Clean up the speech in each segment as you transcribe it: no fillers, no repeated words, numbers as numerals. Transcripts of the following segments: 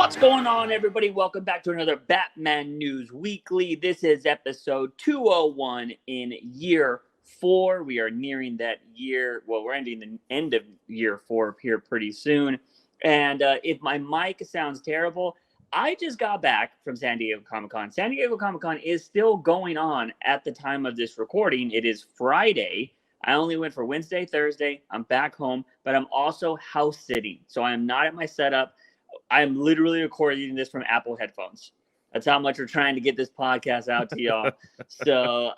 What's going on, everybody? Welcome back to another Batman News Weekly. This is episode 201 in year 4. We are nearing that year. Well, we're ending the end of year 4 here pretty soon. And if my mic sounds terrible, I just got back from San Diego Comic-Con. San Diego Comic-Con is still going on at the time of this recording. It is Friday. I only went for Wednesday, Thursday. I'm back home, but I'm also house sitting. So I am not at my setup. I am literally recording this from Apple headphones. That's how much we're trying to get this podcast out to y'all. So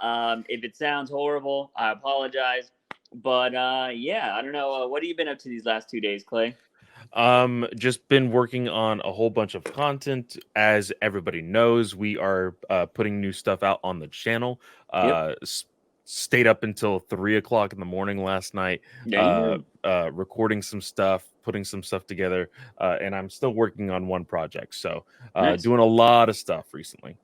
if it sounds horrible, I apologize. But yeah, I don't know. What have you been up to these last 2 days, Clay? Just been working on a whole bunch of content. As everybody knows, we are putting new stuff out on the channel. Yep. Stayed up until 3 o'clock in the morning last night, recording some stuff, putting some stuff together, and I'm still working on one project. So Nice. doing a lot of stuff recently.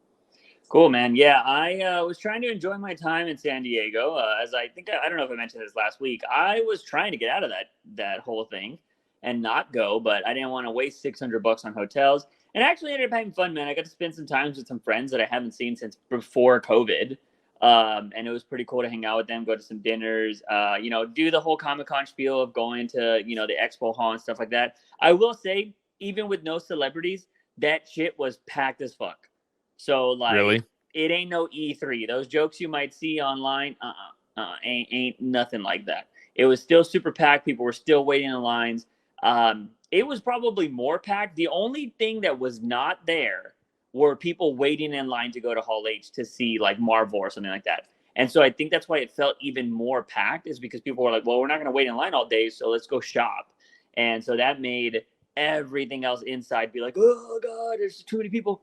Cool, man. Yeah, I was trying to enjoy my time in San Diego. As I think, I don't know if I mentioned this last week, I was trying to get out of that whole thing and not go, but I didn't want to waste $600 on hotels. And actually ended up having fun, man. I got to spend some time with some friends that I haven't seen since before COVID. And it was pretty cool to hang out with them, go to some dinners, do the whole Comic-Con spiel of going to, the expo hall and stuff like that. I will say, even with no celebrities, that shit was packed as fuck. So, like, Really? It ain't no E3. Those jokes you might see online, ain't nothing like that. It was still super packed. People were still waiting in lines. It was probably more packed. The only thing that was not there were people waiting in line to go to Hall H to see like Marvel or something like that. And so I think that's why it felt even more packed, is because people were like, well, we're not going to wait in line all day, so let's go shop. And so that made everything else inside be like, oh God, there's too many people.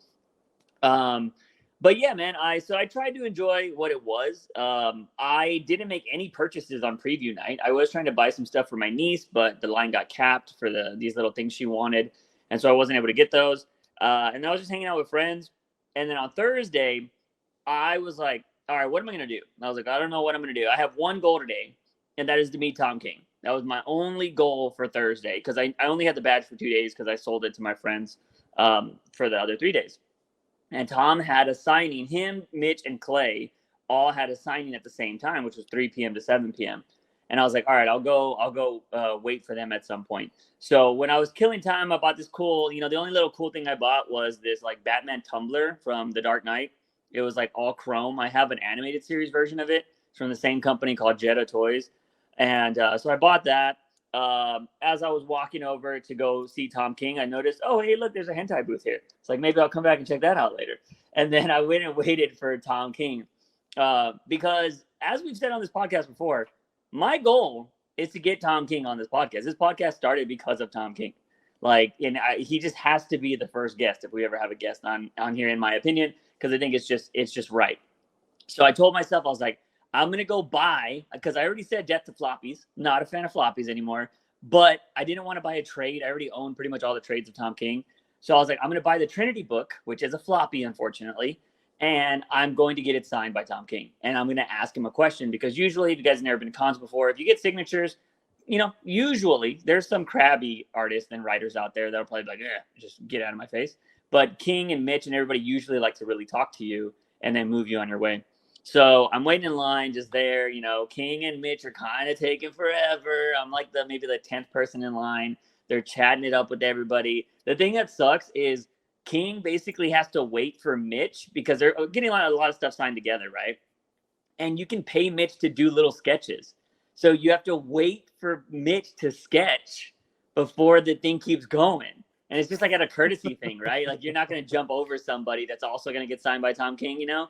But yeah, man, I tried to enjoy what it was. I didn't make any purchases on preview night. I was trying to buy some stuff for my niece, but the line got capped for these little things she wanted. And so I wasn't able to get those. And I was just hanging out with friends. And then on Thursday, I was like, all right, what am I going to do? And I was like, I don't know what I'm going to do. I have one goal today, and that is to meet Tom King. That was my only goal for Thursday, because I only had the badge for 2 days because I sold it to my friends for the other 3 days. And Tom had a signing. Him, Mitch, and Clay all had a signing at the same time, which was 3 p.m. to 7 p.m. And I was like, all right, I'll go wait for them at some point. So when I was killing time, I bought this cool, the only little cool thing I bought was this like Batman tumbler from The Dark Knight. It was like all chrome. I have an animated series version of it. It's from the same company called Jetta Toys. And so I bought that. As I was walking over to go see Tom King, I noticed, oh, hey, look, there's a hentai booth here. It's like, maybe I'll come back and check that out later. And then I went and waited for Tom King. Because as we've said on this podcast before, my goal is to get Tom King on this podcast. This podcast started because of Tom King. He just has to be the first guest if we ever have a guest on here, in my opinion, because I think it's just right. So I told myself, I was like, I'm going to go buy, because I already said death to floppies. Not a fan of floppies anymore. But I didn't want to buy a trade. I already own pretty much all the trades of Tom King. So I was like, I'm going to buy the Trinity book, which is a floppy, unfortunately. And I'm going to get it signed by Tom King. And I'm going to ask him a question, because usually, if you guys have never been to cons before, if you get signatures, usually there's some crabby artists and writers out there that'll probably be like, just get out of my face. But King and Mitch and everybody usually like to really talk to you and then move you on your way. So I'm waiting in line just there, King and Mitch are kind of taking forever. I'm like maybe the 10th person in line. They're chatting it up with everybody. The thing that sucks is King basically has to wait for Mitch, because they're getting a lot of stuff signed together, right? And you can pay Mitch to do little sketches. So you have to wait for Mitch to sketch before the thing keeps going. And it's just like at a courtesy thing, right? Like, you're not going to jump over somebody that's also going to get signed by Tom King, Yeah.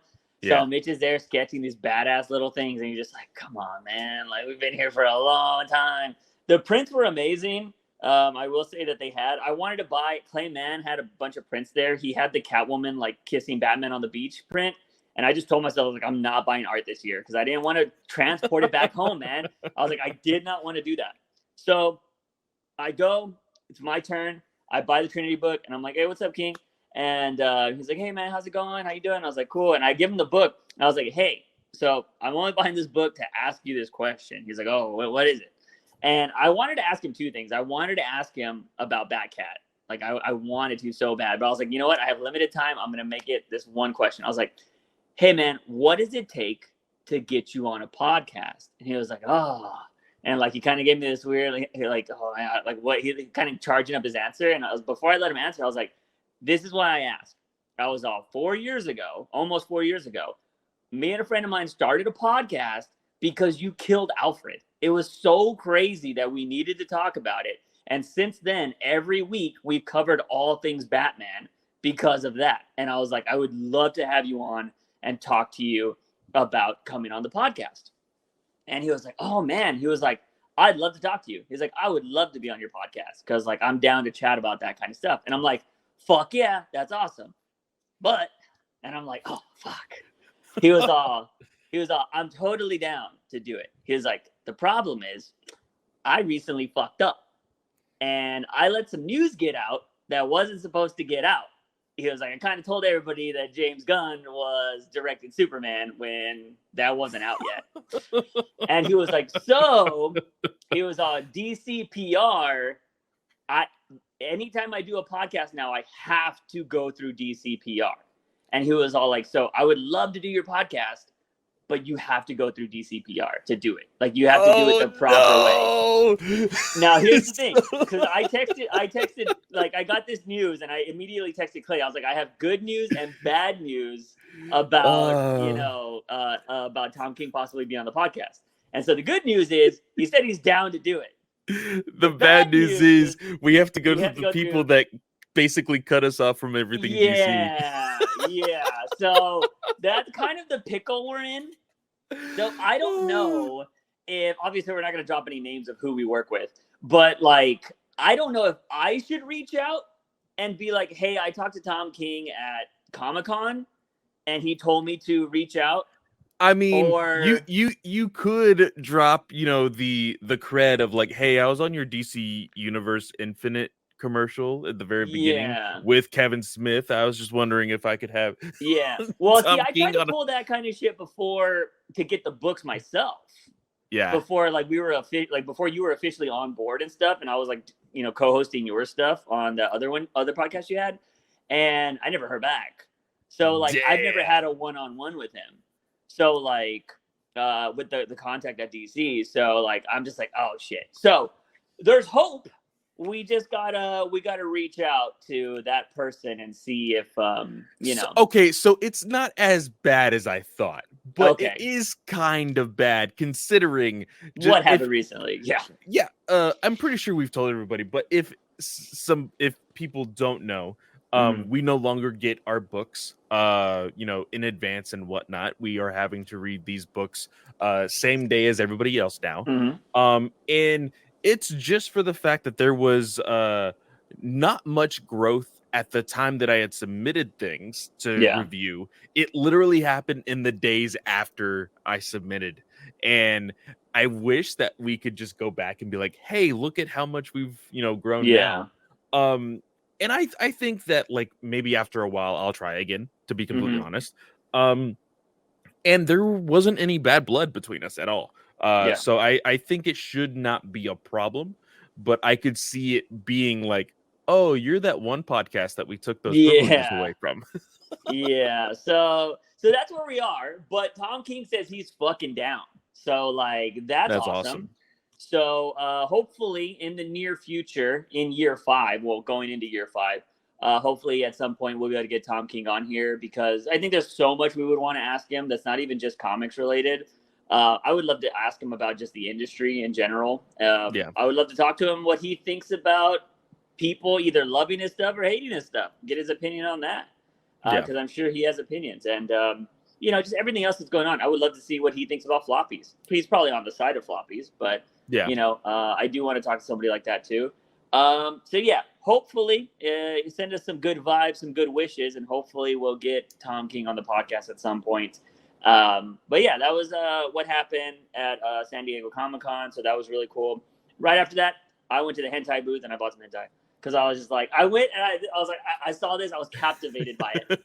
So Mitch is there sketching these badass little things, and you're just like, come on, man. Like, we've been here for a long time. The prints were amazing. I will say that I wanted to buy, Clay Mann had a bunch of prints there. He had the Catwoman, like, kissing Batman on the beach print. And I just told myself, like, I'm not buying art this year, because I didn't want to transport it back home, man. I was like, I did not want to do that. So I go, it's my turn. I buy the Trinity book, and I'm like, hey, what's up, King? And he's like, hey, man, how's it going? How you doing? I was like, cool. And I give him the book. And I was like, hey, so I'm only buying this book to ask you this question. He's like, oh, what is it? And I wanted to ask him two things. I wanted to ask him about Batcat, Like I wanted to so bad, but I was like, you know what? I have limited time. I'm gonna make it this one question. I was like, hey man, what does it take to get you on a podcast? And he was like, oh, and like he kind of gave me this weird like oh like what he kind of charging up his answer. And before I let him answer, I was like, this is why I asked. I was all 4 years ago, almost 4 years ago. Me and a friend of mine started a podcast because you killed Alfred. It was so crazy that we needed to talk about it. And since then, every week we've covered all things Batman because of that. And I was like, I would love to have you on and talk to you about coming on the podcast. And he was like, oh man, he was like, I'd love to talk to you. He's like, I would love to be on your podcast because like I'm down to chat about that kind of stuff. And I'm like, fuck yeah, that's awesome. But, and I'm like, oh fuck. He was all, I'm totally down to do it. He was like, the problem is I recently fucked up and I let some news get out that wasn't supposed to get out. He was like, I kind of told everybody that James Gunn was directing Superman when that wasn't out yet. And he was like, so he was on DCPR. Anytime I do a podcast now, I have to go through DCPR. And he was all like, so I would love to do your podcast, but you have to go through DCPR to do it. Like you have to do it the proper way. Now here's the thing, because I texted, like I got this news and I immediately texted Clay. I was like, I have good news and bad news about, about Tom King possibly being on the podcast. And so the good news is he said he's down to do it. The bad news is we have to go to the people that basically cut us off from everything DC. Yeah. So that's kind of the pickle we're in. So I don't know if, obviously we're not going to drop any names of who we work with, but like, I don't know if I should reach out and be like, hey, I talked to Tom King at Comic-Con and he told me to reach out. I mean, you could drop, the cred of like, hey, I was on your DC Universe Infinite commercial at the very beginning with Kevin Smith. I was just wondering if I could have well see, I tried to pull that kind of shit before to get the books myself before like we were before you were officially on board and stuff, and I was like co-hosting your stuff on the other podcast you had, and I never heard back. So like I've never had a one-on-one with him, so like with the contact at DC, so like I'm just like, oh shit. So there's hope. We just gotta reach out to that person and see if Okay, so it's not as bad as I thought, but it is kind of bad considering what happened recently. Yeah. I'm pretty sure we've told everybody, but if people don't know, we no longer get our books, in advance and whatnot. We are having to read these books same day as everybody else now. And it's just for the fact that there was not much growth at the time that I had submitted things to review. It literally happened in the days after I submitted. And I wish that we could just go back and be like, hey, look at how much we've, grown now. And I think that like maybe after a while I'll try again, to be completely honest. And there wasn't any bad blood between us at all. So I think it should not be a problem, but I could see it being like, oh, you're that one podcast that we took those privileges away from. So that's where we are. But Tom King says he's fucking down. So like that's awesome. So hopefully in the near future, in year 5, going into year 5, hopefully at some point we'll be able to get Tom King on here, because I think there's so much we would want to ask him that's not even just comics related. I would love to ask him about just the industry in general. I would love to talk to him what he thinks about people either loving his stuff or hating his stuff. Get his opinion on that, because I'm sure he has opinions. And just everything else that's going on. I would love to see what he thinks about floppies. He's probably on the side of floppies, but I do want to talk to somebody like that too. Hopefully send us some good vibes, some good wishes, and hopefully we'll get Tom King on the podcast at some point. That was what happened at San Diego Comic-Con, so that was really cool. Right after that, I went to the hentai booth and I bought some hentai, because I was just like, I went and I was like, I saw this, I was captivated by it.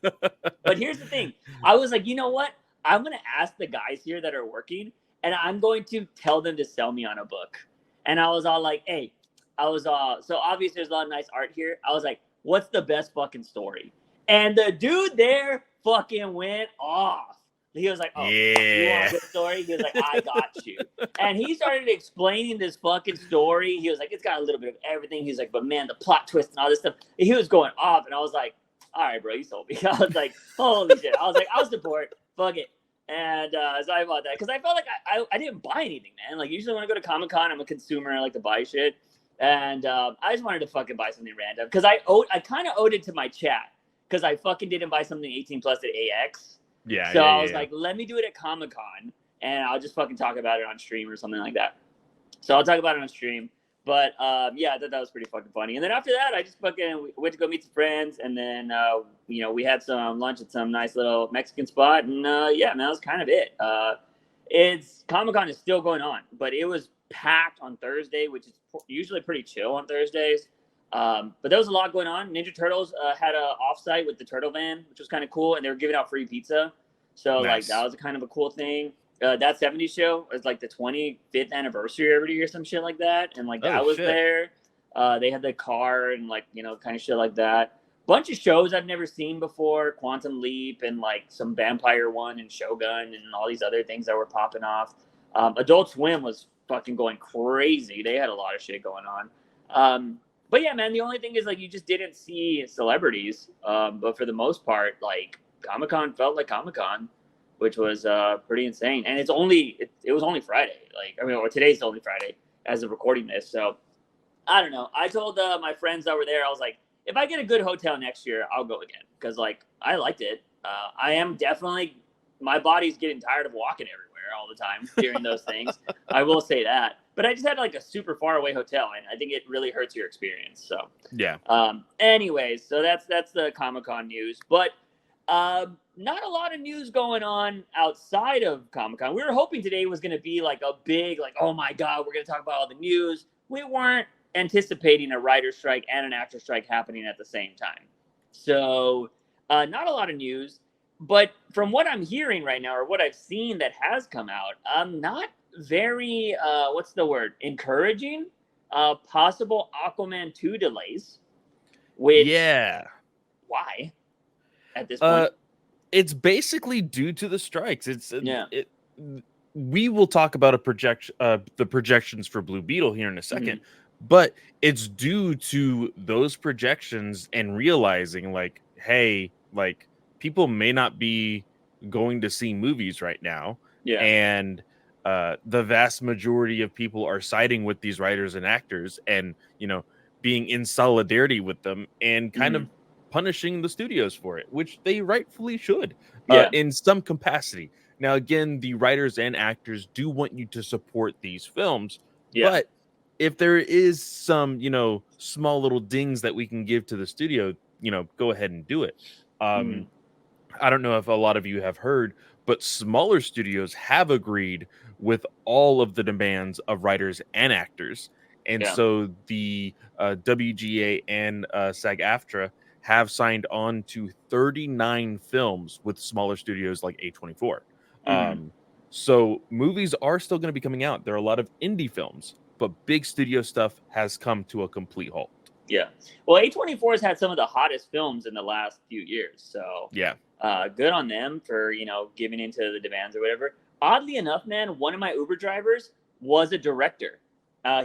But here's the thing, I was like, you know what? I'm going to ask the guys here that are working, and I'm going to tell them to sell me on a book. And I was all like, hey, I was so obviously there's a lot of nice art here. I was like, what's the best fucking story? And the dude there fucking went off. He was like, oh, you want a good story? He was like, I got you. And he started explaining this fucking story. He was like, it's got a little bit of everything. He's like, but man, the plot twist and all this stuff. And he was going off. And I was like, all right, bro, you sold me. I was like, holy shit. I was like, I'll support. Fuck it. And sorry about that. Because I felt like I didn't buy anything, man. Like, usually when I go to Comic-Con, I'm a consumer. I like to buy shit. And I just wanted to fucking buy something random. Because I kind of owed it to my chat. Because I fucking didn't buy something 18 plus at AX. Yeah. So I was like, let me do it at Comic-Con, and I'll just fucking talk about it on stream or something like that. So I'll talk about it on stream. But yeah, I thought that was pretty fucking funny. And then after that, I just fucking went to go meet some friends, and then you know, we had some lunch at some nice little Mexican spot, and yeah, man, that was kind of it. It's Comic-Con is still going on, but it was packed on Thursday, which is usually pretty chill on Thursdays. But there was a lot going on. Ninja Turtles had a offsite with the Turtle Van, which was kind of cool, and they were giving out free pizza. So like that was kind of a cool thing. That 70s show is like the 25th anniversary every year or some shit like that, and like that was there. They had the car and like, you know, kind of shit like that. Bunch of shows I've never seen before, Quantum Leap and like some Vampire one and Shogun and all these other things that were popping off. Adult Swim was fucking going crazy. They had a lot of shit going on. But yeah, man, the only thing is like you just didn't see celebrities. But for the most part, like Comic-Con felt like Comic-Con, which was pretty insane. And it was only Friday. Like, I mean, or today's only Friday as of recording this. So I don't know. I told my friends that were there, I was like, if I get a good hotel next year, I'll go again. Because like I liked it. I am definitely, my body's getting tired of walking everywhere all the time during those things. I will say that. But I just had like a super far away hotel, and I think it really hurts your experience. So yeah. Anyways, so that's the Comic-Con news. But not a lot of news going on outside of Comic-Con. We were hoping today was going to be like a big, like, oh my God, we're going to talk about all the news. We weren't anticipating a writer's strike and an actor strike happening at the same time. So not a lot of news. But from what I'm hearing right now, or what I've seen that has come out, not very, what's the word? Encouraging. Possible Aquaman 2 delays. Which, yeah. Why? At this point? It's basically due to the strikes. We will talk about the projections for Blue Beetle here in a second, but it's due to those projections and realizing like, hey, like people may not be going to see movies right now. Yeah. And the vast majority of people are siding with these writers and actors and, you know, being in solidarity with them and kind of punishing the studios for it, which they rightfully should in some capacity. Now, again, the writers and actors do want you to support these films, but if there is some, you know, small little dings that we can give to the studio, you know, go ahead and do it. I don't know if a lot of you have heard, but smaller studios have agreed with all of the demands of writers and actors. And so the WGA and SAG-AFTRA have signed on to 39 films with smaller studios like A24. So movies are still going to be coming out. There are a lot of indie films, but big studio stuff has come to a complete halt. Yeah. Well, A24 has had some of the hottest films in the last few years. So yeah, good on them for, you know, giving into the demands or whatever. Oddly enough, man, one of my Uber drivers was a director.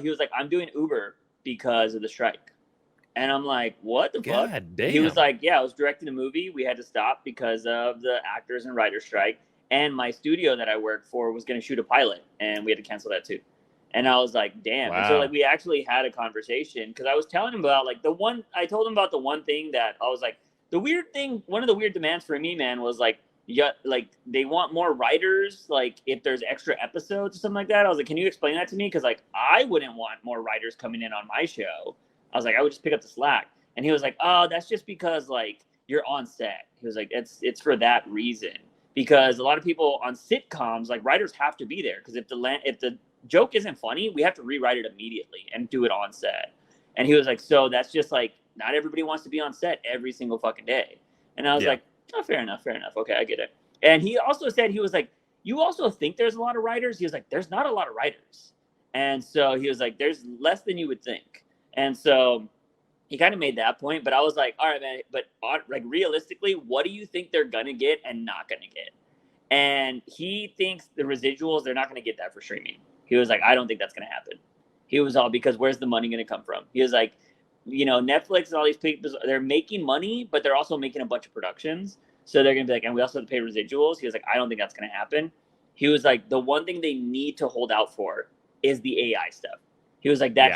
He was like, I'm doing Uber because of the strike. And I'm like, what the fuck? Damn. He was like, yeah, I was directing a movie. We had to stop because of the actors and writers strike. And my studio that I work for was going to shoot a pilot, and we had to cancel that too. And I was like, damn. Wow. And so like we actually had a conversation because I was telling him about like I told him about the one thing that I was like, the weird thing, one of the weird demands for me, man, was like, like they want more writers, like if there's extra episodes or something like that. I was like, can you explain that to me? Because like I wouldn't want more writers coming in on my show. I was like, I would just pick up the slack. And he was like, oh, that's just because like you're on set. He was like, it's for that reason. Because a lot of people on sitcoms, like writers have to be there. Because if the joke isn't funny, we have to rewrite it immediately and do it on set. And he was like, so that's just like, not everybody wants to be on set every single fucking day. And I was like, oh, fair enough. Okay, I get it. And he also said, he was like, you also think there's a lot of writers? He was like, there's not a lot of writers. And so he was like, there's less than you would think. And so he kind of made that point, but I was like, all right, man, but like realistically, what do you think they're going to get and not going to get? And he thinks the residuals, they're not going to get that for streaming. He was like, I don't think that's going to happen. He was all, because where's the money going to come from? He was like, you know, Netflix and all these people, they're making money, but they're also making a bunch of productions. So they're going to be like, and we also have to pay residuals. He was like, I don't think that's going to happen. He was like, the one thing they need to hold out for is the AI stuff. He was like, they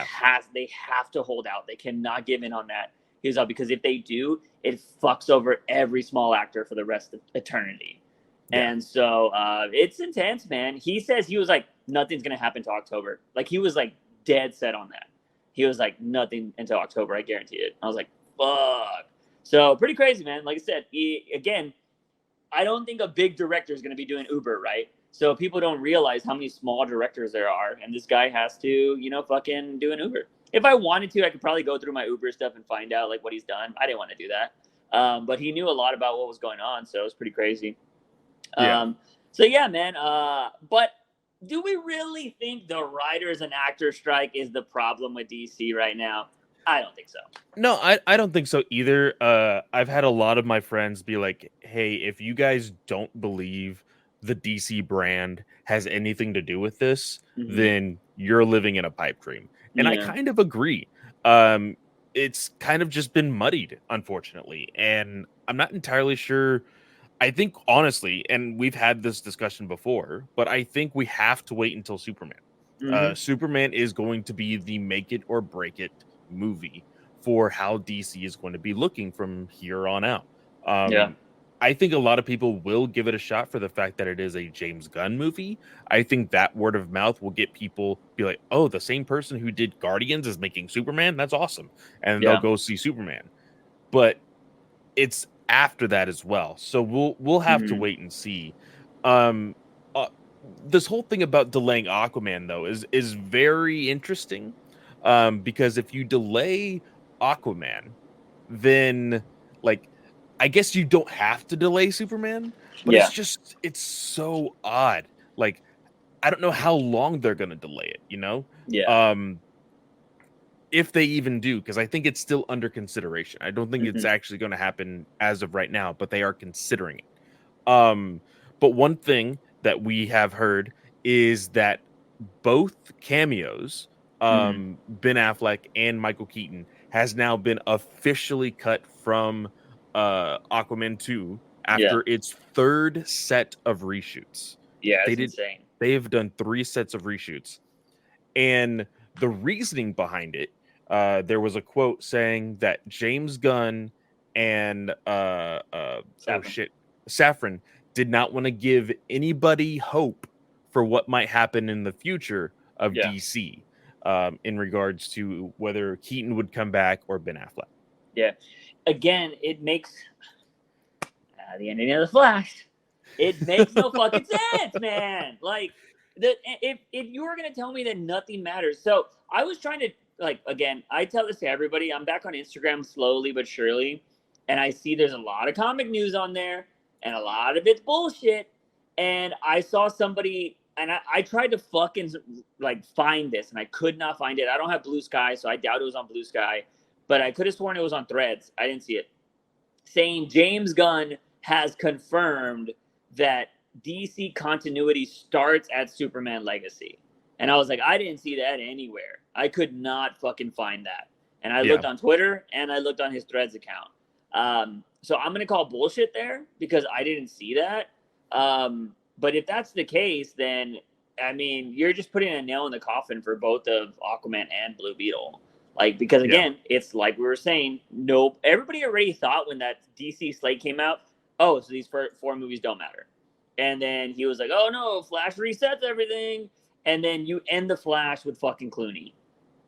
have to hold out. They cannot give in on that. He was like, because if they do, it fucks over every small actor for the rest of eternity. Yeah. And so it's intense, man. He says, he was like, nothing's going to happen to October. Like, he was like dead set on that. He was like, nothing until October, I guarantee it. I was like, fuck. So pretty crazy, man. Like I said, again, I don't think a big director is going to be doing Uber, right? So people don't realize how many small directors there are. And this guy has to, you know, fucking do an Uber. If I wanted to, I could probably go through my Uber stuff and find out like what he's done. I didn't want to do that. But he knew a lot about what was going on. So it was pretty crazy. Yeah. So yeah, man. But do we really think the writers and actors strike is the problem with DC right now? I don't think so. No, I don't think so either. I've had a lot of my friends be like, hey, if you guys don't believe the DC brand has anything to do with this, then you're living in a pipe dream. And I kind of agree. It's kind of just been muddied, unfortunately. And I'm not entirely sure. I think, honestly, and we've had this discussion before, but I think we have to wait until Superman. Superman is going to be the make it or break it movie for how DC is going to be looking from here on out. I think a lot of people will give it a shot for the fact that it is a James Gunn movie. I think that word of mouth will get people be like, oh, the same person who did Guardians is making Superman. That's awesome. And they'll go see Superman. But it's after that as well. So we'll have to wait and see. This whole thing about delaying Aquaman, though, is very interesting. Because if you delay Aquaman, then like, I guess you don't have to delay Superman, but it's so odd. Like, I don't know how long they're going to delay it, you know? If they even do, because I think it's still under consideration. I don't think it's actually going to happen as of right now, but they are considering it. But one thing that we have heard is that both cameos, Ben Affleck and Michael Keaton, has now been officially cut from Aquaman 2 after its third set of reshoots. Insane. They've done 3 sets of reshoots. And the reasoning behind it, there was a quote saying that James Gunn and Safran did not want to give anybody hope for what might happen in the future of DC in regards to whether Keaton would come back or Ben Affleck. Yeah. Again, it makes the ending of the Flash. It makes no fucking sense, man. Like, if you were gonna tell me that nothing matters, so I was trying to, like, again, I tell this to everybody. I'm back on Instagram slowly but surely, and I see there's a lot of comic news on there, and a lot of it's bullshit. And I saw somebody, and I tried to fucking like find this, and I could not find it. I don't have Blue Sky, so I doubt it was on Blue Sky. But I could have sworn it was on Threads. I didn't see it. Saying James Gunn has confirmed that DC continuity starts at Superman Legacy. And I was like, I didn't see that anywhere. I could not fucking find that. And I looked on Twitter, and I looked on his Threads account. So I'm going to call bullshit there because I didn't see that. But if that's the case, then, I mean, you're just putting a nail in the coffin for both of Aquaman and Blue Beetle. Like, because again, it's like we were saying, everybody already thought when that DC slate came out, oh, so these 4 movies don't matter. And then he was like, oh no, Flash resets everything. And then you end the Flash with fucking Clooney.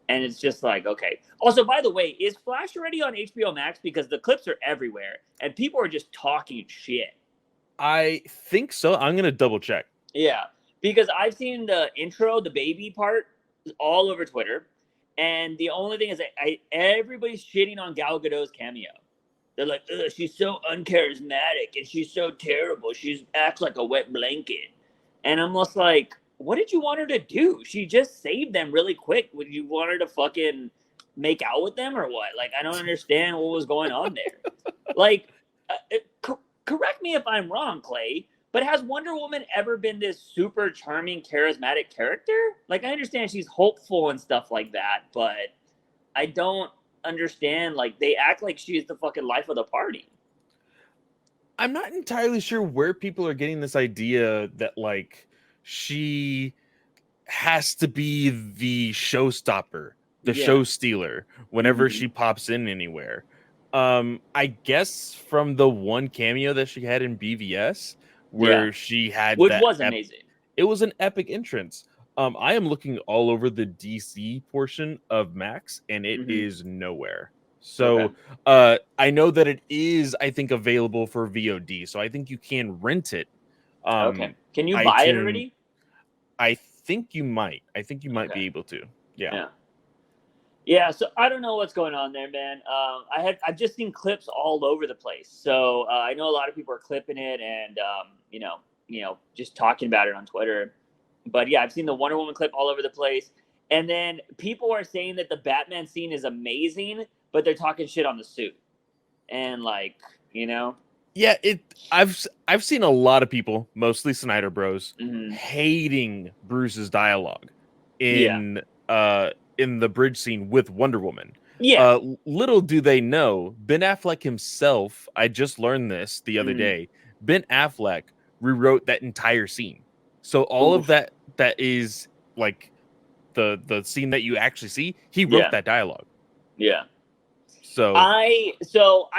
And it's just like, okay. Also, by the way, is Flash already on HBO Max? Because the clips are everywhere and people are just talking shit. I think so. I'm going to double check. Yeah, because I've seen the intro, the baby part, all over Twitter. And the only thing is that everybody's shitting on Gal Gadot's cameo. They're like, ugh, she's so uncharismatic and she's so terrible. She acts like a wet blanket. And I'm just like, what did you want her to do? She just saved them really quick. Would you want her to fucking make out with them or what? Like, I don't understand what was going on there. Like, correct me if I'm wrong, Clay, but has Wonder Woman ever been this super charming, charismatic character? Like, I understand she's hopeful and stuff like that, but I don't understand. Like, they act like she's the fucking life of the party. I'm not entirely sure where people are getting this idea that, like, she has to be the showstopper, the show stealer whenever she pops in anywhere. I guess from the one cameo that she had in BVS where she had which was amazing. It was an epic entrance. I am looking all over the DC portion of Max and it is nowhere. So I know that it is, I think, available for VOD. So I think you can rent it. Okay. Can you buy it already? I think you might. I think you might be able to. Yeah, so I don't know what's going on there, man. I've just seen clips all over the place. So I know a lot of people are clipping it and you know, just talking about it on Twitter. But yeah, I've seen the Wonder Woman clip all over the place. And then people are saying that the Batman scene is amazing, but they're talking shit on the suit. And like, you know. Yeah, I've seen a lot of people, mostly Snyder Bros, hating Bruce's dialogue in the bridge scene with Wonder Woman. Yeah. Little do they know, Ben Affleck himself, I just learned this the other day, Ben Affleck rewrote that entire scene. So all of that is like the scene that you actually see, he wrote that dialogue. Yeah. So I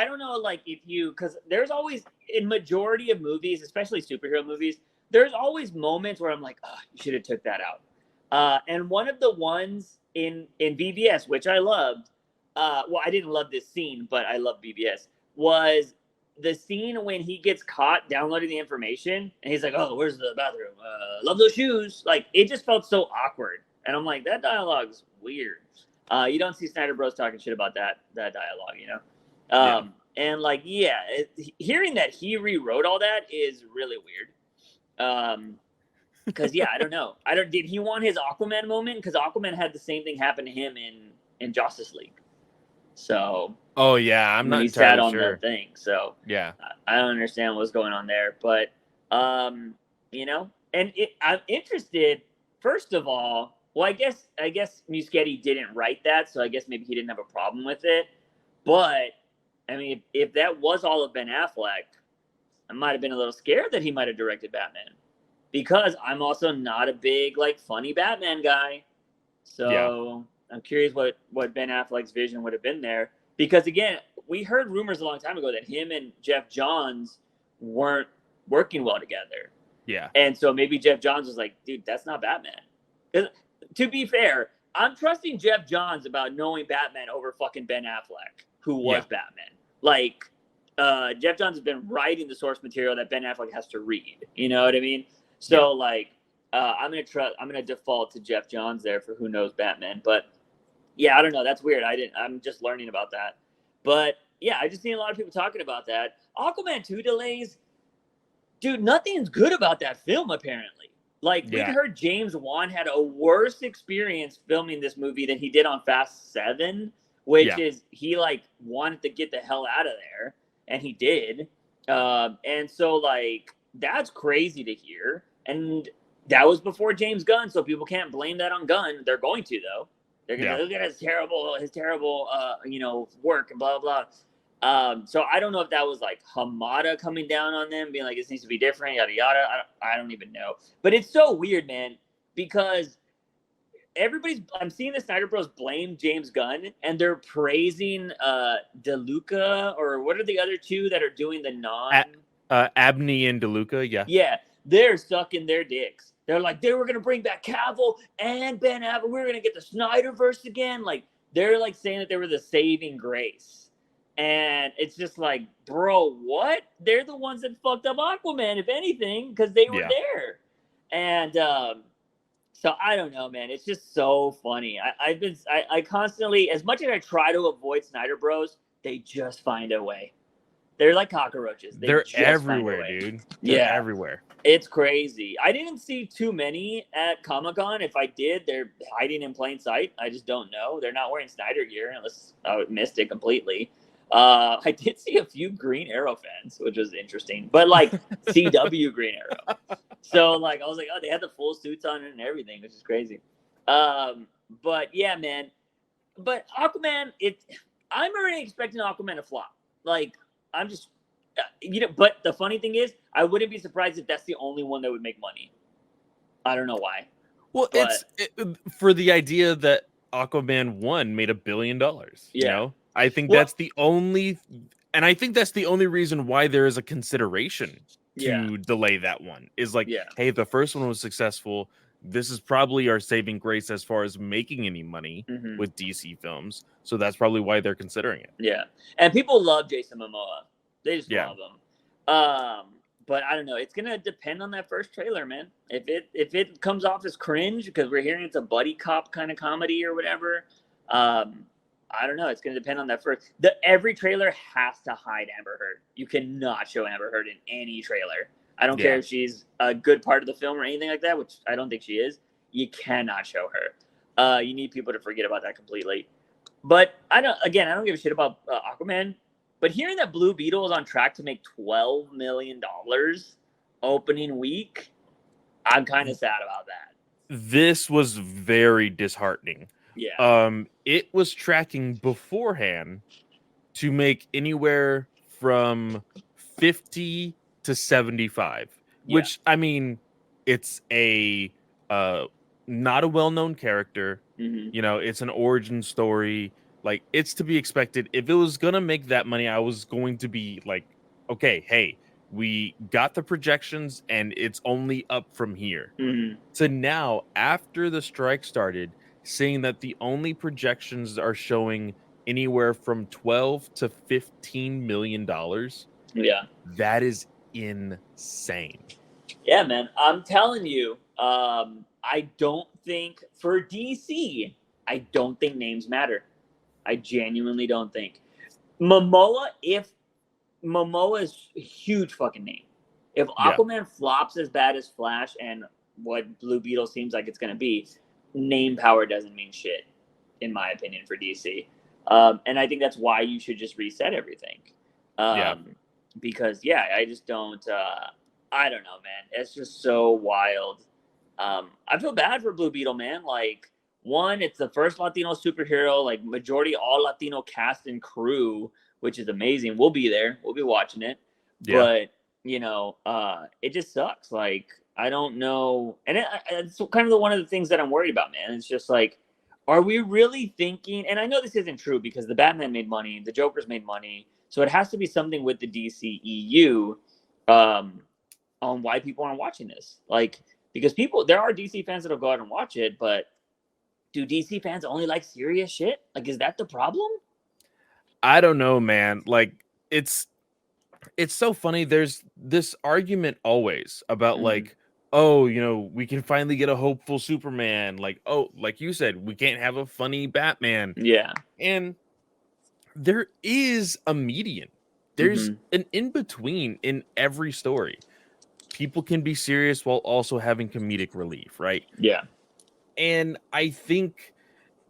don't know, like, if you, because there's always, in majority of movies, especially superhero movies, there's always moments where I'm like, oh, you should have took that out. And one of the ones in BVS, which I loved, well, I didn't love this scene, but I love BVS, was the scene when he gets caught downloading the information, and he's like, oh, where's the bathroom? Love those shoes. Like, it just felt so awkward. And I'm like, that dialogue's weird. You don't see Snyder Bros talking shit about that dialogue, you know? And like, hearing that he rewrote all that is really weird. Because I don't know. Did he want his Aquaman moment? Because Aquaman had the same thing happen to him in Justice League. So. Oh yeah, I'm not entirely sat on sure. the thing. So yeah, I don't understand what's going on there. But you know, and I'm interested. First of all, well, I guess Muschietti didn't write that, so I guess maybe he didn't have a problem with it. But I mean, if that was all of Ben Affleck, I might have been a little scared that he might have directed Batman, because I'm also not a big like funny Batman guy. So I'm curious what Ben Affleck's vision would have been there. Because again, we heard rumors a long time ago that him and Jeff Johns weren't working well together. Yeah. And so maybe Jeff Johns was like, dude, that's not Batman. To be fair, I'm trusting Jeff Johns about knowing Batman over fucking Ben Affleck, who was Batman. Like, Jeff Johns has been writing the source material that Ben Affleck has to read. You know what I mean? So like, I'm gonna default to Jeff Johns there for who knows Batman. But yeah, I don't know. That's weird. I'm just learning about that. But yeah, I just seen a lot of people talking about that. Aquaman 2 delays. Dude, nothing's good about that film, apparently. Like, we heard James Wan had a worse experience filming this movie than he did on Fast 7, which is he, like, wanted to get the hell out of there, and he did. And so, like, that's crazy to hear. And that was before James Gunn, so people can't blame that on Gunn. They're going to, though. They're going to look at his terrible, you know, work and blah, blah. So I don't know if that was like Hamada coming down on them, being like, this needs to be different, yada, yada. I don't even know. But it's so weird, man, because I'm seeing the Snyder Bros blame James Gunn, and they're praising DeLuca, or what are the other two that are doing the Abney and DeLuca, Yeah, they're sucking their dicks. They're like, they were going to bring back Cavill and Ben Affleck. We're going to get the Snyderverse again. Like, they're like saying that they were the saving grace. And it's just like, bro, what? They're the ones that fucked up Aquaman, if anything, because they were there. And so I don't know, man. It's just so funny. I constantly, as much as I try to avoid Snyder Bros, they just find a way. They're like cockroaches. They're just find a everywhere, way. dude. They're Yeah. everywhere. It's crazy. I didn't see too many at Comic-Con. If I did, they're hiding in plain sight. I just don't know. They're not wearing Snyder gear unless I missed it completely. I did see a few Green Arrow fans, which was interesting, but like CW Green Arrow. So like I was like, oh, they had the full suits on and everything, which is crazy. But yeah, man. But Aquaman, I'm already expecting Aquaman to flop. Like I'm just. But the funny thing is, I wouldn't be surprised if that's the only one that would make money. I don't know why. Well, but, for the idea that Aquaman 1 made $1 billion. Yeah. You know, I think that's the only, and I think that's the only reason why there is a consideration to delay that one. Is like, hey, the first one was successful. This is probably our saving grace as far as making any money with DC films. So that's probably why they're considering it. Yeah, and people love Jason Momoa. They just love him. But I don't know. It's gonna depend on that first trailer, man. If it comes off as cringe because we're hearing it's a buddy cop kind of comedy or whatever, I don't know. It's gonna depend on that first. Every trailer has to hide Amber Heard. You cannot show Amber Heard in any trailer. I don't care if she's a good part of the film or anything like that, which I don't think she is. You cannot show her. You need people to forget about that completely. But I don't give a shit about Aquaman. But hearing that Blue Beetle is on track to make $12 million opening week, I'm kind of sad about that. This was very disheartening. Yeah. It was tracking beforehand to make anywhere from 50 to 75, which I mean, it's a not a well-known character. You know, it's an origin story. Like, it's to be expected. If it was gonna make that money, I was going to be like, okay, hey, we got the projections and it's only up from here. So now, after the strike started, saying that the only projections are showing anywhere from 12 to 15 million dollars. Yeah. That is insane. Yeah, man. I'm telling you, I don't think for DC, I don't think names matter. I genuinely don't think. Momoa's a huge fucking name. If Aquaman flops as bad as Flash and what Blue Beetle seems like it's going to be, name power doesn't mean shit, in my opinion, for DC. And I think that's why you should just reset everything. Because, I just don't... I don't know, man. It's just so wild. I feel bad for Blue Beetle, man. Like, one, it's the first Latino superhero, like majority all Latino cast and crew, which is amazing. We'll be there. We'll be watching it. But, it just sucks. Like, I don't know. And it's kind of one of the things that I'm worried about, man. It's just like, are we really thinking, and I know this isn't true because the Batman made money, the Joker's made money. So it has to be something with the DCEU on why people aren't watching this. Like, because there are DC fans that'll go out and watch it, but do DC fans only like serious shit? Like, is that the problem? I don't know, man. Like, it's so funny. There's this argument always about like, oh, we can finally get a hopeful Superman. Like, oh, like you said, we can't have a funny Batman. Yeah. And there is a median. There's an in-between in every story. People can be serious while also having comedic relief, right? Yeah. And I think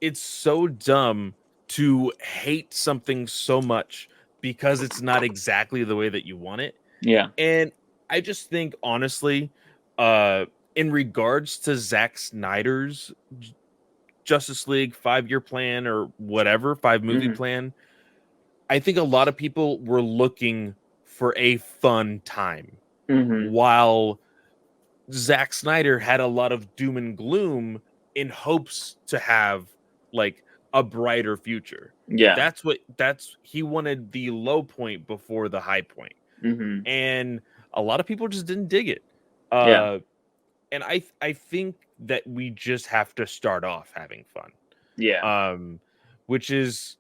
it's so dumb to hate something so much because it's not exactly the way that you want it. Yeah. And I just think, honestly, in regards to Zack Snyder's Justice League 5-year plan or whatever, 5-movie plan, I think a lot of people were looking for a fun time. While Zack Snyder had a lot of doom and gloom in hopes to have like a brighter future. Yeah. He wanted the low point before the high point. And a lot of people just didn't dig it. And I think that we just have to start off having fun. Yeah. Which is,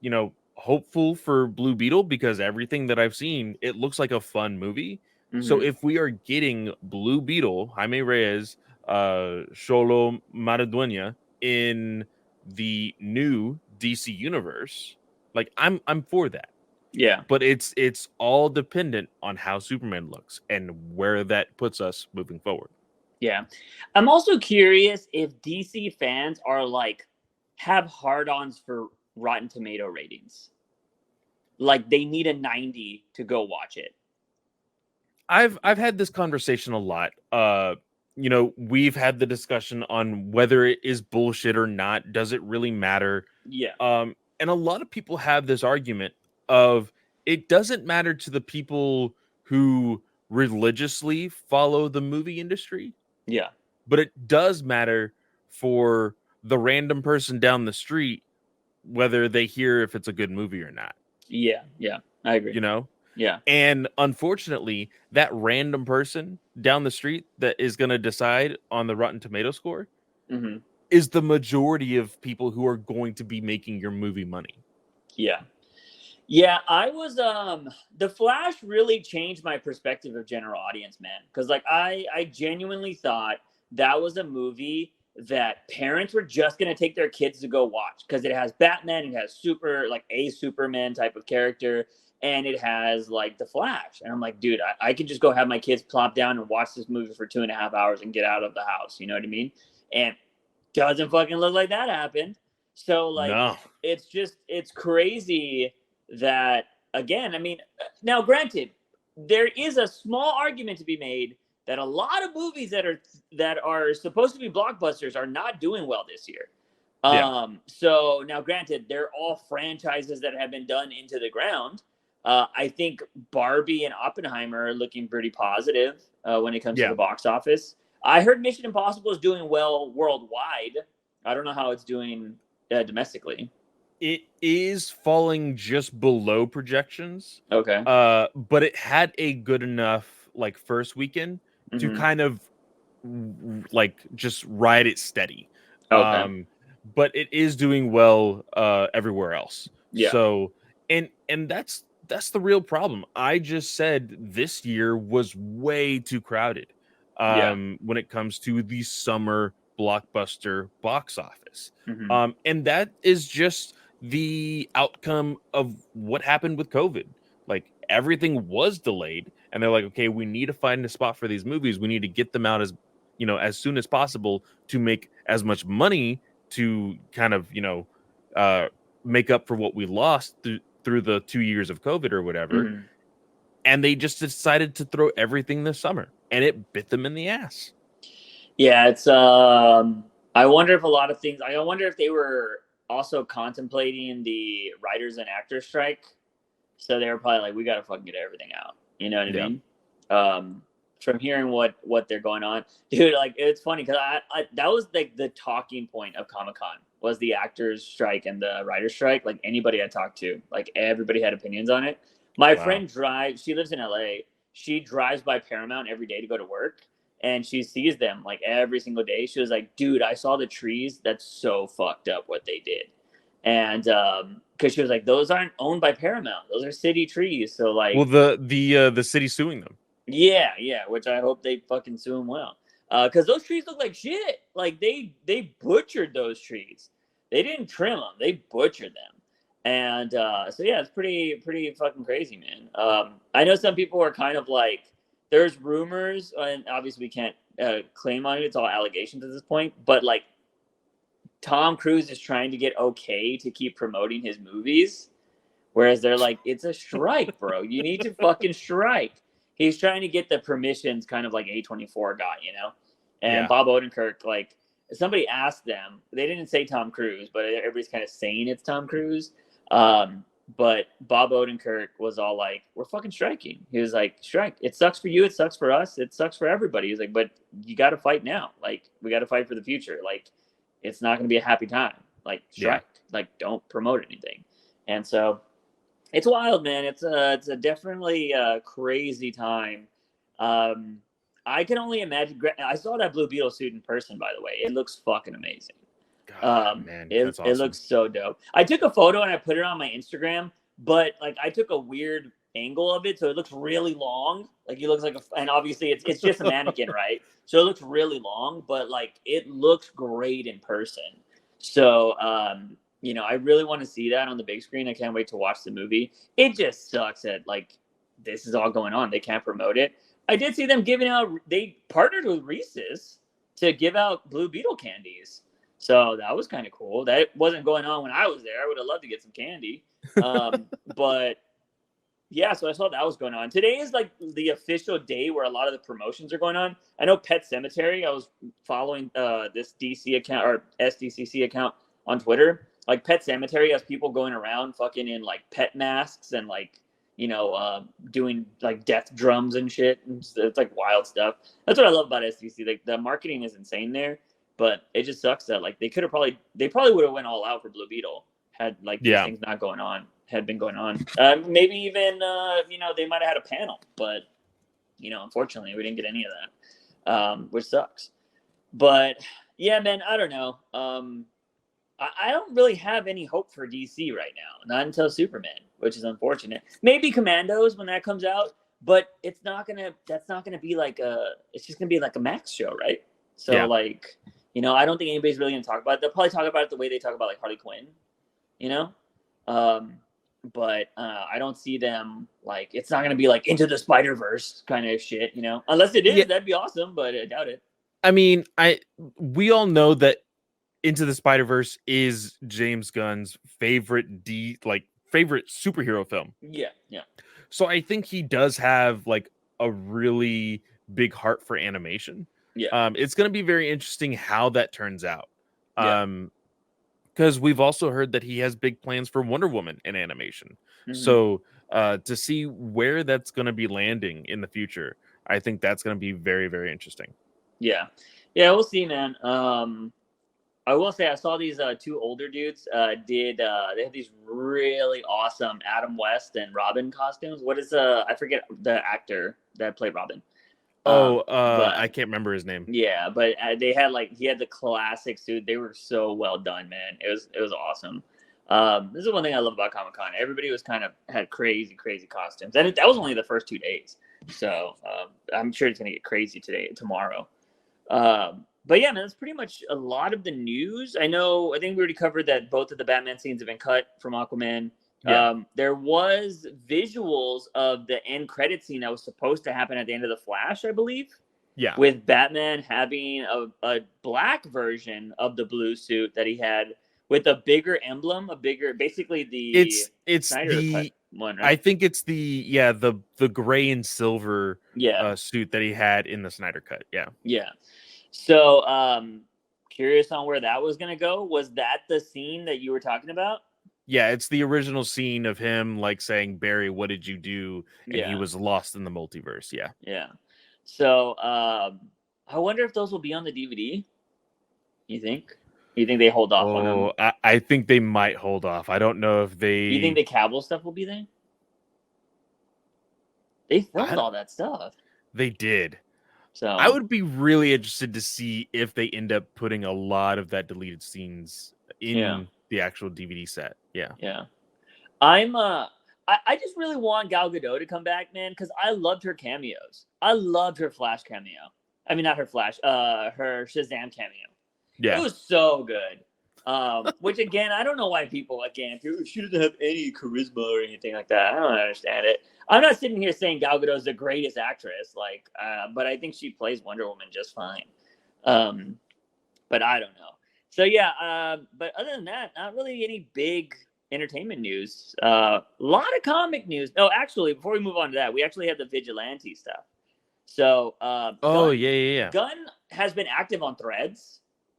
hopeful for Blue Beetle because everything that I've seen, it looks like a fun movie. So if we are getting Blue Beetle, Jaime Reyes, Xolo Maridueña in the new DC universe, like I'm for that. Yeah. But it's all dependent on how Superman looks and where that puts us moving forward. Yeah. I'm also curious if DC fans are like have hard-ons for Rotten Tomato ratings. Like they need a 90 to go watch it. I've had this conversation a lot. We've had the discussion on whether it is bullshit or not. Does it really matter? Yeah. And a lot of people have this argument of it doesn't matter to the people who religiously follow the movie industry. Yeah. But it does matter for the random person down the street, whether they hear if it's a good movie or not. Yeah. Yeah. I agree. Yeah. And unfortunately, that random person down the street that is going to decide on the Rotten Tomato score is the majority of people who are going to be making your movie money. Yeah. Yeah, I was The Flash really changed my perspective of general audience, man. Because like I genuinely thought that was a movie that parents were just gonna take their kids to go watch because it has Batman, it has a Superman type of character, and it has like the Flash. And I'm like, dude, I could just go have my kids plop down and watch this movie for 2.5 hours and get out of the house. You know what I mean? And doesn't fucking look like that happened. So like, no. it's crazy that, again, I mean, now granted, there is a small argument to be made that a lot of movies that are supposed to be blockbusters are not doing well this year. So now granted, they're all franchises that have been done into the ground. I think Barbie and Oppenheimer are looking pretty positive when it comes to the box office. I heard Mission Impossible is doing well worldwide. I don't know how it's doing domestically. It is falling just below projections. Okay. But it had a good enough like first weekend to kind of like just ride it steady. Okay. But it is doing well everywhere else. Yeah. So and that's the real problem. I just said this year was way too crowded when it comes to the summer blockbuster box office. And that is just the outcome of what happened with COVID. Like everything was delayed and they're like, okay, we need to find a spot for these movies. We need to get them out as soon as possible to make as much money to kind of, make up for what we lost through the 2 years of COVID or whatever. And they just decided to throw everything this summer and it bit them in the ass. Yeah. It's, I wonder if a lot of things, I wonder if they were also contemplating the writers and actors strike. So they were probably like, we got to fucking get everything out. You know what I mean? From hearing what they're going on, dude, like it's funny because I that was like the talking point of Comic-Con was the actors strike and the writers strike. Like anybody I talked to, like everybody had opinions on it. My friend drives, she lives in LA. She drives by Paramount every day to go to work. And she sees them like every single day. She was like, dude, I saw the trees. That's so fucked up what they did. And because she was like, those aren't owned by Paramount. Those are city trees. So like, well, the city suing them. Yeah, which I hope they fucking sue them well. Because those trees look like shit. Like they butchered those trees. They didn't trim them. They butchered them. And so yeah, it's pretty fucking crazy, man. I know some people are kind of like, there's rumors, and obviously we can't claim on it. It's all allegations at this point. But like, Tom Cruise is trying to get okay to keep promoting his movies, whereas they're like, it's a strike, bro. You need to fucking strike. He's trying to get the permissions, kind of like A24 got, And Bob Odenkirk, like somebody asked them, they didn't say Tom Cruise, but everybody's kind of saying it's Tom Cruise. But Bob Odenkirk was all like, we're fucking striking. He was like, strike. It sucks for you. It sucks for us. It sucks for everybody. He's like, but you got to fight now. Like, we got to fight for the future. Like, it's not going to be a happy time. Like, strike. Like, don't promote anything. And so it's wild, man. It's a definitely crazy time. I can only imagine. I saw that Blue Beetle suit in person, by the way. It looks fucking amazing. God, man, that's awesome. It looks so dope. I took a photo and I put it on my Instagram, but like I took a weird angle of it, so it looks really long. Like he looks like and obviously it's just a mannequin, right? So it looks really long, but like it looks great in person. So I really want to see that on the big screen. I can't wait to watch the movie. It just sucks that like this is all going on. They can't promote it. I did see them giving out. They partnered with Reese's to give out Blue Beetle candies. So that was kind of cool. That wasn't going on when I was there. I would have loved to get some candy. But yeah, so I saw that was going on. Today is like the official day where a lot of the promotions are going on. I know Pet Cemetery. I was following this DC account or SDCC account on Twitter. Like Pet Cemetery has people going around fucking in like pet masks and like, doing like death drums and shit. And it's like wild stuff. That's what I love about SDC. Like the marketing is insane there, but it just sucks that like they probably would have went all out for Blue Beetle had like these things not going on. Had been going on. Maybe even, they might have had a panel, but, unfortunately, we didn't get any of that, which sucks. But, yeah, man, I don't know. I don't really have any hope for DC right now, not until Superman, which is unfortunate. Maybe Commandos when that comes out, but that's not going to be like it's just going to be like a Max show, right? So, I don't think anybody's really going to talk about it. They'll probably talk about it the way they talk about, like, Harley Quinn, but I don't see them like it's not gonna be like Into the Spider-Verse kind of shit, unless it is. That'd be awesome, but I doubt it. I mean, we all know that Into the Spider-Verse is James Gunn's favorite superhero film. Yeah. So I think he does have like a really big heart for animation. Yeah. It's gonna be very interesting how that turns out. Because we've also heard that he has big plans for Wonder Woman in animation. Mm-hmm. So to see where that's going to be landing in the future, I think that's going to be very, very interesting. Yeah, we'll see, man. I will say I saw these two older dudes they have these really awesome Adam West and Robin costumes. What is I forget the actor that played Robin. But I can't remember his name. Yeah, but they had he had the classic suit. They were so well done, man. It was awesome. This is one thing I love about Comic-Con. Everybody was had crazy costumes, and that was only the first 2 days. So I'm sure it's gonna get crazy tomorrow. But yeah, man, that's pretty much a lot of the news. I think we already covered that both of the Batman scenes have been cut from Aquaman. Yeah. There was visuals of the end credit scene that was supposed to happen at the end of The Flash, I believe. Yeah. With Batman having a black version of the blue suit that he had with a bigger emblem, basically it's Snyder cut one, right? I think it's the gray and silver suit that he had in the Snyder cut. Yeah. Yeah. So curious on where that was going to go. Was that the scene that you were talking about? Yeah, it's the original scene of him like saying, "Barry, what did you do?" And he was lost in the multiverse. Yeah. Yeah. So I wonder if those will be on the DVD. You think they hold off on them? I think they might hold off. I don't know if they. You think the Cavill stuff will be there? They filmed all that stuff. They did. So I would be really interested to see if they end up putting a lot of that deleted scenes in the actual DVD set. Yeah. Yeah. I just really want Gal Gadot to come back, man, because I loved her cameos. I loved her Flash cameo. I mean, not her Flash, her Shazam cameo. Yeah. It was so good. Which again, I don't know why people she doesn't have any charisma or anything like that. I don't understand it. I'm not sitting here saying Gal Gadot is the greatest actress, but I think she plays Wonder Woman just fine. But I don't know. So yeah, but other than that, not really any big entertainment news. A lot of comic news. Oh, actually, before we move on to that, we actually have the Vigilante stuff. So Gunn has been active on Threads.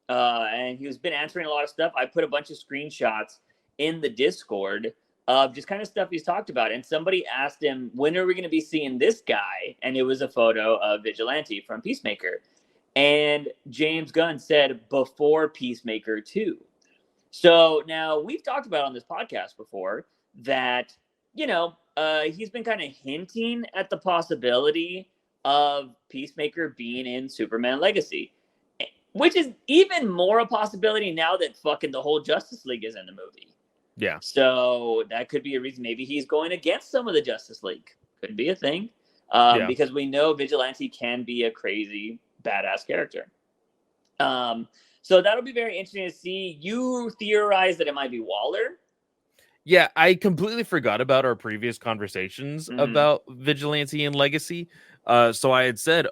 And he's been answering a lot of stuff. I put a bunch of screenshots in the Discord of just kind of stuff he's talked about. And somebody asked him, when are we going to be seeing this guy? And it was a photo of Vigilante from Peacemaker. And James Gunn said, before Peacemaker 2. So now we've talked about on this podcast before that, he's been kind of hinting at the possibility of Peacemaker being in Superman Legacy. Which is even more a possibility now that fucking the whole Justice League is in the movie. Yeah. So that could be a reason. Maybe he's going against some of the Justice League. Could be a thing. Because we know Vigilante can be a crazy, badass character. So that'll be very interesting to see. You theorize that it might be Waller. Yeah, I completely forgot about our previous conversations Mhm. about Vigilante and Legacy. So I had said,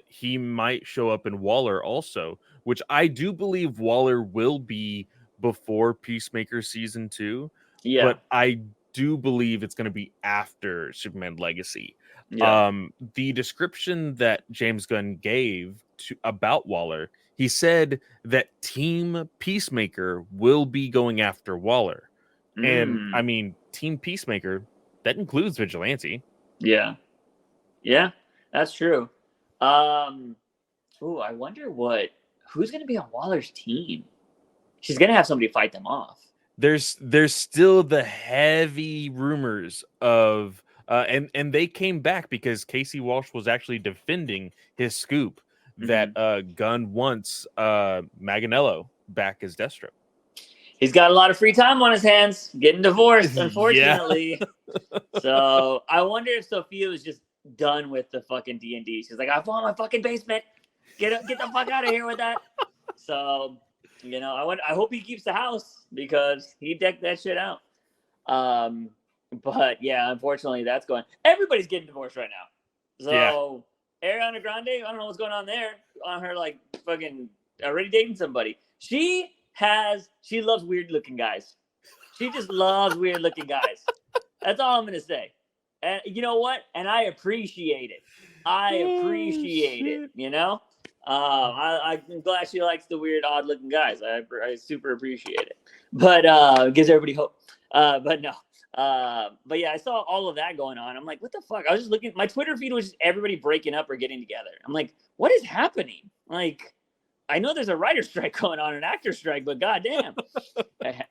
he might show up in Waller also, which I do believe Waller will be before Peacemaker season 2, Yeah. but I do believe it's going to be after Superman Legacy. Yeah. The description that James Gunn gave about Waller, he said that Team Peacemaker will be going after Waller. And I mean, Team Peacemaker, that includes Vigilante. Yeah. Yeah, that's true. I wonder who's going to be on Waller's team. She's going to have somebody fight them off. There's still the heavy rumors of and they came back because Casey Walsh was actually defending his scoop that Gunn wants Maganello back as Deathstroke. He's got a lot of free time on his hands, getting divorced, unfortunately. So I wonder if Sophia was just done with the fucking D&D. She's like, I found my fucking basement. Get the fuck out of here with that. So, I hope he keeps the house because he decked that shit out. But yeah, unfortunately, that's going. Everybody's getting divorced right now. So Ariana Grande, I don't know what's going on there. On her like fucking already dating somebody. She loves weird looking guys. She just loves weird looking guys. That's all I'm gonna say. And you know what? And I appreciate it. It. I'm glad she likes the weird, odd looking guys. I super appreciate it. But gives everybody hope. But no. But yeah, I saw all of that going on. I'm like, what the fuck? I was just looking. My Twitter feed was just everybody breaking up or getting together. I'm like, what is happening? Like, I know there's a writer strike going on, an actor strike, but goddamn,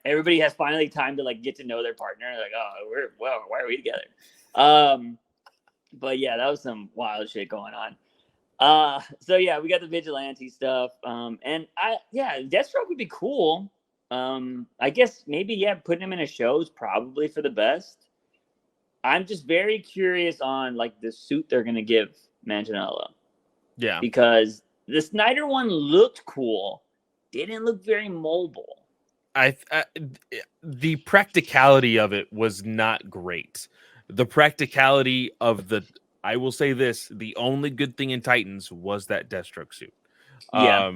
everybody has finally time to like get to know their partner. Like, why are we together? But yeah, that was some wild shit going on. So yeah, we got the Vigilante stuff. Deathstroke would be cool. I guess maybe putting him in a show is probably for the best. I'm just very curious on like the suit they're gonna give Manganiello. Yeah, because the Snyder one looked cool, didn't look very mobile. The practicality of it was not great. The practicality of I will say this: the only good thing in Titans was that Deathstroke suit. Yeah.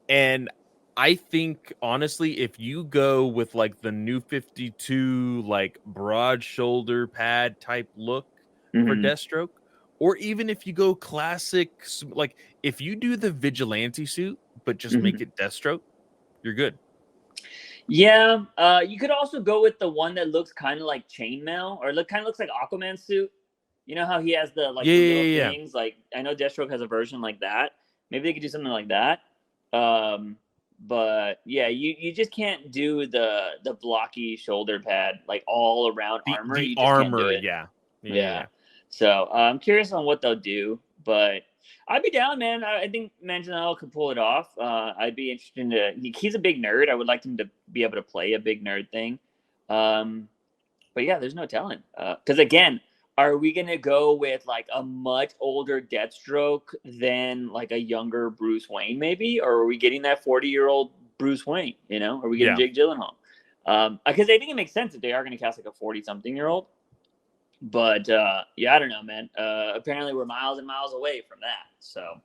And I think honestly, if you go with like the New 52, like broad shoulder pad type look for Deathstroke, or even if you go classic, like if you do the Vigilante suit but just make it Deathstroke, you're good. Yeah, you could also go with the one that looks kind of like chainmail, or kind of looks like Aquaman's suit. You know how he has the like the little things. Like I know Deathstroke has a version like that. Maybe they could do something like that. But yeah, you just can't do the blocky shoulder pad like all around armor. The you just armor, can't do it. Yeah. So I'm curious on what they'll do, but I'd be down, man. I think Manganiello could pull it off. I'd be interested he's a big nerd. I would like him to be able to play a big nerd thing. But yeah, there's no telling. Because again, are we gonna go with like a much older Deathstroke than like a younger Bruce Wayne, maybe, or are we getting that 40-year-old Bruce Wayne? Are we getting Jake Gyllenhaal? Because I think it makes sense if they are gonna cast like a 40-something-year-old. But I don't know, man. Apparently, we're miles and miles away from that, so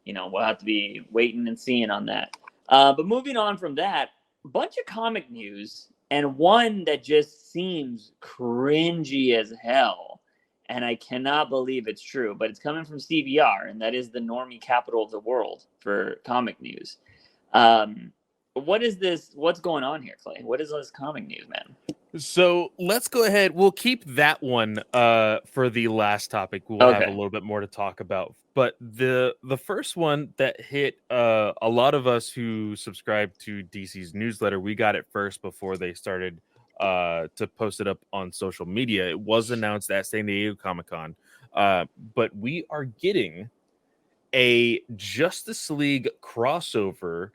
we'll have to be waiting and seeing on that. But moving on from that, bunch of comic news, and one that just seems cringy as hell. And I cannot believe it's true, but it's coming from CBR, and that is the normie capital of the world for comic news. What is this? What's going on here, Clay? What is this comic news, man? So let's go ahead. We'll keep that one for the last topic. We'll have a little bit more to talk about. But the first one that hit a lot of us who subscribe to DC's newsletter, we got it first before they started to post it up on social media. It was announced at San Diego Comic-Con. But we are getting a Justice League crossover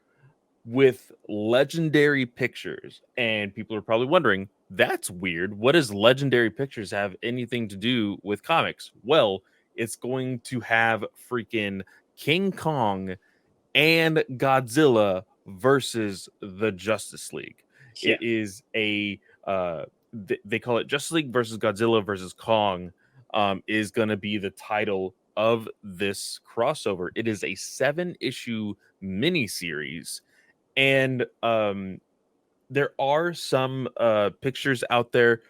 with Legendary Pictures. And people are probably wondering, that's weird. What does Legendary Pictures have anything to do with comics? Well, it's going to have freaking King Kong and Godzilla versus the Justice League. Yeah. It is a they call it Justice League versus Godzilla versus Kong. Is going to be the title of this crossover. It is a 7-issue miniseries, and there are some pictures out there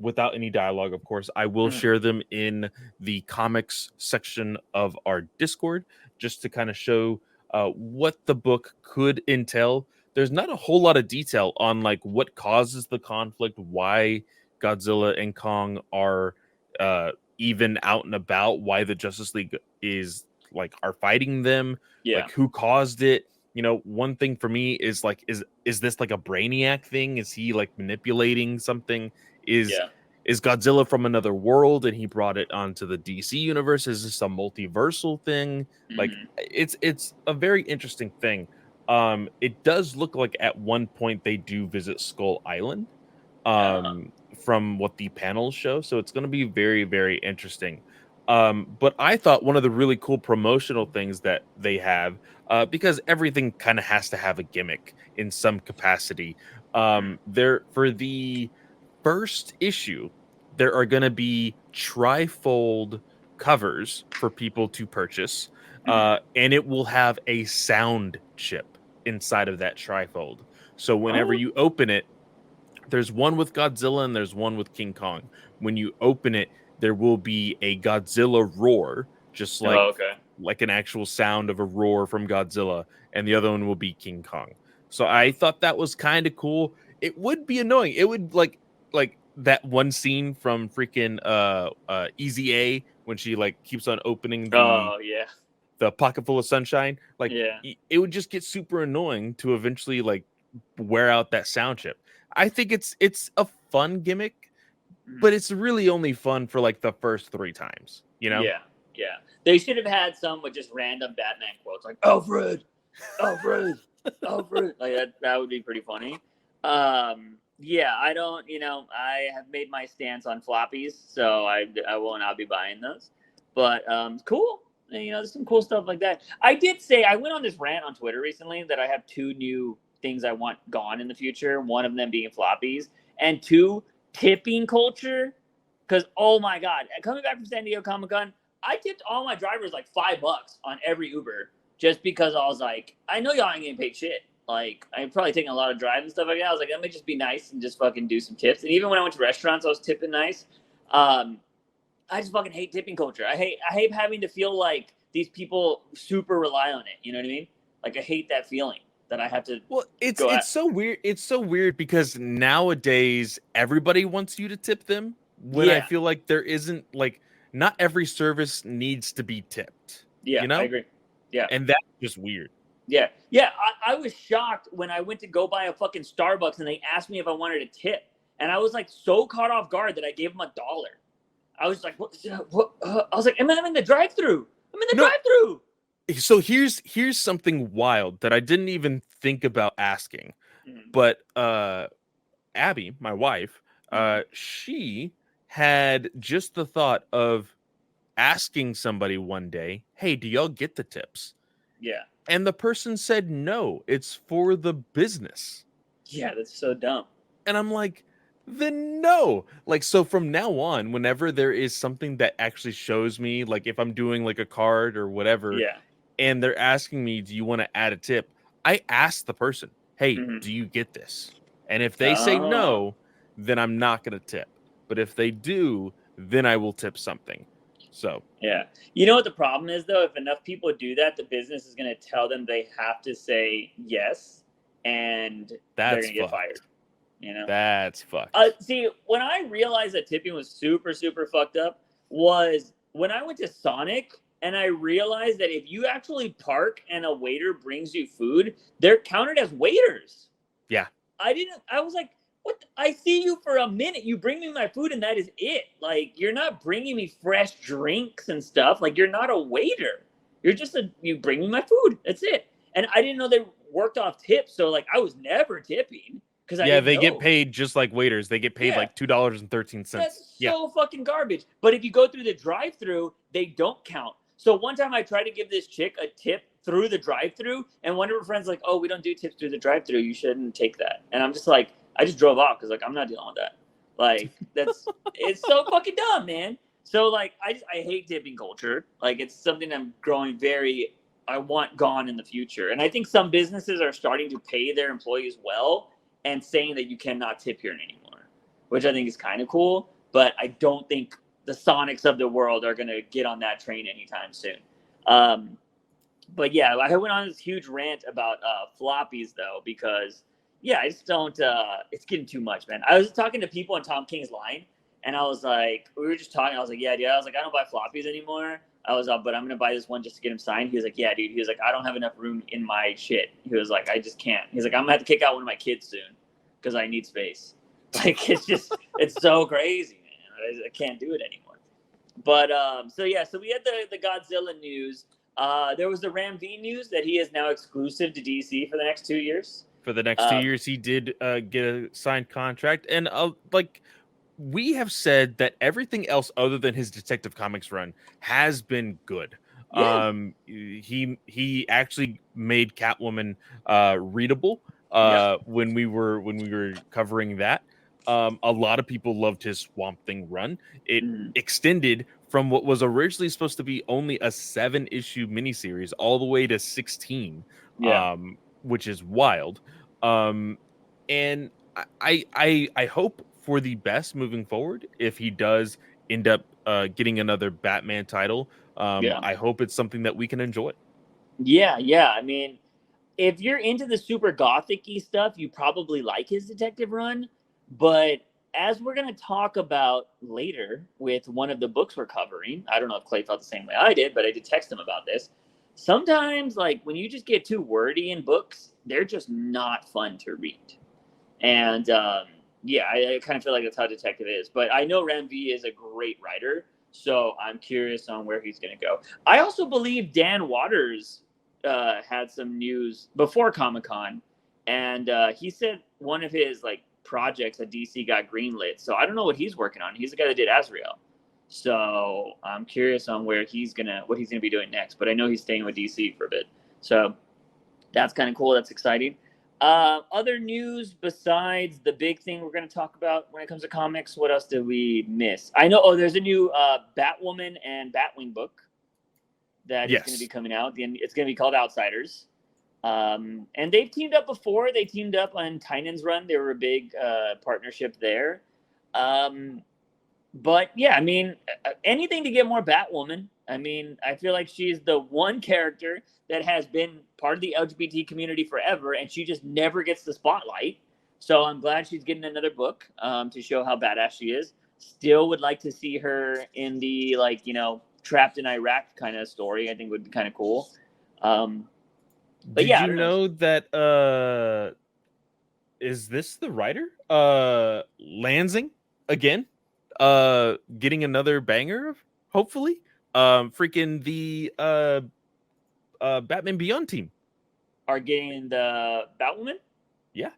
without any dialogue. Of course, I will share them in the comics section of our Discord just to kind of show what the book could entail. There's not a whole lot of detail on like what causes the conflict, why Godzilla and Kong are even out and about, why the Justice League is like are fighting them, like who caused it. You know, one thing for me is like, is this like a Brainiac thing? Is he like manipulating something? Is Godzilla from another world and he brought it onto the DC universe? Is this a multiversal thing? Like, it's a very interesting thing. It does look like at one point they do visit Skull Island, from what the panels show. So it's going to be very, very interesting. But I thought one of the really cool promotional things that they have, because everything kind of has to have a gimmick in some capacity. There for the first issue, there are going to be trifold covers for people to purchase, and it will have a sound chip inside of that trifold. So whenever you open it, there's one with Godzilla and there's one with King Kong. When you open it, there will be a Godzilla roar, just like an actual sound of a roar from Godzilla, and the other one will be King Kong. So I thought that was kind of cool. It would be annoying. It would like that one scene from freaking Easy A when she like keeps on opening the pocket full of sunshine. Like it would just get super annoying to eventually like wear out that sound chip. I think it's a fun gimmick, but it's really only fun for like the first 3 times, you know? Yeah. They should have had some with just random Batman quotes like Alfred. Like that would be pretty funny. I don't, I have made my stance on floppies, so I will not be buying those. But cool. There's some cool stuff like that. I did say I went on this rant on Twitter recently that I have 2 new things I want gone in the future. One of them being floppies, and 2, tipping culture. Because oh my god, coming back from San Diego Comic-Con, I tipped all my drivers like $5 on every Uber just because I was like, I know y'all ain't getting paid shit. Like I'm probably taking a lot of drives and stuff like that. I was like, let me just be nice and just fucking do some tips. And even when I went to restaurants, I was tipping nice. I just fucking hate tipping culture. I hate having to feel like these people super rely on it. You know what I mean? Like I hate that feeling that I have to. Well, it's so weird. It's so weird because nowadays everybody wants you to tip them. When I feel like there isn't like not every service needs to be tipped. Yeah, you know? I agree. Yeah, and that's just weird. Yeah. I was shocked when I went to go buy a fucking Starbucks and they asked me if I wanted a tip, and I was like so caught off guard that I gave them $1. I was like, what? I was like, I'm in the drive-thru. Drive-thru. So here's something wild that I didn't even think about asking, but Abby, my wife, she had just the thought of asking somebody one day, hey, do y'all get the tips? Yeah. And the person said, no, it's for the business. Yeah, that's so dumb. And I'm like, then no. Like, so from now on, whenever there is something that actually shows me, like if I'm doing like a card or whatever, and they're asking me, do you want to add a tip? I ask the person, hey, do you get this? And if they say no, then I'm not going to tip. But if they do, then I will tip something. So yeah, you know what the problem is though? If enough people do that, the business is going to tell them they have to say yes, and they're going to get fired. You know, that's fucked. See, when I realized that tipping was super, super fucked up was when I went to Sonic, and I realized that if you actually park and a waiter brings you food, they're counted as waiters. Yeah, I was like, what? I see you for a minute. You bring me my food and that is it. Like, you're not bringing me fresh drinks and stuff. Like, you're not a waiter. You're just you bring me my food. That's it. And I didn't know they worked off tips. So, like, I was never tipping. They get paid just like waiters. They get paid like $2.13. That's so fucking garbage. But if you go through the drive-thru, they don't count. So one time I tried to give this chick a tip through the drive-through, and one of her friends like, "Oh, we don't do tips through the drive-through. You shouldn't take that." And I'm just like, I just drove off because like I'm not dealing with that. Like it's so fucking dumb, man. So like I hate tipping culture. Like it's something I'm growing I want gone in the future. And I think some businesses are starting to pay their employees well and saying that you cannot tip here anymore, which I think is kind of cool. But I don't think the Sonics of the world are going to get on that train anytime soon. But yeah, I went on this huge rant about floppies though, because yeah, I just don't. It's getting too much, man. I was talking to people on Tom King's line, and I was like, we were just talking. I was like, yeah, dude. I was like, I don't buy floppies anymore. I was but I'm gonna buy this one just to get him signed. He was like, yeah, dude. He was like, I don't have enough room in my shit. He was like, I just can't. He's like, I'm gonna have to kick out one of my kids soon because I need space. Like it's so crazy, man. I can't do it anymore. But so yeah, so we had the Godzilla news. There was the Ram V news that he is now exclusive to DC for the next 2 years. For the next 2 years, he did get a signed contract, and like we have said that everything else other than his Detective Comics run has been good. Yeah. He actually made Catwoman readable when we were covering that. A lot of people loved his Swamp Thing run. It extended from what was originally supposed to be only a 7-issue miniseries all the way to 16, which is wild. And I hope for the best moving forward if he does end up getting another Batman title. I hope it's something that we can enjoy. Yeah. I mean, if you're into the super gothic-y stuff, you probably like his detective run. But as we're going to talk about later with one of the books we're covering, I don't know if Clay felt the same way I did, but I did text him about this. Sometimes, like, when you just get too wordy in books, they're just not fun to read. And, I kind of feel like that's how Detective is. But I know Ram V is a great writer, so I'm curious on where he's going to go. I also believe Dan Waters had some news before Comic-Con, and he said one of his, like, projects at DC got greenlit. So I don't know what he's working on. He's the guy that did Azrael. So I'm curious on what he's gonna be doing next. But I know he's staying with DC for a bit. So that's kind of cool. That's exciting. Other news besides the big thing we're going to talk about when it comes to comics, what else did we miss? I know, there's a new Batwoman and Batwing book that is going to be coming out. It's going to be called Outsiders. And they've teamed up before. They teamed up on Tynan's run. They were a big partnership there. But yeah, I mean, anything to get more Batwoman. I mean, I feel like she's the one character that has been part of the LGBT community forever, and she just never gets the spotlight. So I'm glad she's getting another book to show how badass she is. Still would like to see her in the, like, trapped in Iraq kind of story. I think would be kind of cool. But Did you know that is this the writer? Lansing again? Getting another banger, hopefully. Freaking the Batman Beyond team are getting the Batwoman? Yeah.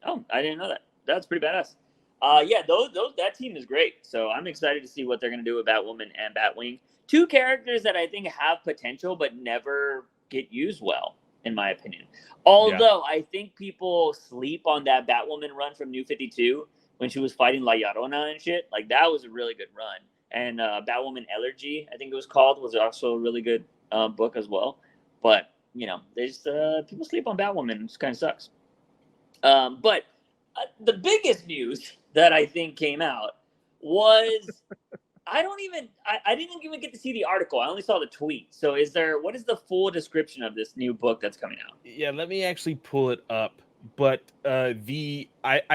Oh, I didn't know that. That's pretty badass. That team is great. So I'm excited to see what they're gonna do with Batwoman and Batwing. Two characters that I think have potential but never get used well, in my opinion. Although I think people sleep on that Batwoman run from New 52 when she was fighting La Llorona and shit. Like, that was a really good run. And Batwoman Allergy, I think it was called, was also a really good book as well. But, there's people sleep on Batwoman. It just kind of sucks. But the biggest news that I think came out was I didn't even get to see the article. I only saw the tweet. So what is the full description of this new book that's coming out? Yeah, let me actually pull it up. But I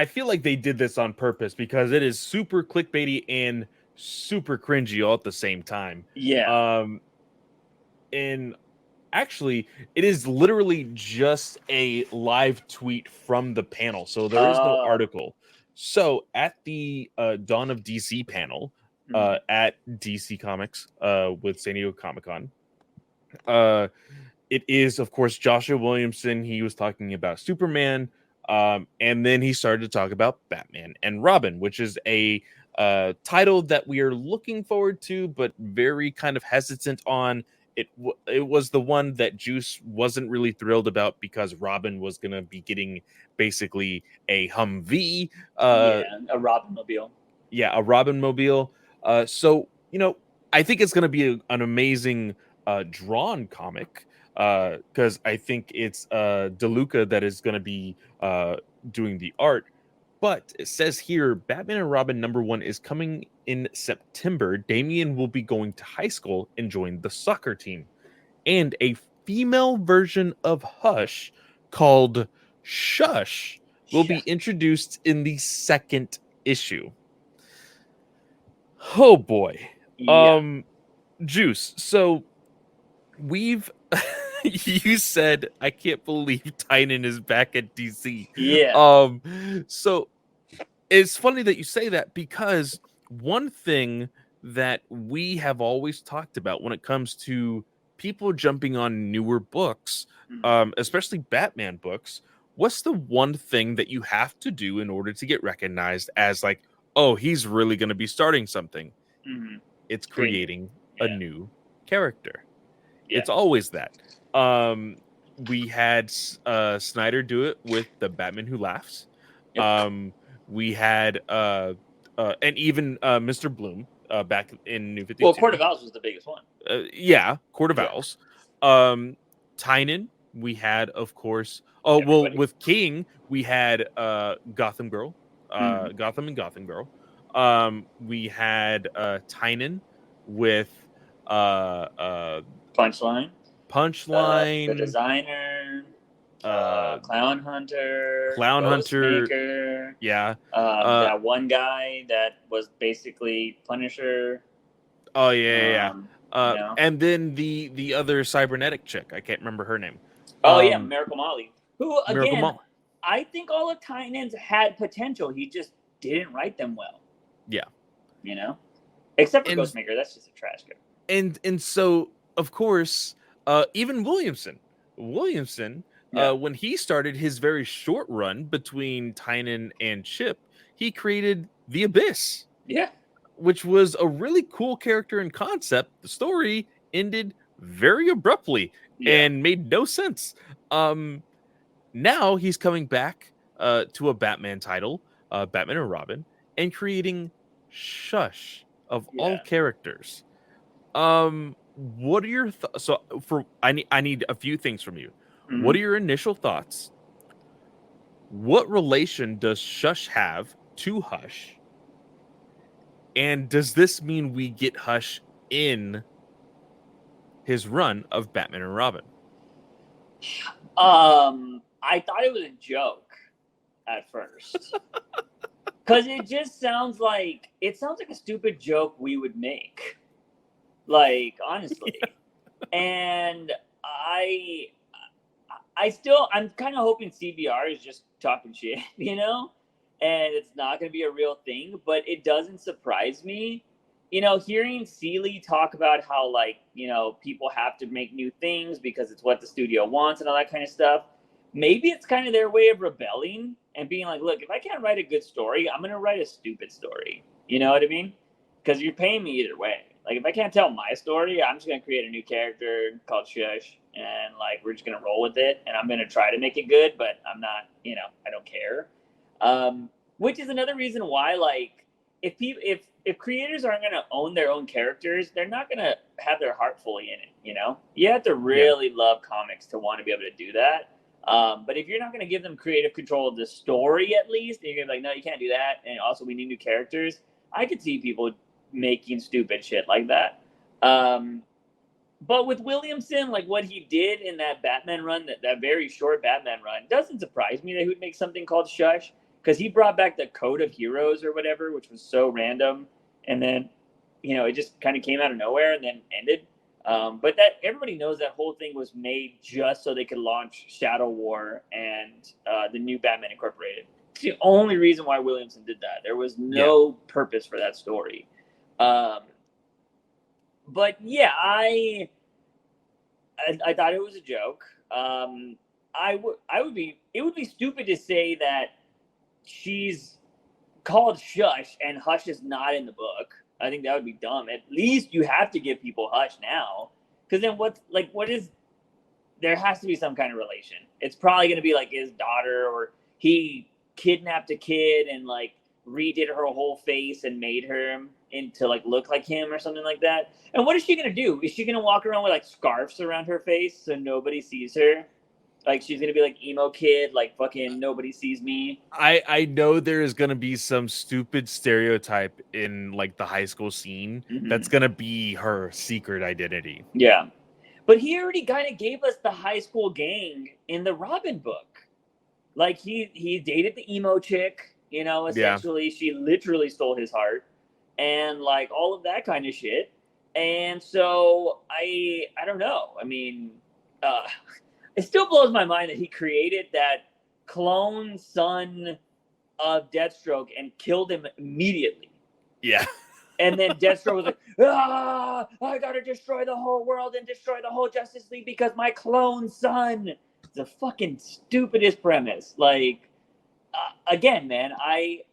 feel like they did this on purpose because it is super clickbaity and super cringy all at the same time. Yeah. And actually, it is literally just a live tweet from the panel. So there is no article. So at the Dawn of DC panel at DC Comics with San Diego Comic-Con, it is, of course, Joshua Williamson. He was talking about Superman. And then he started to talk about Batman and Robin, which is a title that we are looking forward to, but very kind of hesitant on it was the one that Juice wasn't really thrilled about because Robin was gonna be getting basically a Humvee, a Robin mobile. a Robin mobile. So I think it's gonna be an amazing drawn comic because I think it's DeLuca that is gonna be doing the art. But it says here, Batman and Robin #1 is coming in September. Damian will be going to high school and join the soccer team. And a female version of Hush called Shush will be introduced in the second issue. Oh boy. Yeah. Juice. So we've you said I can't believe Tynan is back at DC. Yeah. So it's funny that you say that because one thing that we have always talked about when it comes to people jumping on newer books, especially Batman books, what's the one thing that you have to do in order to get recognized as like, oh, he's really going to be starting something? Mm-hmm. It's creating a new character. Yeah. It's always that. We had Snyder do it with the Batman Who Laughs. Yep. We had and even Mr. Bloom back in New 52. Well, Court of Owls was the biggest one. Court of Owls. Tynan, we had, of course. Oh, Everybody. Well, with King, we had Gotham Girl, Gotham and Gotham Girl. We had Tynan with Punchline, the designer, Clown Hunter, Maker, that one guy that was basically Punisher. Oh yeah. And then the other cybernetic chick, I can't remember her name. Miracle Molly, who again, I think all of Tynan's had potential. He just didn't write them well. Yeah, except for Ghostmaker, that's just a trash guy. And so of course, even Williamson, when he started his very short run between Tynan and Chip, he created the Abyss. Yeah. Which was a really cool character and concept. The story ended very abruptly and made no sense. Now he's coming back to a Batman title, Batman and Robin, and creating Shush of all characters. What are your thoughts? So I need a few things from you. Mm-hmm. What are your initial thoughts? What relation does Shush have to Hush? And does this mean we get Hush in his run of Batman and Robin? I thought it was a joke at first. Because it just sounds like a stupid joke we would make. Like, honestly. Yeah. And I'm kind of hoping CBR is just talking shit, and it's not going to be a real thing, but it doesn't surprise me. Hearing Seeley talk about how, people have to make new things because it's what the studio wants and all that kind of stuff. Maybe it's kind of their way of rebelling and being like, look, if I can't write a good story, I'm going to write a stupid story. You know what I mean? Because you're paying me either way. Like, if I can't tell my story, I'm just going to create a new character called Shush, and, we're just going to roll with it, and I'm going to try to make it good, but I'm not, I don't care. Which is another reason why, if creators aren't going to own their own characters, they're not going to have their heart fully in it, You have to really love comics to want to be able to do that. But if you're not going to give them creative control of the story, at least, and you're going to be like, no, you can't do that, and also we need new characters, I could see people making stupid shit like that. But with Williamson, what he did in that Batman run, that very short Batman run, doesn't surprise me that he would make something called Shush, because he brought back the Code of Heroes or whatever, which was so random, and then, it just kind of came out of nowhere and then ended. But that everybody knows that whole thing was made just so they could launch Shadow War and the new Batman Incorporated. It's the only reason why Williamson did that. There was no purpose for that story. But yeah, I thought it was a joke. It would be stupid to say that she's called Shush and Hush is not in the book. I think that would be dumb. At least you have to give people Hush now, Because then what is? There has to be some kind of relation. It's probably going to be like his daughter, or he kidnapped a kid and like redid her whole face and made her into like look like him or something like that. And what is she going to do? Is she going to walk around with like scarves around her face so nobody sees her? Like she's going to be like emo kid, like fucking nobody sees me. I know there is gonna be some stupid stereotype in like the high school scene that's gonna be her secret identity. Yeah. But he already kind of gave us the high school gang in the Robin book. Like he dated the emo chick, essentially. She literally stole his heart and like all of that kind of shit. And so I don't know. I mean, it still blows my mind that he created that clone son of Deathstroke and killed him immediately. Yeah. And then Deathstroke was like, I gotta destroy the whole world and destroy the whole Justice League because my clone son. It's the fucking stupidest premise. Like, again, man, I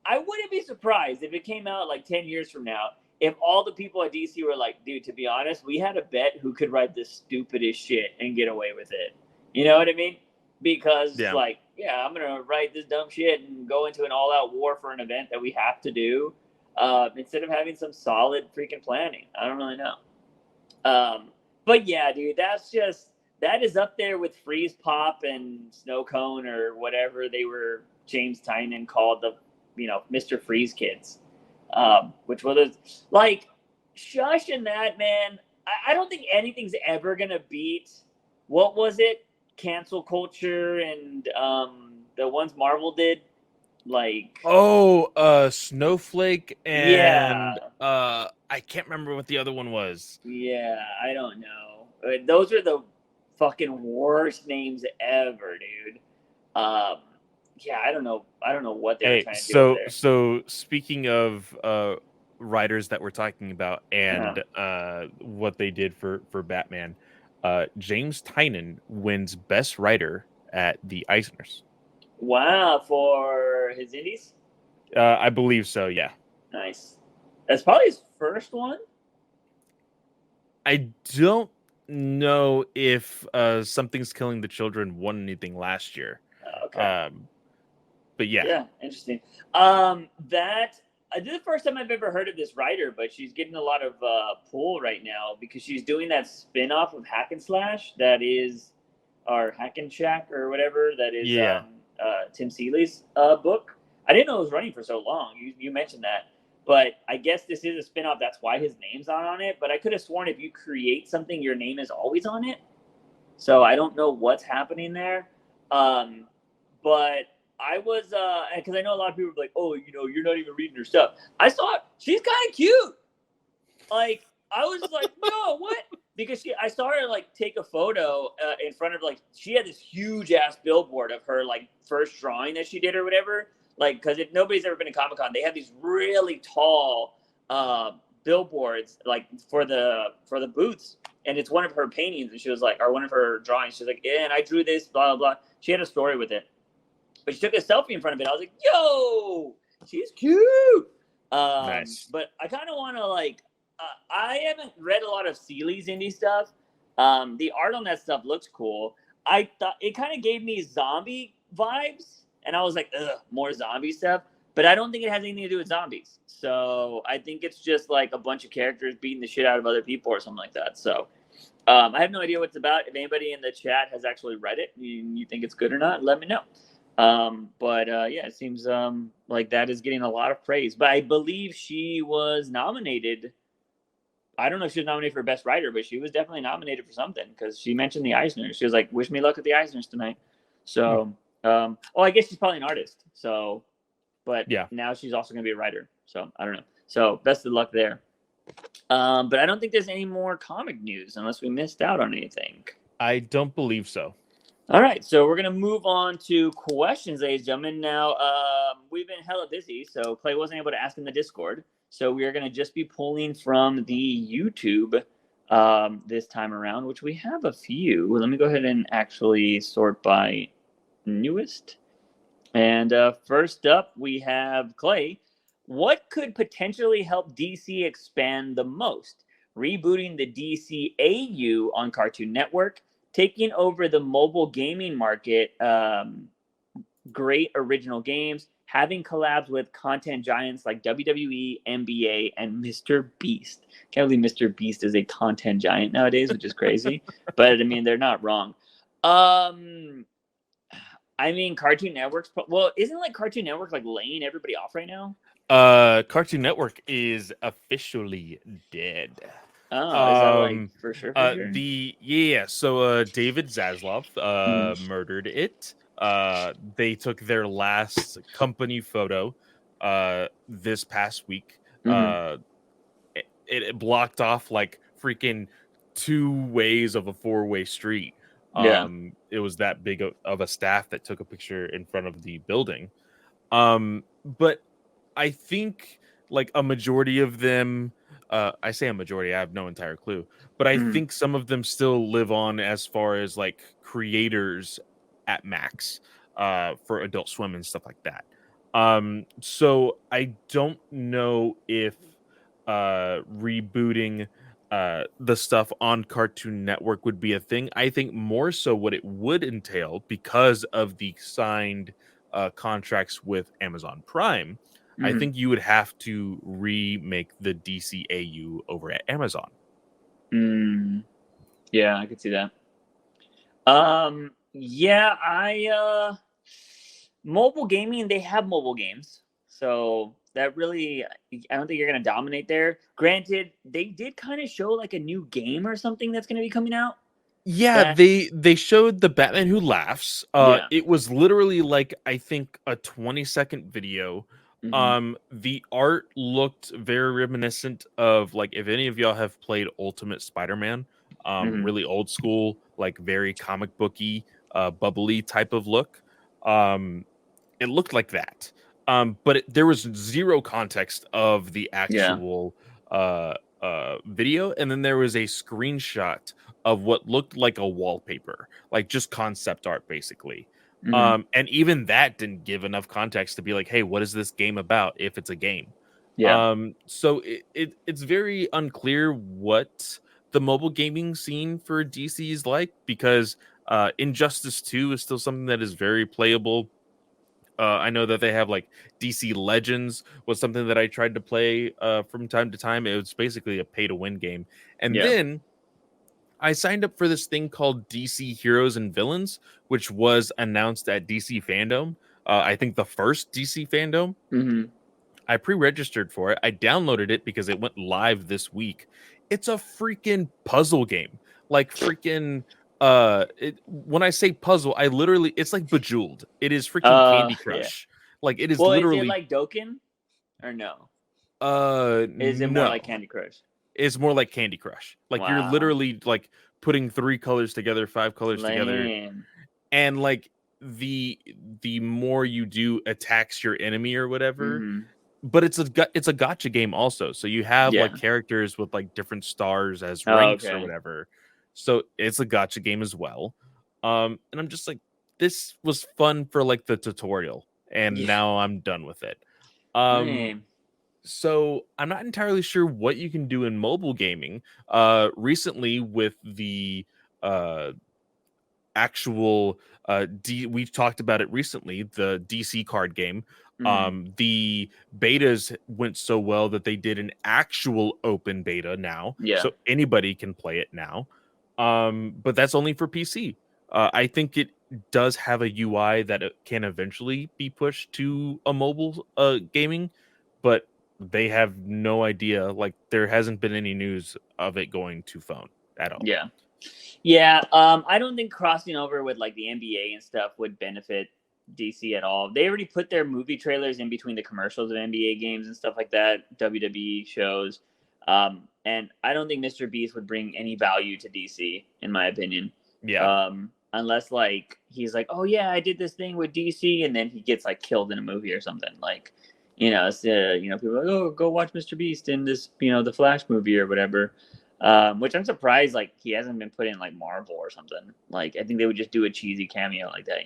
wouldn't be surprised if it came out like 10 years from now if all the people at DC were like, dude, to be honest, we had a bet who could write the stupidest shit and get away with it. You know what I mean? Because, I'm going to write this dumb shit and go into an all-out war for an event that we have to do instead of having some solid freaking planning. I don't really know. But, yeah, dude, that is up there with Freeze Pop and Snow Cone or whatever they were, James Tynion called the, Mr. Freeze kids. Which was like Shush and that, man. I don't think anything's ever gonna beat what was it? Cancel culture and the ones Marvel did. Like Snowflake and I can't remember what the other one was. Yeah, I don't know. Those are the fucking worst names ever, dude. Yeah, I don't know what they were trying to do there. So speaking of writers that we're talking about and what they did for Batman, James Tynion wins Best Writer at the Eisners. Wow, for his indies? I believe so, yeah. Nice. That's probably his first one? I don't know if Something's Killing the Children won anything last year. Okay. But yeah. Yeah, interesting. This is the first time I've ever heard of this writer, but she's getting a lot of pull right now because she's doing that spin-off of Hack and Slash that is, or Hack and Shack or whatever, that is Tim Seeley's book. I didn't know it was running for so long. You mentioned that. But I guess this is a spin-off. That's why his name's not on it. But I could have sworn if you create something, your name is always on it. So I don't know what's happening there. But I was, because I know a lot of people are like, oh, you're not even reading her stuff. I saw it. She's kind of cute. Like, I was like, no, what? Because I saw her, like, take a photo in front of, like, she had this huge-ass billboard of her, like, first drawing that she did or whatever. Like, because if nobody's ever been to Comic-Con, they have these really tall billboards, like, for the booths. And it's one of her paintings, and she was like, or one of her drawings. She was like, yeah, and I drew this, blah, blah, blah. She had a story with it. But she took a selfie in front of it. I was like, yo, she's cute. Nice. But I kind of want to, like, I haven't read a lot of Seeley's indie stuff. The art on that stuff looks cool. I thought it kind of gave me zombie vibes. And I was like, ugh, more zombie stuff. But I don't think it has anything to do with zombies. So I think it's just like a bunch of characters beating the shit out of other people or something like that. So I have no idea what it's about. If anybody in the chat has actually read it, you think it's good or not, let me know. But yeah, it seems like that is getting a lot of praise. But I believe she was nominated. I don't know if she was nominated for Best Writer, but she was definitely nominated for something because she mentioned the Eisners. She was like, wish me luck at the Eisners tonight. So, I guess she's probably an artist. So, but yeah, now she's also going to be a writer. So I don't know. So best of luck there. But I don't think there's any more comic news unless we missed out on anything. I don't believe so. All right, so we're going to move on to questions, ladies and gentlemen. Now, we've been hella busy, so Clay wasn't able to ask in the Discord. So we are going to just be pulling from the YouTube this time around, which we have a few. Let me go ahead and actually sort by newest. And first up, we have Clay. What could potentially help DC expand the most? rebooting the DCAU on Cartoon Network, taking over the mobile gaming market, great original games, having collabs with content giants like WWE, NBA, and Mr. Beast. Can't believe Mr. Beast is a content giant nowadays, which is crazy. But I mean, they're not wrong. I mean, Cartoon Network's isn't like Cartoon Network like laying everybody off right now? Cartoon Network is officially dead. Oh, is that like for sure? So David Zaslav murdered it. They took their last company photo this past week. It blocked off like freaking 2 ways of a 4-way street. It was that big of a staff that took a picture in front of the building. But I think like a majority of them, I say a majority, I have no entire clue, but I think some of them still live on as far as like creators at Max for Adult Swim and stuff like that. So I don't know if rebooting the stuff on Cartoon Network would be a thing. I think more so what it would entail, because of the signed contracts with Amazon Prime, I think you would have to remake the DCAU over at Amazon. Yeah, I could see that. Mobile gaming, they have mobile games. So that really, I don't think you're going to dominate there. Granted, they did kind of show like a new game or something that's going to be coming out. Yeah, they showed the Batman Who Laughs. It was literally like, I think, a 20-second video. The art looked very reminiscent of like, if any of y'all have played Ultimate Spider-Man, really old school, like very comic booky, bubbly type of look. It looked like that. But there was zero context of the actual video, and then there was a screenshot of what looked like a wallpaper, like just concept art, basically. And even that didn't give enough context to be like, hey, what is this game about, if it's a game? So it's very unclear what the mobile gaming scene for DC is like, because Injustice 2 is still something that is very playable. I know that they have like DC Legends was something that I tried to play from time to time. It was basically a pay to win game. And then I signed up for this thing called DC Heroes and Villains, which was announced at DC Fandom. I think the first DC Fandom. I pre-registered for it. I downloaded it because it went live this week. It's a freaking puzzle game. Like freaking when I say puzzle, I literally, it's like Bejeweled. It is freaking Candy Crush. Like it is literally. Is it like Dokkan or no? Is it no. more like Candy Crush? It's more like Candy Crush. Like you're literally like putting 3 colors together, 5 colors together, and like the more you do attacks your enemy or whatever. But it's a gacha game also. So you have like characters with like different stars as ranks or whatever. So it's a gacha game as well. And I'm just like, this was fun for like the tutorial, and now I'm done with it. So I'm not entirely sure what you can do in mobile gaming. Recently with the actual we've talked about it recently, the DC card game. The betas went so well that they did an actual open beta now. So anybody can play it now. But that's only for PC. I think it does have a UI that it can eventually be pushed to a mobile gaming, but they have no idea. Like there hasn't been any news of it going to phone at all. I don't think crossing over with like the NBA and stuff would benefit DC at all. They already put their movie trailers in between the commercials of NBA games and stuff like that, WWE shows. And I don't think Mr. Beast would bring any value to DC, in my opinion. Unless like he's like, oh yeah, I did this thing with DC, and then he gets like killed in a movie or something. Like, people are like, oh, go watch Mr. Beast in this, the Flash movie or whatever. Which I'm surprised like he hasn't been put in like Marvel or something. Like I think they would just do a cheesy cameo like that,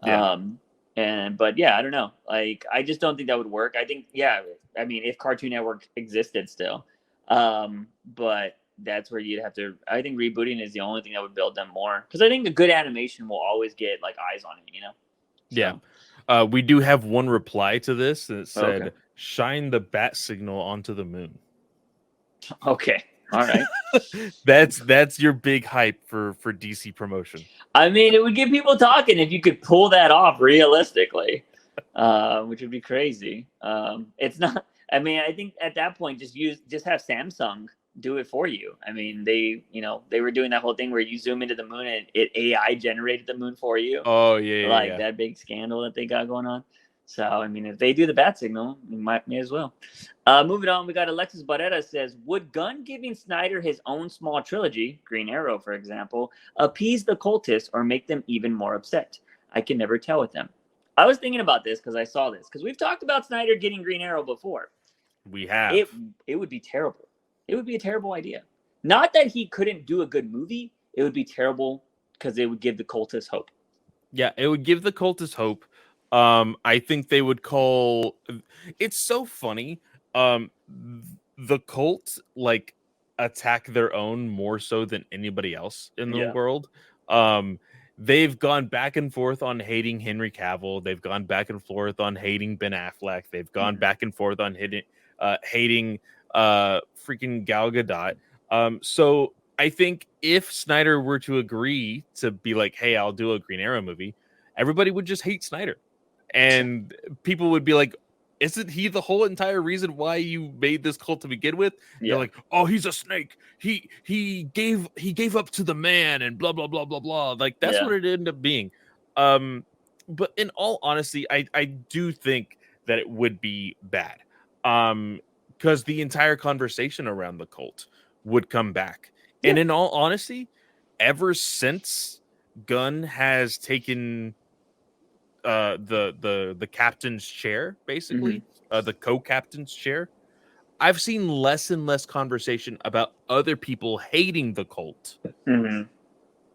But I don't know. Like I just don't think that would work. I think if Cartoon Network existed still, But that's where you'd have to. I think rebooting is the only thing that would build them more, because I think a good animation will always get like eyes on it. So, Yeah. We do have one reply to this that said, okay. "Shine the bat signal onto the moon." Okay. All right. That's your big hype for DC promotion. I mean, it would get people talking if you could pull that off realistically, which would be crazy. It's not. I mean, I think at that point, just have Samsung do it for you. I mean, they were doing that whole thing where you zoom into the moon and it AI generated the moon for you, Oh yeah, like yeah. that big scandal that they got going on. So, I mean, if they do the bat signal, we may as well. Moving on, we got Alexis Barrera says, would Gunn giving Snyder his own small trilogy, Green Arrow, for example, appease the cultists or make them even more upset? I can never tell with them. I was thinking about this because I saw this, because we've talked about Snyder getting Green Arrow before. We have. It would be terrible. It would be a terrible idea. Not that he couldn't do a good movie. It would be terrible because it would give the cultists hope. Yeah, it would give the cultists hope. I think they would call. It's so funny. The cult like attack their own more so than anybody else in the world. They've gone back and forth on hating Henry Cavill. They've gone back and forth on hating Ben Affleck. They've gone back and forth on hating freaking Gal Gadot. So I think if Snyder were to agree to be like, hey, I'll do a Green Arrow movie, everybody would just hate Snyder. And people would be like, isn't he the whole entire reason why you made this cult to begin with? Yeah. They're like, oh, he's a snake. He gave up to the man and blah, blah, blah, blah, blah. Like, that's what it ended up being. But in all honesty, I do think that it would be bad. Because the entire conversation around the cult would come back. Yeah. And in all honesty, ever since Gunn has taken the captain's chair, basically, the co-captain's chair, I've seen less and less conversation about other people hating the cult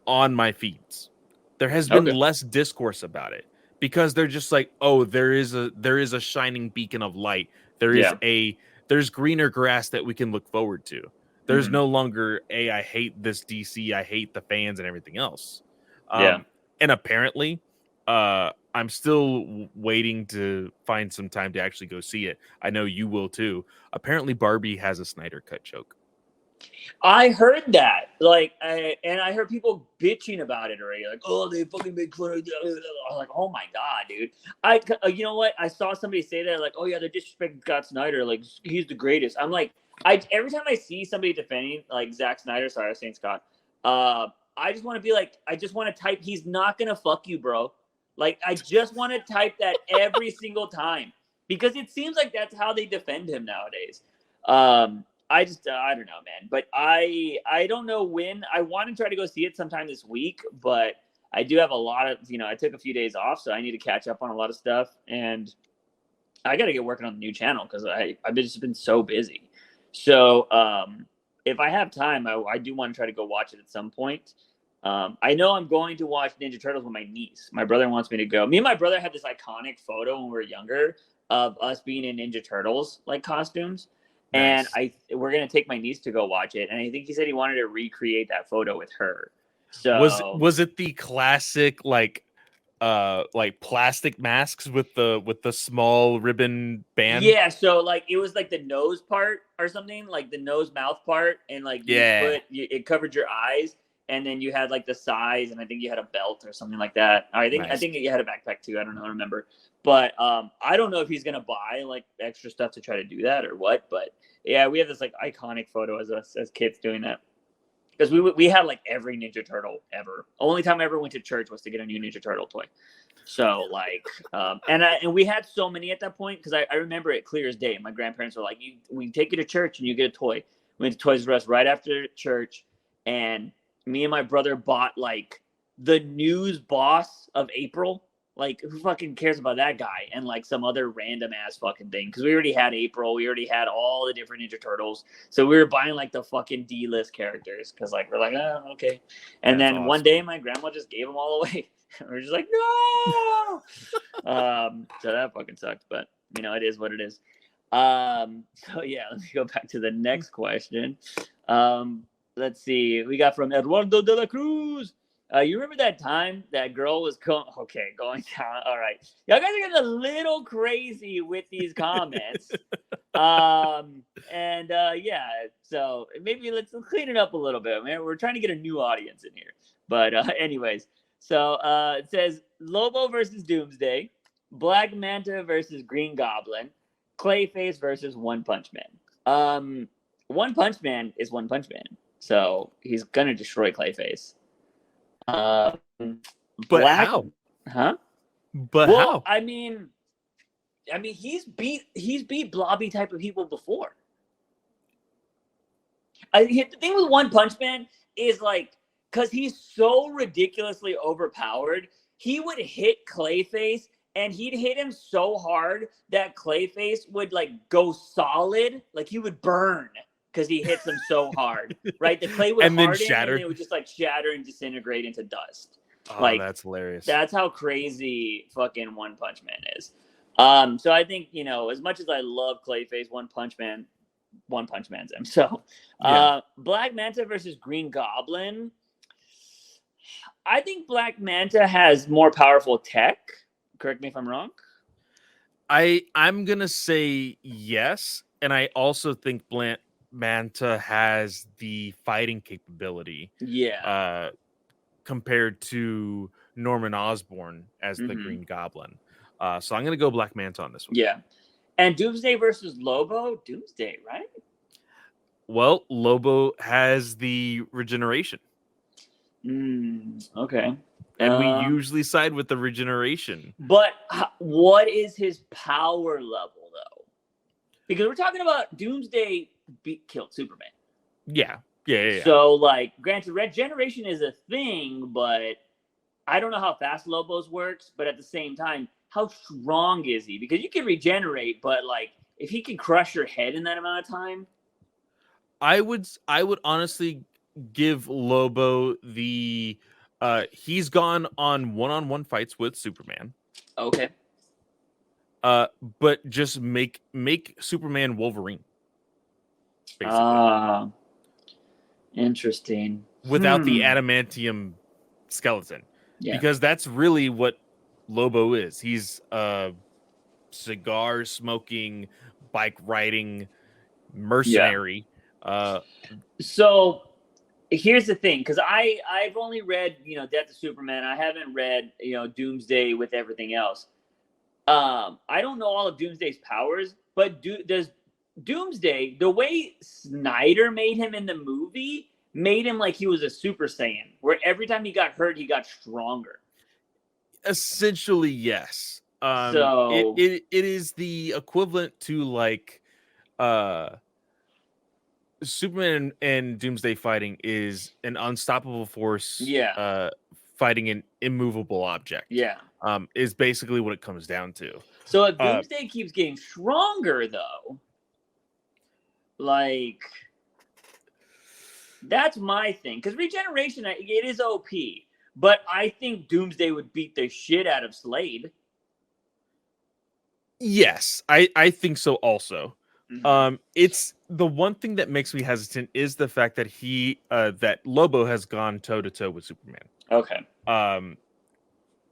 on my feeds. There has been less discourse about it because they're just like, oh, there is a shining beacon of light. There's greener grass that we can look forward to. There's no longer I hate this DC, I hate the fans and everything else. And apparently, I'm still waiting to find some time to actually go see it. I know you will too. Apparently, Barbie has a Snyder Cut joke. I heard that, and I heard people bitching about it already. Like, oh, they fucking made fun of it. I'm like, oh my god, dude. You know what? I saw somebody say that, like, oh yeah, they're disrespecting Scott Snyder. Like, he's the greatest. I'm like, every time I see somebody defending like Zack Snyder, sorry, I was saying Scott. I just want to be like, I just want to type, he's not gonna fuck you, bro. Like, I just want to type that every single time because it seems like that's how they defend him nowadays. I don't know, man. But I don't know when. I want to try to go see it sometime this week, but I do have a lot of, I took a few days off, so I need to catch up on a lot of stuff. And I got to get working on the new channel because I've just been so busy. So if I have time, I do want to try to go watch it at some point. I know I'm going to watch Ninja Turtles with my niece. My brother wants me to go. Me and my brother had this iconic photo when we were younger of us being in Ninja Turtles like costumes. Nice. And we're gonna take my niece to go watch it, and I think he said he wanted to recreate that photo with her. So was it the classic like plastic masks with the small ribbon band? Yeah, so like it was like the nose part or something, like the nose mouth part, and like it covered your eyes, and then you had like the size, and I think you had a belt or something like that. I think you had a backpack too. I don't know, I remember. But I don't know if he's gonna buy like extra stuff to try to do that or what. But yeah, we have this like iconic photo as kids doing that because we had like every Ninja Turtle ever. Only time I ever went to church was to get a new Ninja Turtle toy. So like, and we had so many at that point because I remember it clear as day. My grandparents were like, we take you to church and you get a toy. We went to Toys R Us right after church, and me and my brother bought like the News Boss of April. Like, who fucking cares about that guy? And like some other random ass fucking thing. Because we already had April. We already had all the different Ninja Turtles. So we were buying like the fucking D-list characters. Because like, we're like, oh, okay. And that's then awesome. One day my grandma just gave them all away. We're just like, no. So that fucking sucked. But, it is what it is. So yeah, let me go back to the next question. Let's see. We got from Eduardo de la Cruz. You remember that time that girl was going down? All right, y'all guys are getting a little crazy with these comments. Yeah, so maybe let's clean it up a little bit, man. We're trying to get a new audience in here. But anyways, so it says Lobo versus Doomsday, Black Manta versus Green Goblin, Clayface versus One Punch Man. One Punch Man is One Punch Man, so he's gonna destroy Clayface. But Black, how? huh? But Well, how? I mean, he's beat blobby type of people before. The thing with One Punch Man is like, because he's so ridiculously overpowered, he would hit Clayface and he'd hit him so hard that Clayface would like go solid, like he would burn because he hits him so hard, right? The clay would And then harden shatter. and it would just like shatter and disintegrate into dust. Oh, Like, that's hilarious. That's how crazy fucking One Punch Man is. So I think, as much as I love Clayface, One Punch Man's him. So Black Manta versus Green Goblin. I think Black Manta has more powerful tech. Correct me if I'm wrong. I'm gonna say yes, and I also think Black Manta has the fighting capability. Yeah. Compared to Norman Osborn as the Green Goblin. So I'm gonna go Black Manta on this one. Yeah. And Doomsday versus Lobo? Doomsday, right? Well, Lobo has the regeneration. Okay. And we usually side with the regeneration. But what is his power level, though? Because we're talking about Doomsday killed Superman. Yeah. So, like, granted, regeneration is a thing, but I don't know how fast Lobo's works. But at the same time, how strong is he? Because you can regenerate, but, like, if he can crush your head in that amount of time. I would honestly give Lobo the he's gone on one-on-one fights with Superman. Okay. But just make Superman Wolverine. Basically. Interesting. Without the adamantium skeleton. Yeah. Because that's really what Lobo is. He's a cigar smoking, bike riding mercenary. Yeah. So here's the thing, because I've only read Death of Superman. I haven't read Doomsday with everything else. I don't know all of Doomsday's powers, but does Doomsday, the way Snyder made him in the movie, made him like he was a Super Saiyan, where every time he got hurt, he got stronger. Essentially, yes. So it is the equivalent to like Superman and Doomsday fighting is an unstoppable force. Fighting an immovable object. Yeah. Is basically what it comes down to. So if Doomsday keeps getting stronger, though, like, that's my thing. Because regeneration, it is OP. But I think Doomsday would beat the shit out of Slade. Yes, I think so also. It's the one thing that makes me hesitant is the fact that that Lobo has gone toe-to-toe with Superman. Okay.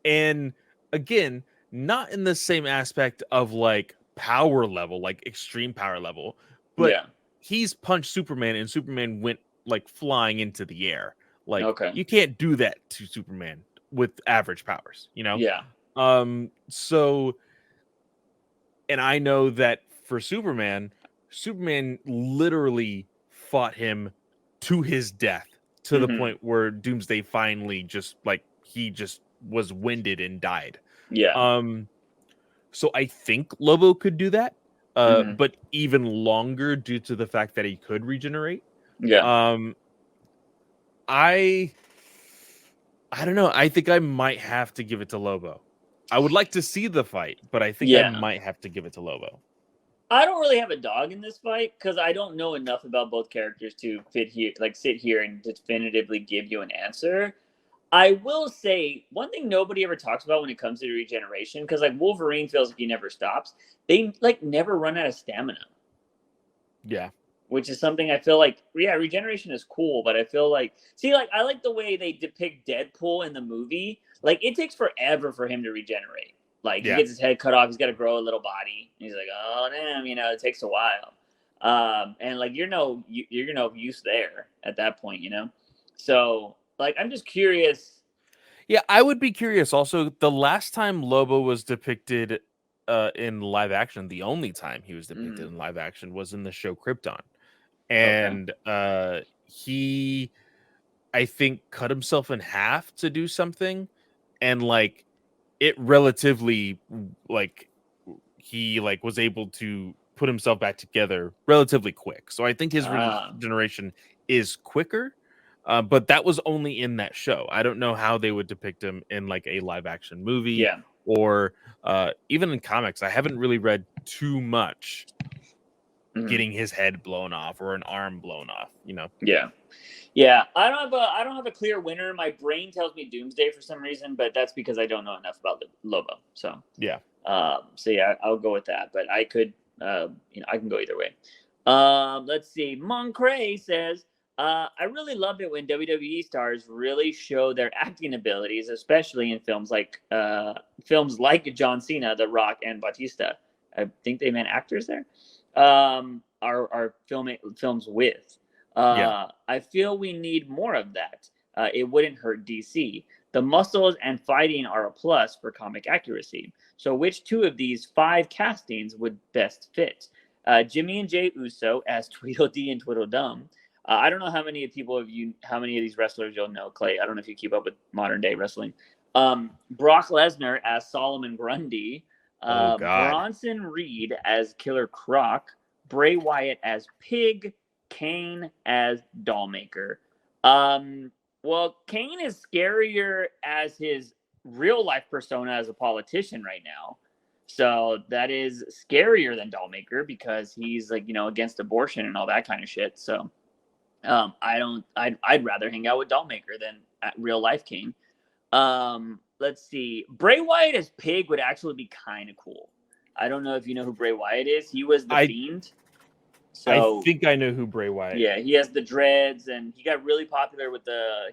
And again, not in the same aspect of like power level, like extreme power level, but he's punched Superman and Superman went like flying into the air. Like, you can't do that to Superman with average powers, Yeah. So, and I know that for Superman literally fought him to his death to the point where Doomsday finally he just was winded and died. Yeah. So I think Lobo could do that, but even longer due to the fact that he could regenerate. Yeah. I don't know. I think I might have to give it to Lobo. I would like to see the fight, but I think I might have to give it to Lobo. I don't really have a dog in this fight because I don't know enough about both characters to sit here and definitively give you an answer. I will say one thing nobody ever talks about when it comes to regeneration, because like Wolverine feels like he never stops. They like never run out of stamina. Yeah. Which is something I feel like, yeah, regeneration is cool, but I feel like, see, like, I like the way they depict Deadpool in the movie. Like, it takes forever for him to regenerate. Like, he Yeah. gets his head cut off, he's got to grow a little body. And he's like, oh, damn, it takes a while. And, like, you're no use there at that point, So, like, I'm just curious. Yeah, I would be curious also. The last time Lobo was depicted in live action, the only time he was depicted in live action was in the show Krypton. And he, I think, cut himself in half to do something, and like it relatively like he like was able to put himself back together relatively quick. So I think his regeneration is quicker, but that was only in that show. I don't know how they would depict him in like a live action movie or even in comics. I haven't really read too much. Getting his head blown off or an arm blown off, Yeah. I don't have a clear winner. My brain tells me Doomsday for some reason, but that's because I don't know enough about Lobo. So yeah. I'll go with that. But I could, I can go either way. Let's see. Moncray says, I really love it when WWE stars really show their acting abilities, especially in films like John Cena, The Rock, and Batista. I think they meant actors there. Are films with. I feel we need more of that. It wouldn't hurt DC. The muscles and fighting are a plus for comic accuracy. So which two of these 5 castings would best fit? Jimmy and Jay Uso as Tweedledee and Tweedledum. I don't know how many of these wrestlers you'll know, Clay. I don't know if you keep up with modern day wrestling. Brock Lesnar as Solomon Grundy. Bronson Reed as Killer Croc. Bray Wyatt as Pig. Kane as Dollmaker. Well, Kane is scarier as his real life persona as a politician right now. So that is scarier than Dollmaker because he's like, against abortion and all that kind of shit. So I'd rather hang out with Dollmaker than at real life Kane. Let's see. Bray Wyatt as Pig would actually be kind of cool. I don't know if you know who Bray Wyatt is. He was the Fiend. So I think I know who Bray Wyatt is. Yeah, he has the dreads, and he got really popular with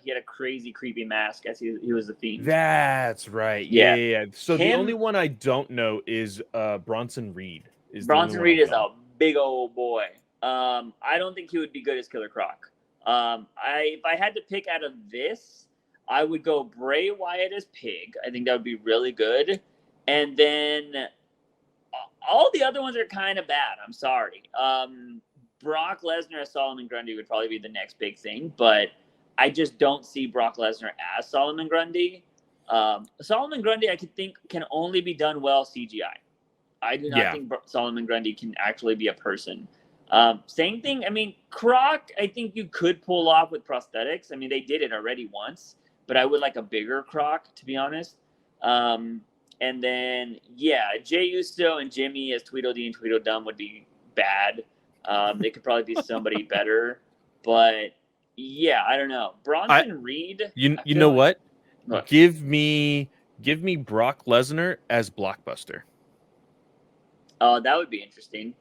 he had a crazy, creepy mask as he was the Fiend. That's right. Yeah. So the only one I don't know is Bronson Reed. Bronson Reed is a big old boy. I don't think he would be good as Killer Croc. If I had to pick out of this, I would go Bray Wyatt as Pig. I think that would be really good. And then all the other ones are kind of bad. I'm sorry. Brock Lesnar as Solomon Grundy would probably be the next big thing, but I just don't see Brock Lesnar as Solomon Grundy. Solomon Grundy, I could think, can only be done well CGI. I do not think Solomon Grundy can actually be a person. Same thing. I mean, Croc, I think you could pull off with prosthetics. I mean, they did it already once, but I would like a bigger Croc, to be honest. And then, Jay Uso and Jimmy as Tweedledee and Tweedledum would be bad. They could probably be somebody better. But, I don't know. Bronson Reed. You know what? Give me Brock Lesnar as Blockbuster. Oh, that would be interesting.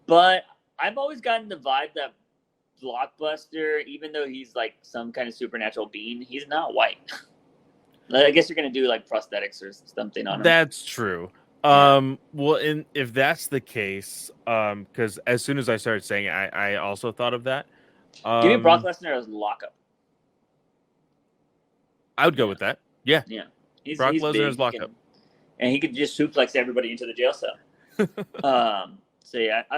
But I've always gotten the vibe that Blockbuster, even though he's like some kind of supernatural being, he's not white. I guess you're going to do like prosthetics or something on him. That's true. Well, if that's the case, because as soon as I started saying it, I also thought of that. Give me Brock Lesnar as Lockup. I would go with that. Yeah. Brock Lesnar as Lockup. And he could just suplex everybody into the jail cell. I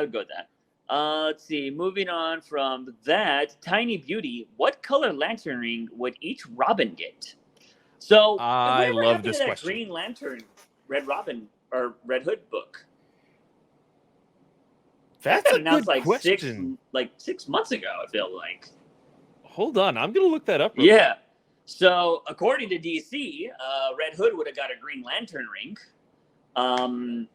would go with that. Let's see. Moving on from that, Tiny Beauty. What color lantern ring would each Robin get? So I love this question. Green Lantern, Red Robin or Red Hood book. That's a good question. 6 months ago, I feel like. Hold on, I'm gonna look that up. Yeah. So according to DC, Red Hood would have got a Green Lantern ring. And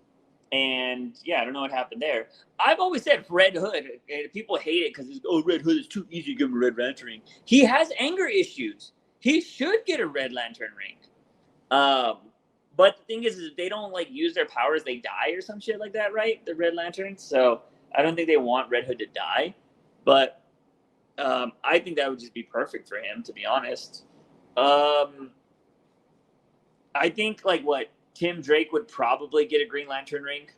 I don't know what happened there. I've always said Red Hood, and people hate it because Red Hood is too easy to give him a Red Lantern ring. He has anger issues. he should get a Red Lantern ring. But the thing is if they don't like use their powers, they die or some shit like that, right? The Red Lanterns. So I don't think they want Red Hood to die. But I think that would just be perfect for him, to be honest. I think like what Tim Drake would probably get a Green Lantern ring.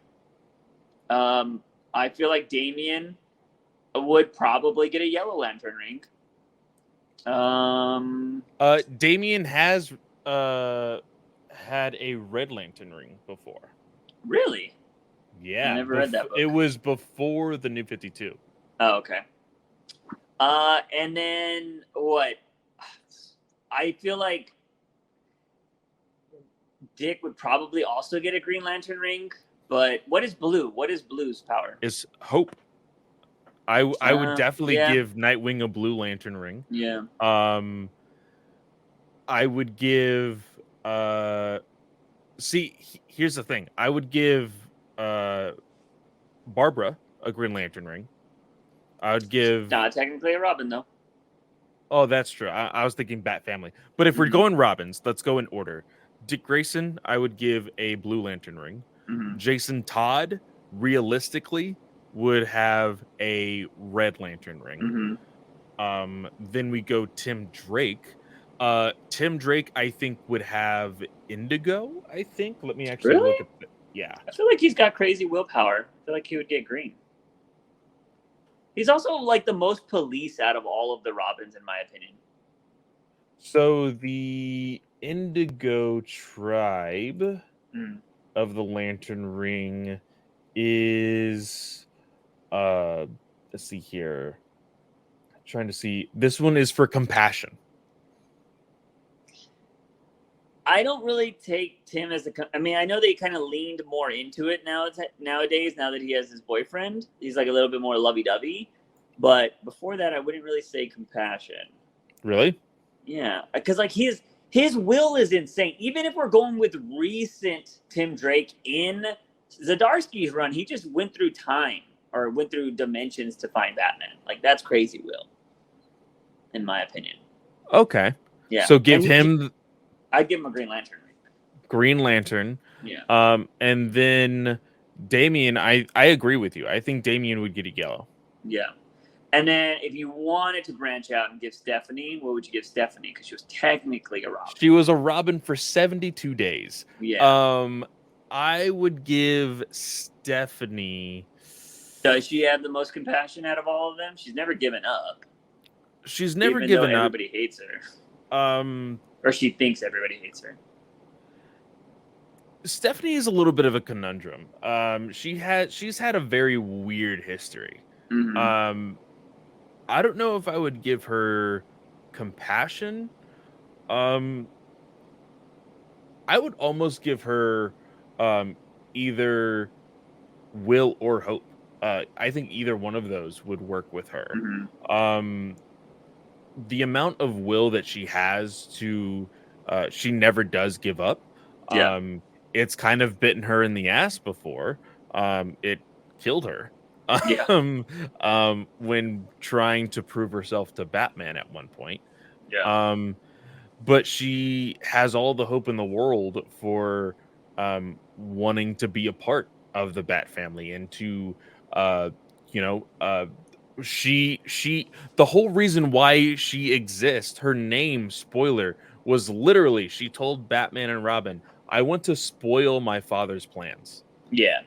I feel like Damian would probably get a Yellow Lantern ring. Damian has had a Red Lantern ring before. Really? Yeah. I never read that book. It was before the New 52. Oh, okay. And then what? I feel like Dick would probably also get a Green Lantern ring. But what is Blue? What is Blue's power? It's hope. I would definitely give Nightwing a Blue Lantern ring. Yeah. I would give here's the thing. I would give Barbara a Green Lantern ring. I would give not technically a Robin though. Oh, that's true. I was thinking Bat Family. But if we're going Robins, let's go in order. Dick Grayson, I would give a Blue Lantern ring. Jason Todd, realistically, would have a Red Lantern ring. Then we go Tim Drake. Tim Drake, I think, would have Indigo. I think. Let me actually look at it. Yeah. I feel like he's got crazy willpower. I feel like he would get green. He's also like the most police out of all of the Robins, in my opinion. So the Indigo tribe of the Lantern Ring is let's see here. I'm trying to see. This one is for compassion. I don't really take Tim as I mean, I know they kind of leaned more into it nowadays, now that he has his boyfriend. He's like a little bit more lovey-dovey. But before that, I wouldn't really say compassion. Really? Yeah. Because like his will is insane. Even if we're going with recent Tim Drake in Zdarsky's run, he just went through time or went through dimensions to find Batman. Like, that's crazy will, in my opinion. Okay. Yeah. So give him... I'd give him a Green Lantern. Green Lantern. Yeah. And then Damian, I agree with you. I think Damian would get a yellow. Yeah. And then if you wanted to branch out and give Stephanie, what would you give Stephanie? Because she was technically a Robin. She was a Robin for 72 days. Yeah. I would give Stephanie... Does she have the most compassion out of all of them? She's never given up. She's never given up. Everybody hates her. Or she thinks everybody hates her. Stephanie is a little bit of a conundrum. She's had a very weird history. I don't know if I would give her compassion. I would almost give her either will or hope. I think either one of those would work with her. The amount of will that she has to she never does give up. It's kind of bitten her in the ass before. It killed her when trying to prove herself to Batman at one point. But she has all the hope in the world for wanting to be a part of the Bat family and to she the whole reason why she exists, her name, spoiler, was literally she told Batman and Robin, I want to spoil my father's plans. Yeah.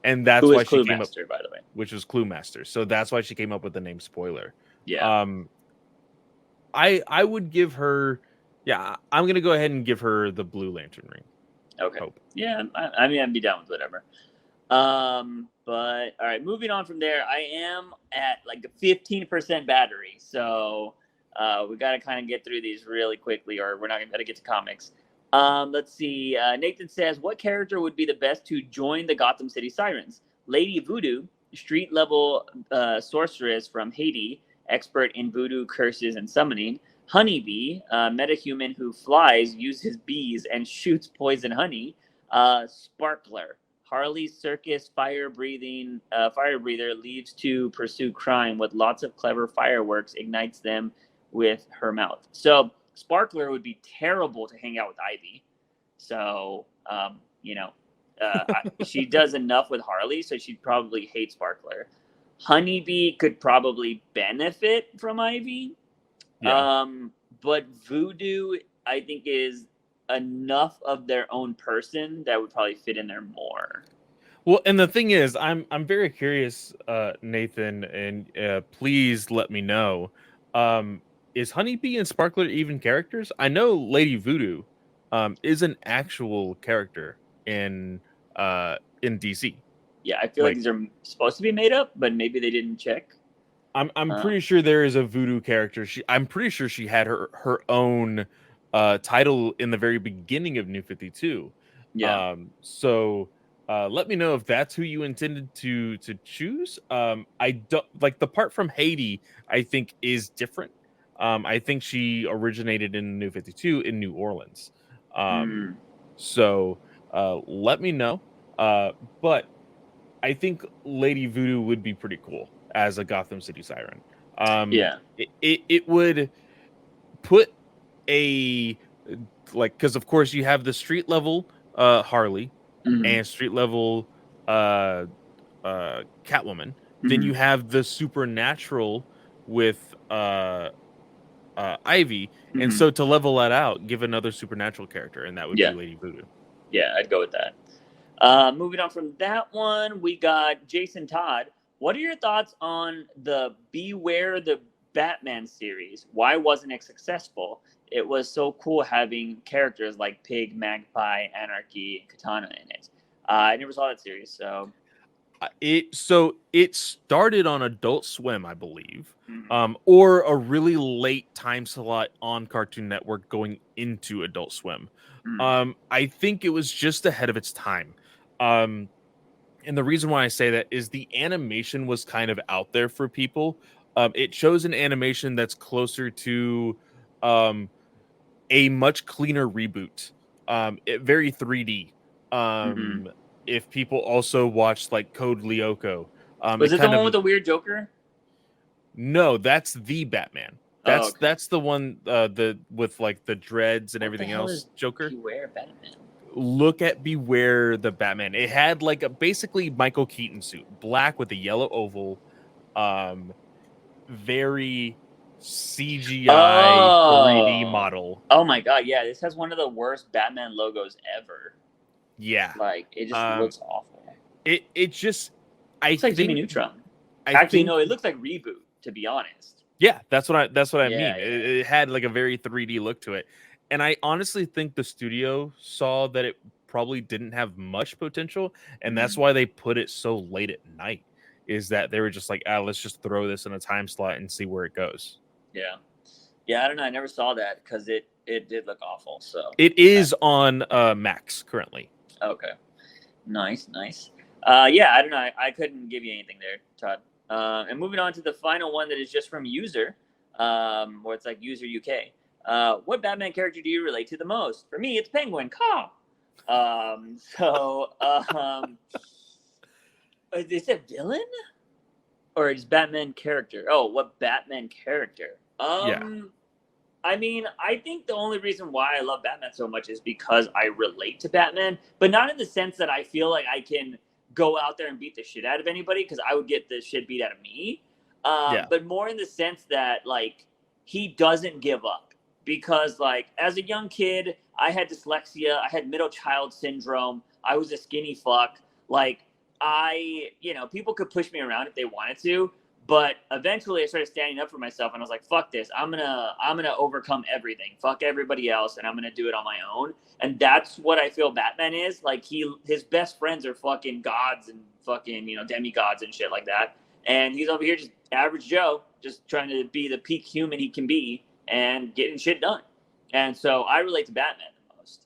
And that's why she came Master, by the way. Which was Clue Master. So that's why she came up with the name Spoiler. Yeah. I would give her I'm gonna go ahead and give her the Blue Lantern ring. Okay. Hope. Yeah, I mean I'd be down with whatever. But all right, moving on from there, I am at like a 15% battery, so we got to kind of get through these really quickly, or we're not gonna get to comics. Let's see. Nathan says, what character would be the best to join the Gotham City Sirens? Lady Voodoo, street level sorceress from Haiti, expert in voodoo curses and summoning. Honeybee, metahuman who flies, uses bees, and shoots poison honey. Sparkler, Harley's circus fire breather, leaves to pursue crime with lots of clever fireworks, ignites them with her mouth. So Sparkler would be terrible to hang out with Ivy. So, she does enough with Harley, so she'd probably hate Sparkler. Honeybee could probably benefit from Ivy. Yeah. But Voodoo, I think, is enough of their own person that would probably fit in there more. Well, and the thing is, I'm very curious, Nathan, and please let me know. Is Honeybee and Sparkler even characters? I know Lady Voodoo is an actual character in DC. Yeah, I feel like these are supposed to be made up, but maybe they didn't check. I'm pretty sure there is a Voodoo character. I'm pretty sure she had her own title in the very beginning of New 52. Yeah. So let me know if that's who you intended to choose. I don't like the part from Haiti. I think is different. I think she originated in New 52 in New Orleans. So let me know. But I think Lady Voodoo would be pretty cool as a Gotham City siren. It would put a because of course you have the street level Harley and street level Catwoman. Then you have the supernatural with Ivy, and so to level that out, give another supernatural character, and that would be Lady Voodoo. Yeah, I'd go with that. Moving on from that one, we got Jason Todd. What are your thoughts on the Beware the Batman series? Why wasn't it successful? It was so cool having characters like Pig, Magpie, Anarchy, and Katana in it. I never saw that series, so it started on Adult Swim, I believe, or a really late time slot on Cartoon Network going into Adult Swim. I think it was just ahead of its time. And the reason why I say that is the animation was kind of out there for people. It shows an animation that's closer to a much cleaner reboot. Very 3D. If people also watched like Code Lyoko. Was it the one with the weird Joker? No, that's the Batman. That's the one with like the dreads and everything else. Joker. Beware Batman. Look at Beware the Batman. It had like a basically Michael Keaton suit, black with a yellow oval, very CGI 3D model. Oh my god, yeah, this has one of the worst Batman logos ever. Yeah, like it just looks awful. It just it's like Jimmy Neutron. Actually, no, it looks like Reboot. To be honest. Yeah, that's what I mean. Yeah. It had like a very 3D look to it. And I honestly think the studio saw that it probably didn't have much potential, and that's why they put it so late at night. Is that they were just like, let's just throw this in a time slot and see where it goes. Yeah, I don't know. I never saw that because it did look awful. So it is on Max currently. Okay, nice. Yeah, I don't know. I couldn't give you anything there, Todd. And moving on to the final one that is just from User, where it's like User UK. What Batman character do you relate to the most? For me, it's Penguin. Is it villain? Or is Batman character? Oh, what Batman character? I mean, I think the only reason why I love Batman so much is because I relate to Batman, but not in the sense that I feel like I can go out there and beat the shit out of anybody, because I would get the shit beat out of me. But more in the sense that, like, he doesn't give up. Because, like, as a young kid, I had dyslexia. I had middle child syndrome. I was a skinny fuck. Like, people could push me around if they wanted to. But eventually I started standing up for myself, and I was like, fuck this. I'm gonna overcome everything. Fuck everybody else, and I'm gonna do it on my own. And that's what I feel Batman is. Like, his best friends are fucking gods and fucking, demigods and shit like that. And he's over here just average Joe, just trying to be the peak human he can be and getting shit done. And so I relate to Batman the most.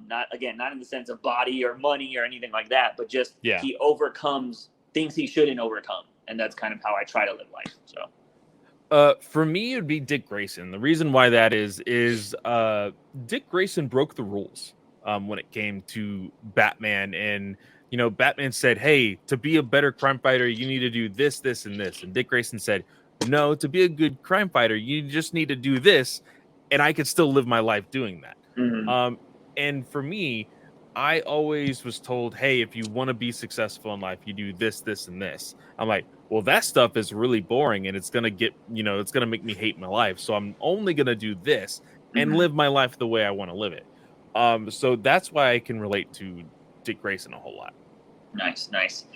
Not in the sense of body or money or anything like that, but just he overcomes things he shouldn't overcome. And that's kind of how I try to live life. So, for me, it would be Dick Grayson. The reason why that is Dick Grayson broke the rules when it came to Batman. And, Batman said, hey, to be a better crime fighter, you need to do this, this, and this. And Dick Grayson said, no, to be a good crime fighter, you just need to do this. and I could still live my life doing that. Mhm. And for me, I always was told, hey, if you want to be successful in life, you do this, this, and this. I'm like, well, that stuff is really boring and it's going to get, it's going to make me hate my life. So I'm only going to do this and Mhm. live my life the way I want to live it. So that's why I can relate to Dick Grayson a whole lot. Nice.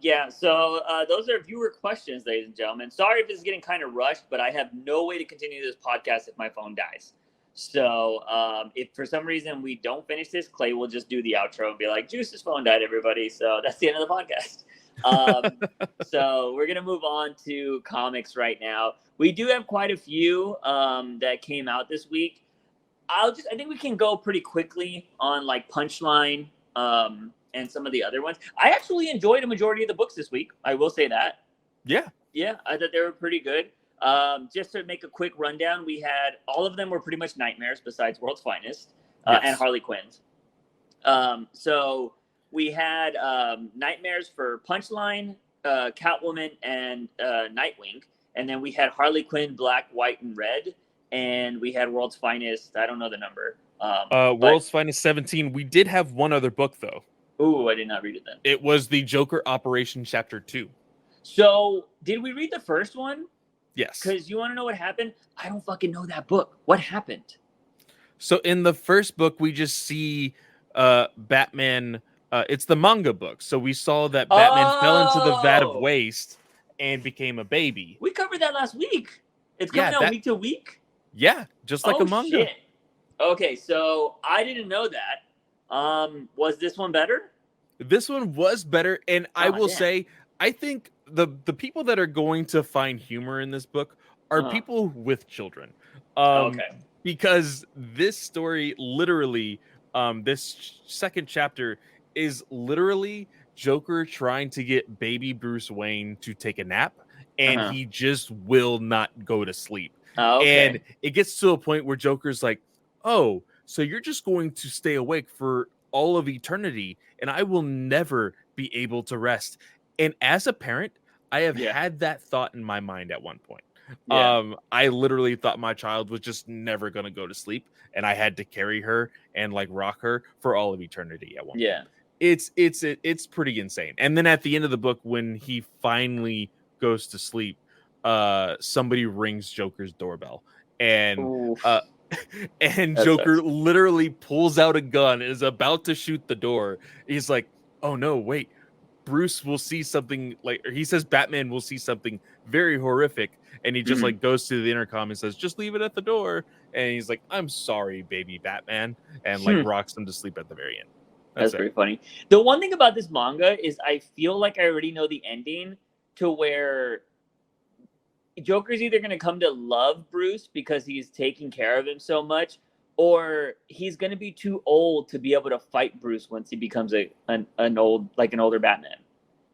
Yeah, so those are viewer questions, ladies and gentlemen. Sorry if this is getting kind of rushed, but I have no way to continue this podcast if my phone dies. So if for some reason we don't finish this, Clay will just do the outro and be like, Juice's phone died, everybody. So that's the end of the podcast. So we're going to move on to comics right now. We do have quite a few that came out this week. I think we can go pretty quickly on like Punchline and some of the other ones. I actually enjoyed a majority of the books this week. I will say that. Yeah, I thought they were pretty good. Just to make a quick rundown, we had all of them were pretty much nightmares besides World's Finest and Harley Quinn's. So we had nightmares for Punchline, Catwoman, and Nightwing, and then we had Harley Quinn, Black, White, and Red, and we had World's Finest. I don't know the number. World's Finest 17. We did have one other book though. Ooh, I did not read it then. It was the Joker Operation Chapter 2. So, did we read the first one? Yes. Because you want to know what happened? I don't fucking know that book. What happened? So, in the first book, we just see Batman. It's the manga book. So, we saw that Batman fell into the vat of waste and became a baby. We covered that last week. It's coming out week to week? Yeah, just like a manga. Shit. Okay, so I didn't know that. Was this one better? This one was better, and I will say, I think the people that are going to find humor in this book are people with children. Because this story literally, this second chapter is literally Joker trying to get baby Bruce Wayne to take a nap, and he just will not go to sleep. And it gets to a point where Joker's like, oh, so you're just going to stay awake for all of eternity, and I will never be able to rest. And as a parent, I have had that thought in my mind at one point. I literally thought my child was just never going to go to sleep, and I had to carry her and like rock her for all of eternity at one point. It's pretty insane. And then at the end of the book, when he finally goes to sleep, somebody rings Joker's doorbell, and and Joker literally pulls out a gun and is about to shoot the door. He's like, oh no, wait, Bruce will see something, like, or he says Batman will see something very horrific, and he just like goes to the intercom and says, just leave it at the door. And he's like, I'm sorry, baby Batman, and like rocks him to sleep at the very end. That's pretty funny. The one thing about this manga is I feel like I already know the ending, to where Joker's either going to come to love Bruce because he's taking care of him so much, or he's going to be too old to be able to fight Bruce once he becomes an older Batman.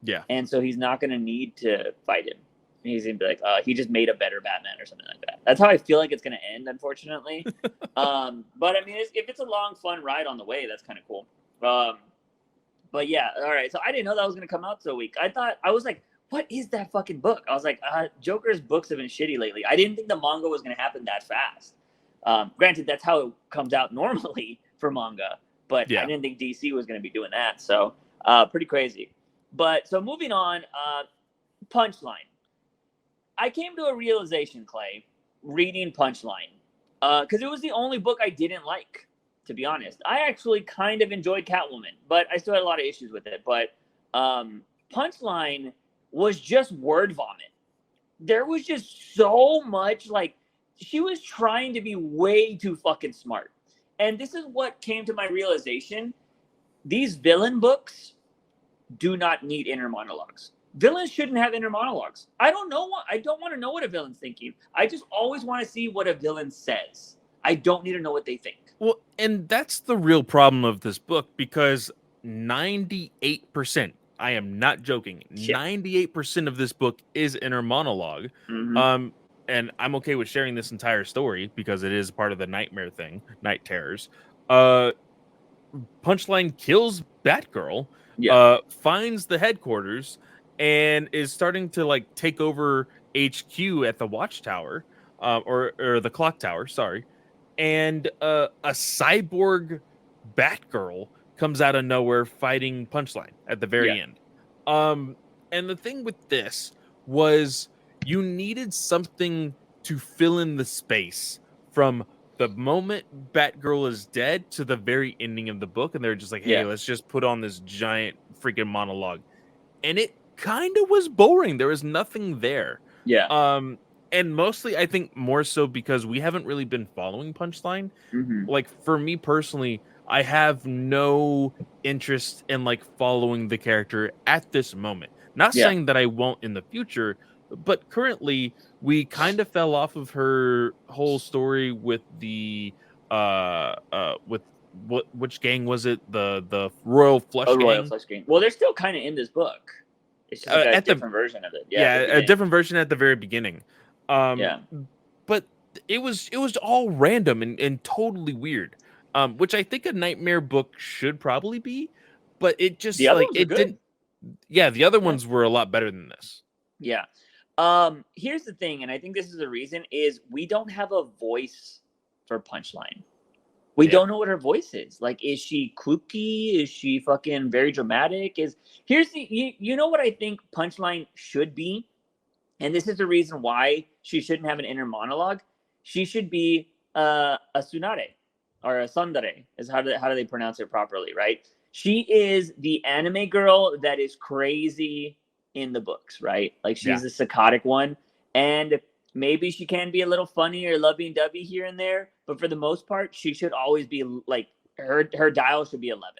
Yeah. And so he's not going to need to fight him. He's going to be like, he just made a better Batman or something like that. That's how I feel like it's going to end, unfortunately. But I mean, if it's a long, fun ride on the way, that's kind of cool. But yeah, all right. So I didn't know that was going to come out so weak. I was like, what is that fucking book? I was like, Joker's books have been shitty lately. I didn't think the manga was going to happen that fast. Granted, that's how it comes out normally for manga, but I didn't think DC was going to be doing that. So pretty crazy. But so moving on, Punchline. I came to a realization, Clay, reading Punchline, because it was the only book I didn't like, to be honest. I actually kind of enjoyed Catwoman, but I still had a lot of issues with it. But Punchline was just word vomit. There was just so much, like, she was trying to be way too fucking smart. And this is what came to my realization. These villain books do not need inner monologues. Villains shouldn't have inner monologues. I don't want to know what a villain's thinking. I just always want to see what a villain says. I don't need to know what they think. Well, and that's the real problem of this book, because 98%, I am not joking, 98% of this book is inner monologue. And I'm okay with sharing this entire story because it is part of the nightmare thing, night terrors. Punchline kills Batgirl, finds the headquarters, and is starting to like take over HQ at the Watchtower. or the clock tower, sorry, and a cyborg Batgirl comes out of nowhere fighting Punchline at the very end. And the thing with this was you needed something to fill in the space from the moment Batgirl is dead to the very ending of the book, and they're just like, hey, let's just put on this giant freaking monologue. And it kind of was boring. There was nothing there. And mostly I think more so because we haven't really been following Punchline. Like for me personally, I have no interest in like following the character at this moment. Not saying that I won't in the future, but currently we kind of fell off of her whole story with the with which gang was it? The Royal Flush Gang. Royal Flush Gang. Well, they're still kind of in this book. It's just like a different version of it. A different version at the very beginning. But it was all random and totally weird. Which I think a Nightmare book should probably be, but it just like it didn't. Yeah, the other ones were a lot better than this. Yeah. Here's the thing, and I think this is the reason, is we don't have a voice for Punchline. We don't know what her voice is. Like, is she kooky? Is she fucking very dramatic? Here's the you know what I think Punchline should be? And this is the reason why she shouldn't have an inner monologue. She should be a tsunade or a tsundere, is how do they pronounce it properly, right? She is the anime girl that is crazy in the books, right? Like she's the psychotic one. And maybe she can be a little funny or lovey-dovey here and there, but for the most part, she should always be like her dial should be 11.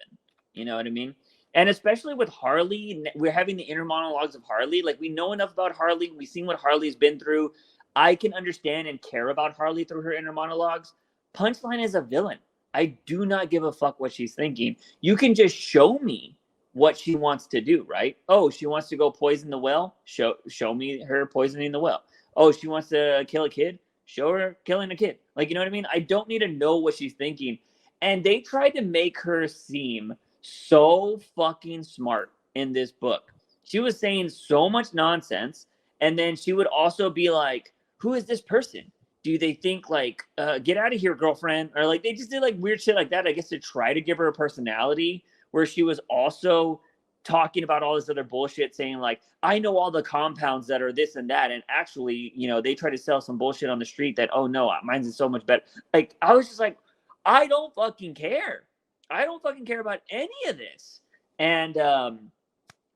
You know what I mean? And especially with Harley, we're having the inner monologues of Harley. Like we know enough about Harley. We've seen what Harley's been through. I can understand and care about Harley through her inner monologues. Punchline is a villain. I do not give a fuck what she's thinking. You can just show me what she wants to do, right? Oh, she wants to go poison the well. Show me her poisoning the well. Oh, she wants to kill a kid. Show her killing a kid. Like, you know what I mean? I don't need to know what she's thinking. And they tried to make her seem so fucking smart in this book. She was saying so much nonsense. And then she would also be like, who is this person? Do they think like, get out of here, girlfriend? Or like, they just did like weird shit like that, I guess, to try to give her a personality, where she was also talking about all this other bullshit, saying like, I know all the compounds that are this and that. And actually, you know, they try to sell some bullshit on the street that, oh no, mine's is so much better. Like, I was just like, I don't fucking care. I don't fucking care about any of this. And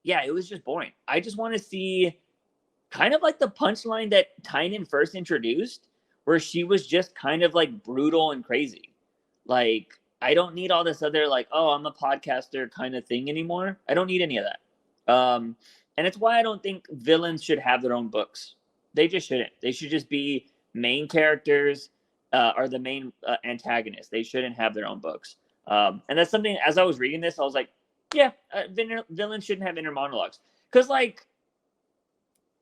yeah, it was just boring. I just want to see kind of like the Punchline that Tynan first introduced, where she was just kind of like brutal and crazy. Like, I don't need all this other like, oh, I'm a podcaster kind of thing anymore. I don't need any of that. And it's why I don't think villains should have their own books. They just shouldn't. They should just be main characters or the main antagonists. They shouldn't have their own books. And that's something, as I was reading this, I was like, yeah, villains shouldn't have inner monologues. Because, like,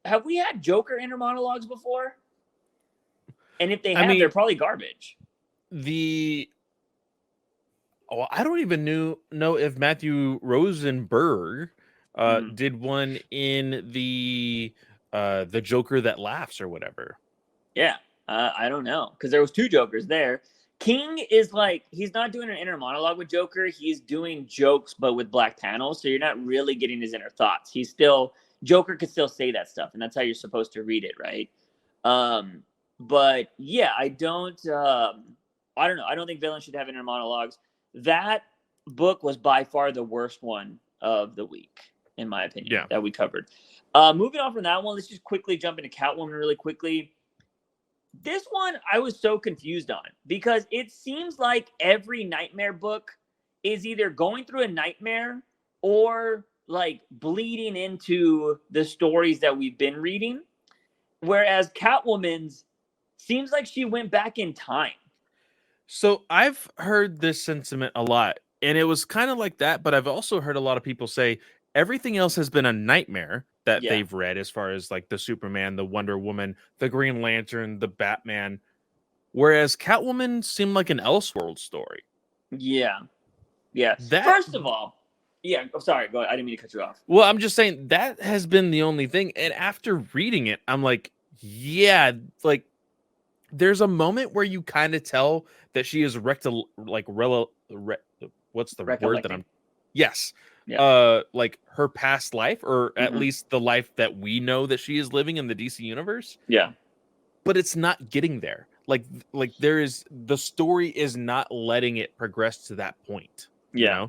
have we had Joker inner monologues before? And if they have, they're probably garbage. I don't even know if Matthew Rosenberg did one in the Joker That Laughs or whatever. Yeah, I don't know, because there was two Jokers there. King is like, he's not doing an inner monologue with Joker. He's doing jokes, but with black panels. So you're not really getting his inner thoughts. Joker could still say that stuff, and that's how you're supposed to read it, right? But yeah, I don't know. I don't think villains should have inner monologues. That book was by far the worst one of the week, in my opinion, that we covered. Moving on from that one, let's just quickly jump into Catwoman really quickly. This one I was so confused on, because it seems like every Nightmare book is either going through a nightmare or like bleeding into the stories that we've been reading. Whereas Catwoman's seems like she went back in time. So I've heard this sentiment a lot, and it was kind of like that, but I've also heard a lot of people say everything else has been a nightmare that they've read, as far as like the Superman, the Wonder Woman, the Green Lantern, the Batman, whereas Catwoman seemed like an Elseworld story. Yeah. First of all, I'm sorry, go ahead. I didn't mean to cut you off. Well, I'm just saying that has been the only thing, and after reading it, I'm like, yeah, like there's a moment where you kind of tell that she is what's the word that Recollecting. I'm yes. Yeah. Like her past life, or at least the life that we know that she is living in the DC universe. Yeah. But it's not getting there. Like there is, the story is not letting it progress to that point. You Yeah.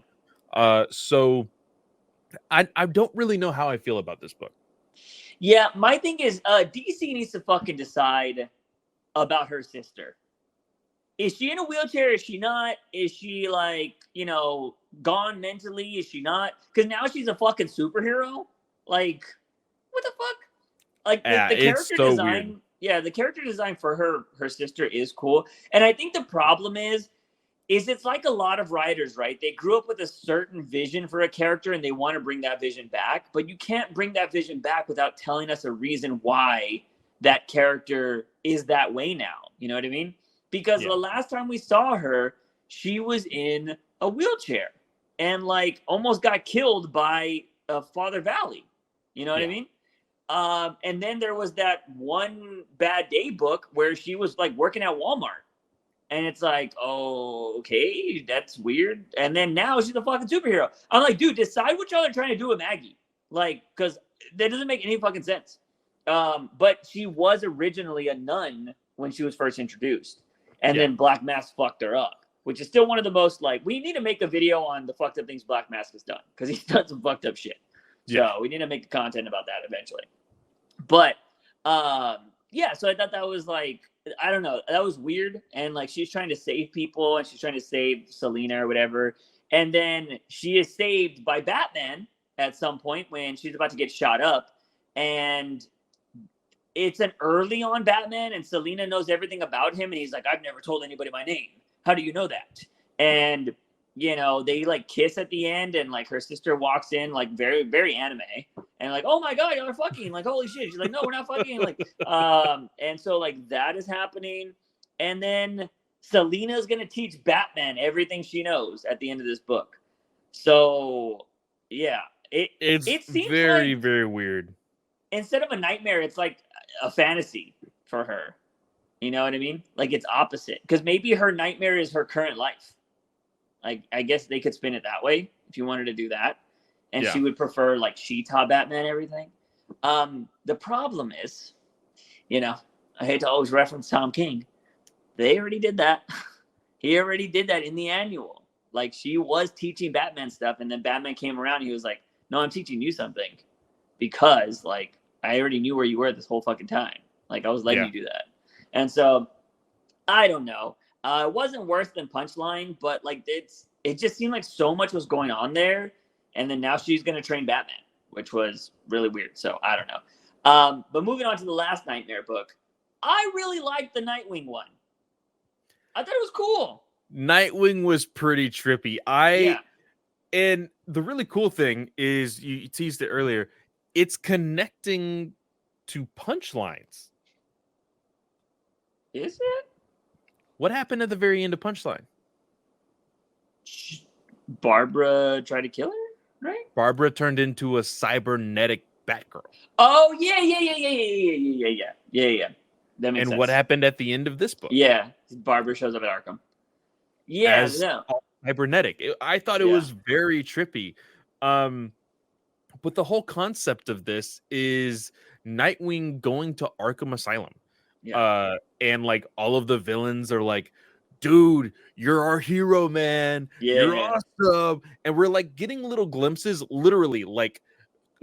know? So I don't really know how I feel about this book. Yeah, my thing is DC needs to fucking decide about her sister. Is she in a wheelchair? Is she not? Is she like, gone mentally? Is she not? Because now she's a fucking superhero. Like, what the fuck? Like Yeah, the it's character so design. weird. Yeah, the character design for her sister is cool. And I think the problem is it's like a lot of writers, right? They grew up with a certain vision for a character and they want to bring that vision back, but you can't bring that vision back without telling us a reason why that character is that way now. You know what I mean? Because the last time we saw her, she was in a wheelchair and like almost got killed by Father Valley. You know what I mean? And then there was that one Bad Day book where she was like working at Walmart. And it's like, oh, okay, that's weird. And then now she's a fucking superhero. I'm like, dude, decide what y'all are trying to do with Maggie. Like, because that doesn't make any fucking sense. But she was originally a nun when she was first introduced. And then Black Mask fucked her up, which is still one of the most, like, we need to make a video on the fucked up things Black Mask has done. Because he's done some fucked up shit. So we need to make the content about that eventually. But, yeah, so I thought that was like, I don't know, that was weird. And like she's trying to save people and she's trying to save Selena or whatever. And then she is saved by Batman at some point when she's about to get shot up. And it's an early on Batman and Selena knows everything about him. And he's like, I've never told anybody my name. How do you know that? And they like kiss at the end and like her sister walks in like very, very anime and like, oh my God, y'all are fucking, like, holy shit. She's like, no, we're not fucking. Like, and so like that is happening. And then Selena's going to teach Batman everything she knows at the end of this book. So yeah, It's seems very, like very weird. Instead of a nightmare, it's like a fantasy for her. You know what I mean? Like it's opposite because maybe her nightmare is her current life. Like, I guess they could spin it that way if you wanted to do that. And she would prefer, like, she taught Batman everything. The problem is, I hate to always reference Tom King. They already did that. He already did that in the annual. Like, she was teaching Batman stuff, and then Batman came around, and he was like, no, I'm teaching you something. Because, like, I already knew where you were this whole fucking time. Like, I was letting you do that. And so, I don't know. It wasn't worse than Punchline, but like it just seemed like so much was going on there, and then now she's gonna train Batman, which was really weird. So I don't know. But moving on to the last Nightmare book, I really liked the Nightwing one. I thought it was cool. Nightwing was pretty trippy. And the really cool thing is you teased it earlier. It's connecting to Punchlines. Is it? What happened at the very end of Punchline? Barbara tried to kill her, right? Barbara turned into a cybernetic Batgirl. Oh yeah. That makes sense. And what happened at the end of this book? Yeah, Barbara shows up at Arkham. Yeah, as cybernetic. I thought it was very trippy. But the whole concept of this is Nightwing going to Arkham Asylum. And like all of the villains are like, dude, you're our hero, man. You're awesome. And we're like getting little glimpses, literally like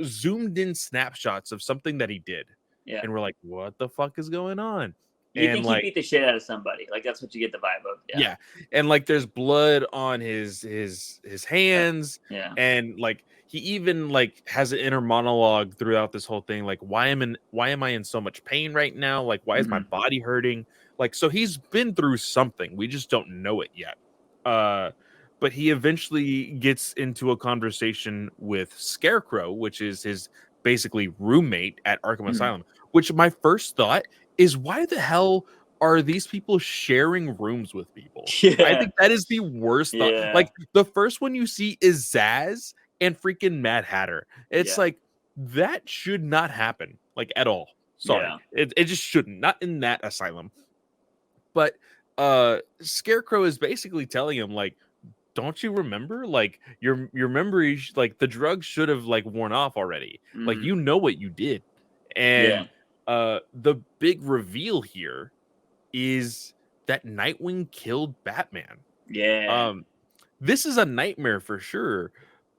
zoomed in snapshots of something that he did. And we're like, what the fuck is going on? You think he beat the shit out of somebody. Like that's what you get the vibe of. Yeah. And like there's blood on his hands. And like he even like has an inner monologue throughout this whole thing. Like, why am I in so much pain right now? Like, why is my body hurting? Like, so he's been through something. We just don't know it yet. But he eventually gets into a conversation with Scarecrow, which is his basically roommate at Arkham Asylum, which my first thought is, why the hell are these people sharing rooms with people? I think that is the worst thought. Like the first one you see is Zaz and freaking Mad Hatter. It's like, that should not happen, like at all. Sorry. It just shouldn't. Not in that asylum. but Scarecrow is basically telling him like, don't you remember? Like your memory, like the drugs should have like worn off already. Like Mhm. you know what you did, Yeah. and the big reveal here is that Nightwing killed Batman. Yeah. This is a nightmare for sure,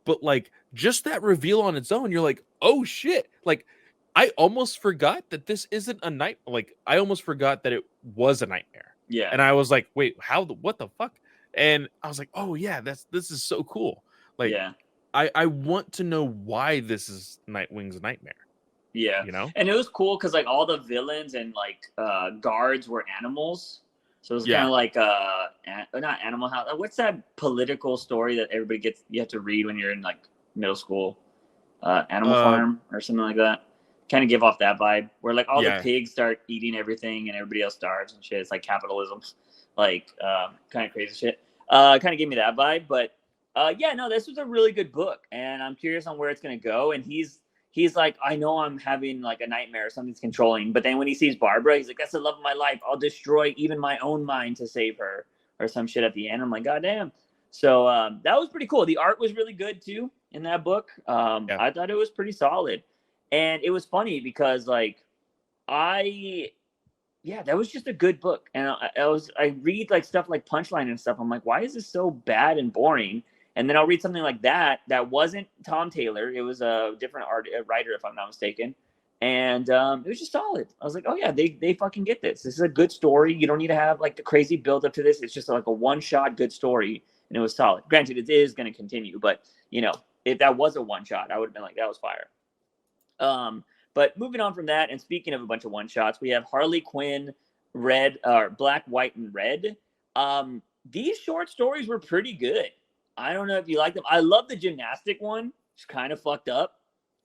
but like just that reveal on its own, you're like, oh shit! Like I almost forgot that this isn't a night. Like I almost forgot that it was a nightmare, Yeah. and I was like, wait, what the fuck? And I was like, oh yeah, this is so cool. Like Yeah. I want to know why this is Nightwing's nightmare. Yeah. You know? And it was cool because like all the villains and like guards were animals. So it was kind Yeah. of like not Animal House. What's that political story that everybody gets you have to read when you're in like middle school? Animal Uh, Farm or something like that. Kind of give off that vibe where like all the yeah. pigs start eating everything and everybody else starves and shit. It's like capitalism, like kind of crazy shit. Kind of gave me that vibe, but yeah, no, this was a really good book, and I'm curious on where it's gonna go. And he's like, I know I'm having like a nightmare, something's controlling, but then when he sees Barbara, he's like, that's the love of my life. I'll destroy even my own mind to save her, or some shit at the end. I'm like, God damn. So that was pretty cool. The art was really good too in that book. Yeah. I thought it was pretty solid, and it was funny because like yeah, that was just a good book. And I read like stuff like Punchline and stuff. I'm like, why is this so bad and boring? And then I'll read something like that wasn't Tom Taylor. It was a different writer, if I'm not mistaken. And it was just solid. I was like, oh yeah, they fucking get this. This is a good story. You don't need to have like the crazy build up to this. It's just like a one shot good story, and it was solid. Granted, it is going to continue, but you know, if that was a one shot, I would have been like, that was fire. But moving on from that, and speaking of a bunch of one shots, we have Harley Quinn, Black, White, and Red. These short stories were pretty good. I don't know if you like them. I love the gymnastic one. It's kind of fucked up,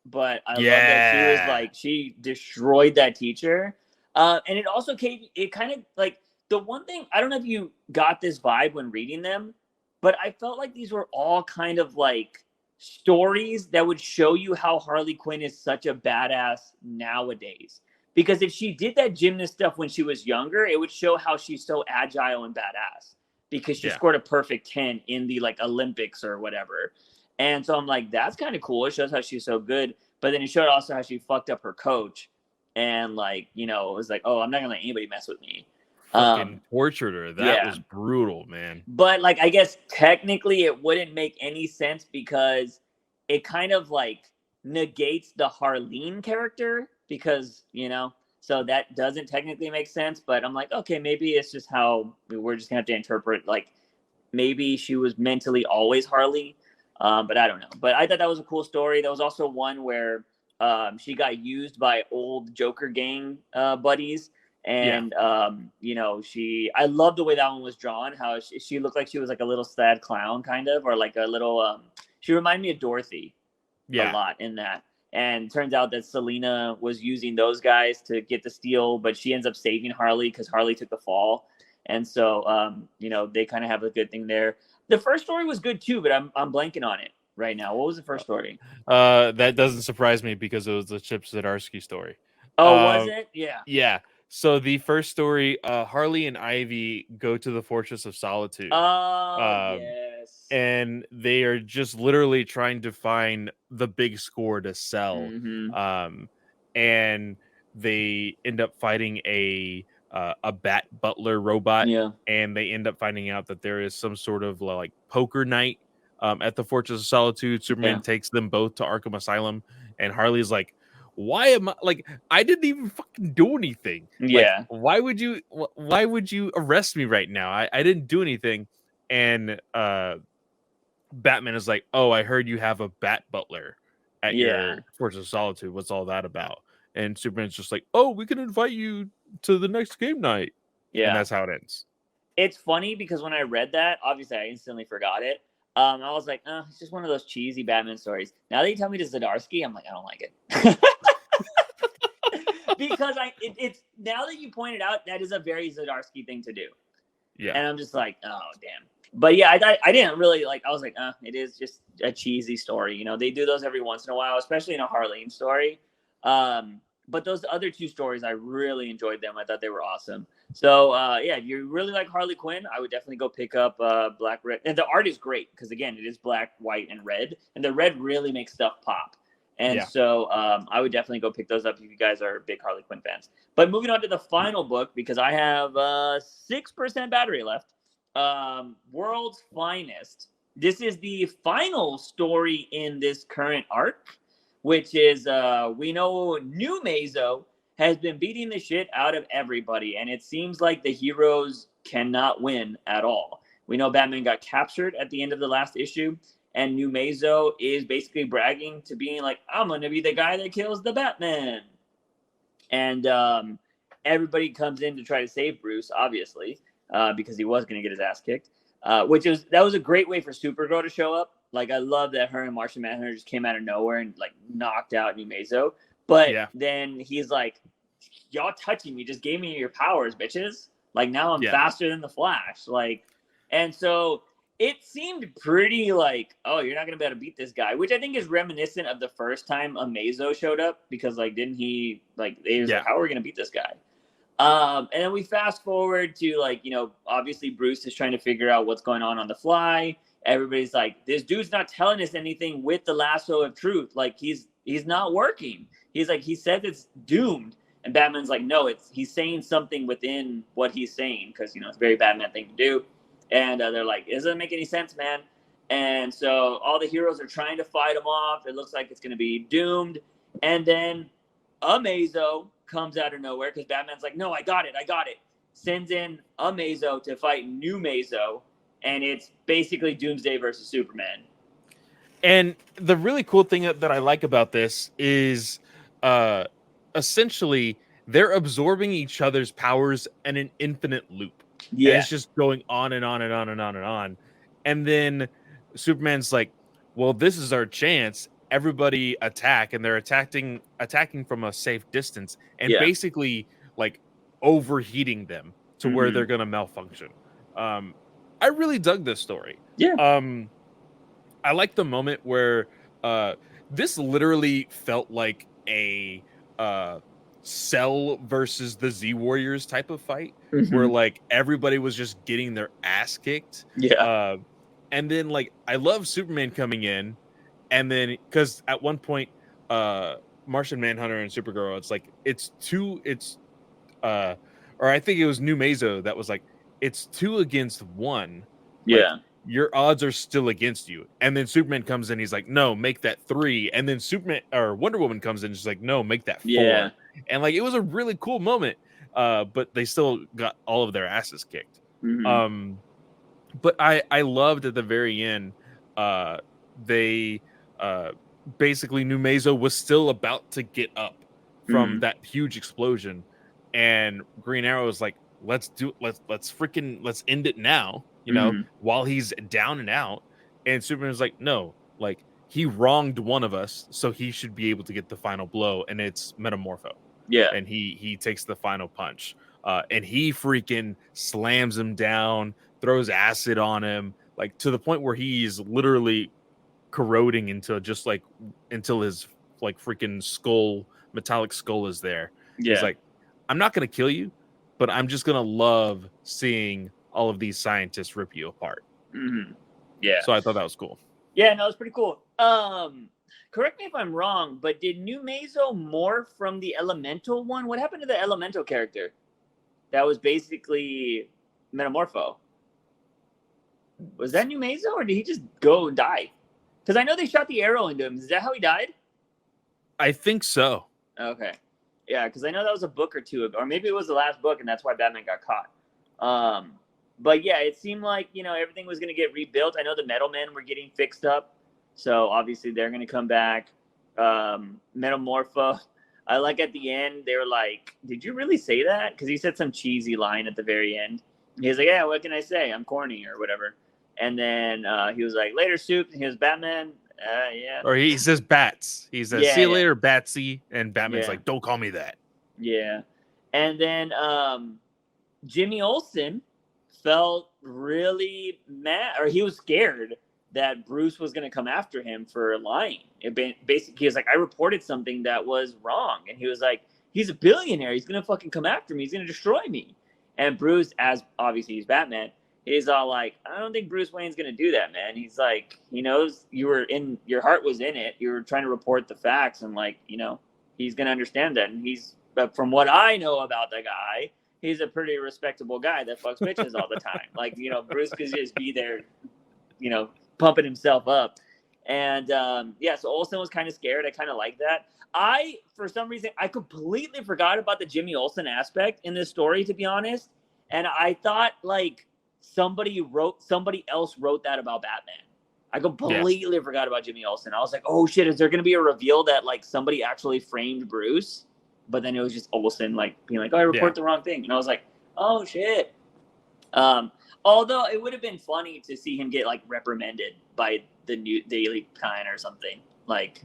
but I love that she was like, she destroyed that teacher. And it also it kind of like the one thing, I don't know if you got this vibe when reading them, but I felt like these were all kind of like stories that would show you how Harley Quinn is such a badass nowadays. Because if she did that gymnast stuff when she was younger, it would show how she's so agile and badass. Because she scored a perfect 10 in the like Olympics or whatever. And so I'm like, that's kind of cool. It shows how she's so good. But then it showed also how she fucked up her coach. And like, you know, it was like, oh, I'm not gonna let anybody mess with me. Fucking tortured her. That was brutal, man. But like, I guess technically it wouldn't make any sense because it kind of like negates the Harleen character because, you know, so that doesn't technically make sense. But I'm like, okay, maybe it's just how we're just gonna have to interpret. Like, maybe she was mentally always Harley, but I don't know. But I thought that was a cool story. There was also one where she got used by old Joker gang buddies. And you know, I love the way that one was drawn. How she looked like she was like a little sad clown, kind of, or like a little. She reminded me of Dorothy, a lot in that. And turns out that Selena was using those guys to get the steal, but she ends up saving Harley because Harley took the fall. And so, you know, they kind of have a good thing there. The first story was good too, but I'm blanking on it right now. What was the first story? That doesn't surprise me because it was the Chip Zdarsky story. Oh, was it? Yeah. Yeah. So the first story, Harley and Ivy go to the Fortress of Solitude. Oh, yes. And they are just literally trying to find the big score to sell. Mm-hmm. And they end up fighting a Bat Butler robot. Yeah. And they end up finding out that there is some sort of like poker night at the Fortress of Solitude. Superman takes them both to Arkham Asylum, and Harley's like, why am I like, I didn't even fucking do anything. Yeah. Like, why would you arrest me right now? I didn't do anything. And Batman is like, oh, I heard you have a Bat Butler at your Fortress of Solitude. What's all that about? And Superman's just like, oh, we can invite you to the next game night. Yeah. And that's how it ends. It's funny because when I read that, obviously I instantly forgot it. I was like, it's just one of those cheesy Batman stories. Now that you tell me it's Zdarsky, I'm like, I don't like it. Because it's now that you pointed out, that is a very Zdarsky thing to do. Yeah. And I'm just like, oh, damn. But yeah, I didn't really like, I was like, it is just a cheesy story. You know, they do those every once in a while, especially in a Harleen story. but those other two stories, I really enjoyed them. I thought they were awesome. So yeah, if you really like Harley Quinn, I would definitely go pick up Black Red. And the art is great because again, it is black, white, and red, and the red really makes stuff pop. And so I would definitely go pick those up if you guys are big Harley Quinn fans. But moving on to the final book, because I have 6% battery left. World's Finest. This is the final story in this current arc, which is we know New Mazo has been beating the shit out of everybody, and it seems like the heroes cannot win at all. We know Batman got captured at the end of the last issue, and New Mazo is basically bragging to being like, I'm going to be the guy that kills the Batman. And everybody comes in to try to save Bruce, obviously, because he was going to get his ass kicked, that was a great way for Supergirl to show up. Like, I love that her and Martian Manhunter just came out of nowhere and, like, knocked out New Mazo. But then he's like, y'all touching me just gave me your powers, bitches. Like, now I'm faster than the Flash. Like, and so it seemed pretty like, oh, you're not going to be able to beat this guy, which I think is reminiscent of the first time Amazo showed up because, like, didn't he, like, he was like, how are we going to beat this guy? And then we fast forward to, like, you know, obviously Bruce is trying to figure out what's going on the fly. Everybody's like, this dude's not telling us anything with the lasso of truth. Like, he's not working. He's like, he said it's doomed. And Batman's like, no, he's saying something within what he's saying because, you know, it's a very Batman thing to do. And they're like, it doesn't make any sense, man. And so all the heroes are trying to fight him off. It looks like it's going to be doomed. And then Amazo comes out of nowhere because Batman's like, no, I got it. Sends in Amazo to fight New Mazo. And it's basically Doomsday versus Superman. And the really cool thing that I like about this is essentially they're absorbing each other's powers in an infinite loop. Yeah. And it's just going on and on and on and on and on. And then Superman's like, well, this is our chance. Everybody attack. And they're attacking from a safe distance and basically like overheating them to where they're going to malfunction. I really dug this story. Yeah. I like the moment where this literally felt like a Cell versus the Z Warriors type of fight, where like everybody was just getting their ass kicked. Yeah. And then like I love Superman coming in, and then because at one point, Martian Manhunter and Supergirl, or I think it was New Mazo that was like, it's 2 against 1. Like, your odds are still against you. And then Superman comes in, he's like, no, make that 3. And then Superman or Wonder Woman comes in, she's like, no, make that 4. Yeah. And like it was a really cool moment. But they still got all of their asses kicked. But I loved at the very end, they basically New Mazo was still about to get up from that huge explosion. And Green Arrow was like, let's end it now, you know, while he's down and out. And Superman was like, no, like he wronged one of us, so he should be able to get the final blow, and it's Metamorpho. Yeah. And he takes the final punch. And he freaking slams him down, throws acid on him, like to the point where he's literally corroding until his like freaking skull, metallic skull is there. Yeah. He's like, I'm not gonna kill you, but I'm just gonna love seeing all of these scientists rip you apart. Yeah. So I thought that was cool. Yeah, no, it's pretty cool. Correct me if I'm wrong, but did New Mazo morph from the Elemental one? What happened to the Elemental character? That was basically Metamorpho. Was that New Mazo, or did he just go and die? Because I know they shot the arrow into him. Is that how he died? I think so. Okay. Yeah, because I know that was a book or two, or maybe it was the last book, and that's why Batman got caught. But yeah, it seemed like, you know, everything was going to get rebuilt. I know the Metal Men were getting fixed up, so obviously they're going to come back. Metamorpho, I like at the end, they were like, did you really say that? Because he said some cheesy line at the very end. He was like, yeah, what can I say? I'm corny or whatever. And then he was like, later, Soup. And he was Batman. Yeah. Or he says bats. He says, see you later, Batsy. And Batman's like, don't call me that. Yeah. And then Jimmy Olsen felt really mad, or he was scared that Bruce was going to come after him for lying. Basically, he was like, I reported something that was wrong. And he was like, he's a billionaire. He's gonna fucking come after me. He's gonna destroy me. And Bruce, as obviously he's Batman, is all like, I don't think Bruce Wayne's gonna do that, man. He's like, he knows your heart was in it. You were trying to report the facts, and like, he's gonna understand that. And but from what I know about the guy, he's a pretty respectable guy that fucks bitches all the time. Like, Bruce could just be there, pumping himself up. And so Olsen was kind of scared. I kind of like that. For some reason, I completely forgot about the Jimmy Olsen aspect in this story, to be honest. And I thought like somebody else wrote that about Batman. I completely forgot about Jimmy Olsen. I was like, oh shit, is there going to be a reveal that like somebody actually framed Bruce? But then it was just Olsen like being like, oh, I report the wrong thing. And I was like, oh shit. Although it would have been funny to see him get like reprimanded by the new Daily Kind or something. Like,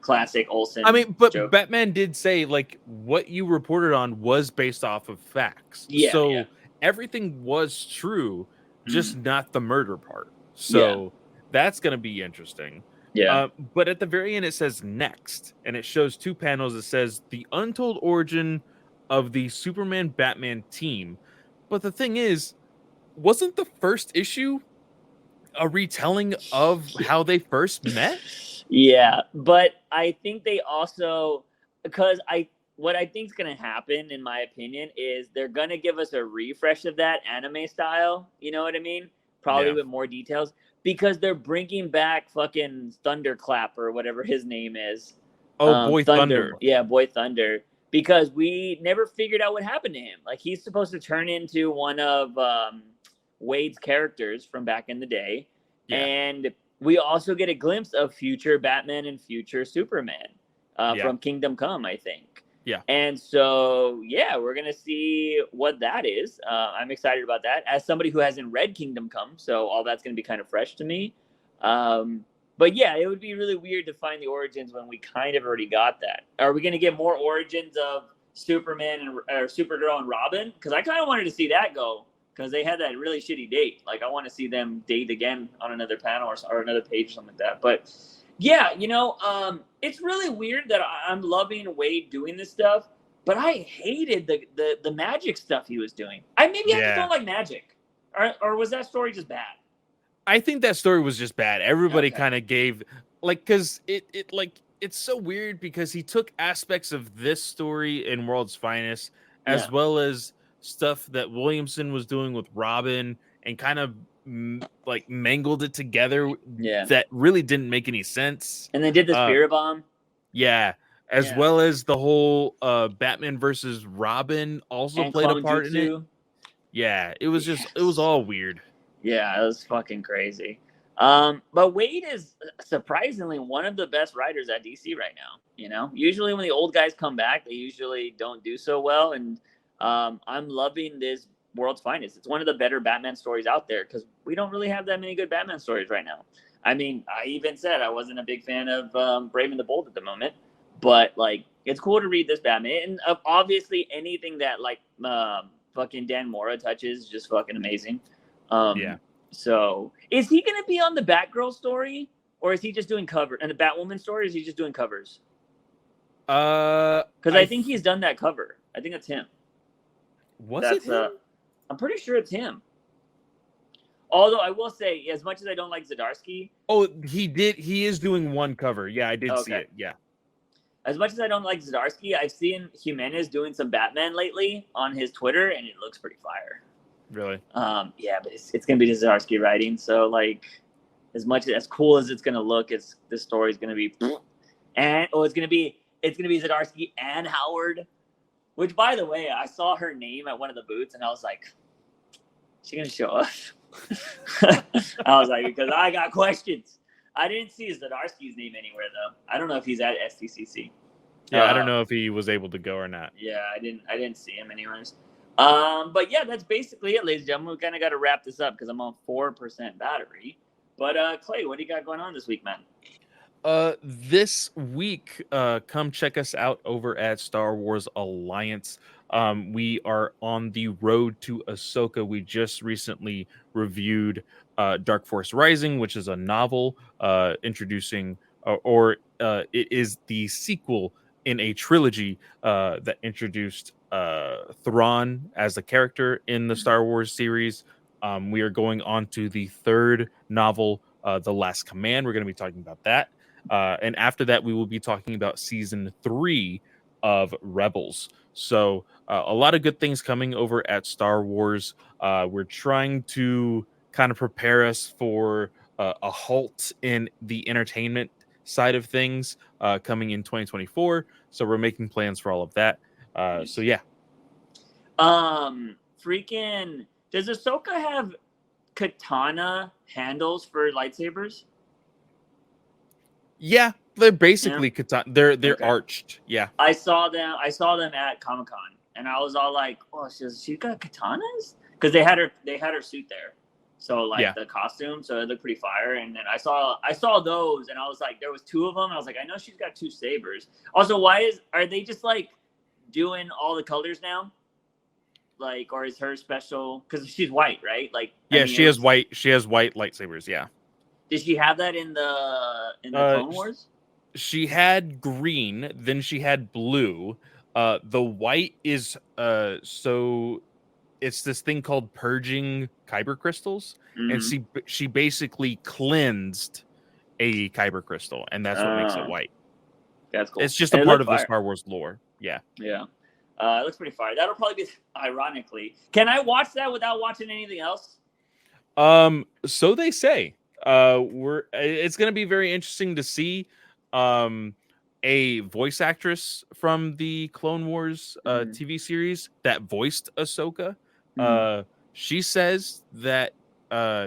classic Olsen. I mean, but joke. Batman did say like what you reported on was based off of facts. So everything was true, just not the murder part. So that's going to be interesting. Yeah. But at the very end, it says next, and it shows 2 panels. It says the untold origin of the Superman Batman team. But the thing is, wasn't the first issue a retelling of how they first met? Yeah, but I think they also, because what I think is going to happen, in my opinion, is they're going to give us a refresh of that anime style. You know what I mean? Probably with more details, because they're bringing back fucking Thunderclap or whatever his name is. Oh, Boy Thunder. Yeah, Boy Thunder. Because we never figured out what happened to him. Like, he's supposed to turn into one of Wade's characters from back in the day. Yeah. And we also get a glimpse of future Batman and future Superman from Kingdom Come, I think. Yeah. And so, we're going to see what that is. I'm excited about that as somebody who hasn't read Kingdom Come. So all that's going to be kind of fresh to me. But it would be really weird to find the origins when we kind of already got that. Are we going to get more origins of Superman or Supergirl and Robin? Because I kind of wanted to see that go. Because they had that really shitty date. Like, I want to see them date again on another panel or another page or something like that. But, it's really weird that I'm loving Wade doing this stuff. But I hated the magic stuff he was doing. I just don't like magic. Or was that story just bad? I think that story was just bad. Everybody kind of gave... Like, because it's so weird because he took aspects of this story in World's Finest as well as stuff that Williamson was doing with Robin and kind of like mangled it together that really didn't make any sense. And they did the Spirit Bomb. As well as the whole Batman versus Robin also played a part in it. Yeah, it was just, it was all weird. Yeah, it was fucking crazy. But Wade is surprisingly one of the best writers at DC right now. Usually when the old guys come back, they usually don't do so well. And I'm loving this World's Finest. It's one of the better Batman stories out there because we don't really have that many good Batman stories right now. I mean, I even said I wasn't a big fan of Brave and the Bold at the moment, but like, it's cool to read this Batman. And obviously anything that like fucking Dan Mora touches is just fucking amazing. So is he going to be on the Batgirl story or is he just doing cover and the Batwoman story? Or is he just doing covers? Because I think he's done that cover. I think that's him. It him? I'm pretty sure it's him. Although I will say, as much as I don't like Zdarsky... Oh, he is doing one cover. Yeah, I did see it. Yeah. As much as I don't like Zdarsky, I've seen Jimenez doing some Batman lately on his Twitter, and it looks pretty fire. Really? But it's going to be the Zdarsky writing, so like, as cool as it's going to look, this story's going to be... And it's going to be Zdarsky and Howard. Which, by the way, I saw her name at one of the booths, and I was like, is she going to show up? I was like, because I got questions. I didn't see Zdarsky's name anywhere, though. I don't know if he's at SDCC. Yeah, I don't know if he was able to go or not. Yeah, I didn't see him anyways. But yeah, that's basically it, ladies and gentlemen. We kind of got to wrap this up because I'm on 4% battery. But Clay, what do you got going on this week, man? This week, come check us out over at Star Wars Alliance. We are on the road to Ahsoka. We just recently reviewed Dark Force Rising, which is a novel introducing, it is the sequel in a trilogy that introduced Thrawn as a character in the Star Wars series. We are going on to the third novel, The Last Command. We're going to be talking about that. And after that, we will be talking about season 3 of Rebels. So a lot of good things coming over at Star Wars. We're trying to kind of prepare us for a halt in the entertainment side of things coming in 2024. So we're making plans for all of that. So yeah. Freaking, does Ahsoka have katana handles for lightsabers? Yeah, they're basically katana. They're Okay. arched. Yeah. I saw them at Comic-Con, and I was all like, "Oh, she got katanas?" Because they had her suit there, so like the costume, so it looked pretty fire. And then I saw those, and I was like, there was 2 of them. And I was like, I know she's got 2 sabers. Also, are they just like doing all the colors now? Like, or is her special? Because she's white, right? Like, yeah, she has white. She has white lightsabers. Yeah. Did she have that in the Clone Wars? She had green, then she had blue. The white is so it's this thing called purging kyber crystals, and she basically cleansed a kyber crystal, and that's what makes it white. That's cool. It's just a part of the Star Wars lore. Yeah. Yeah. It looks pretty fire. That'll probably be, ironically. Can I watch that without watching anything else? So they say. It's going to be very interesting to see a voice actress from the Clone Wars TV series that voiced Ahsoka. She says that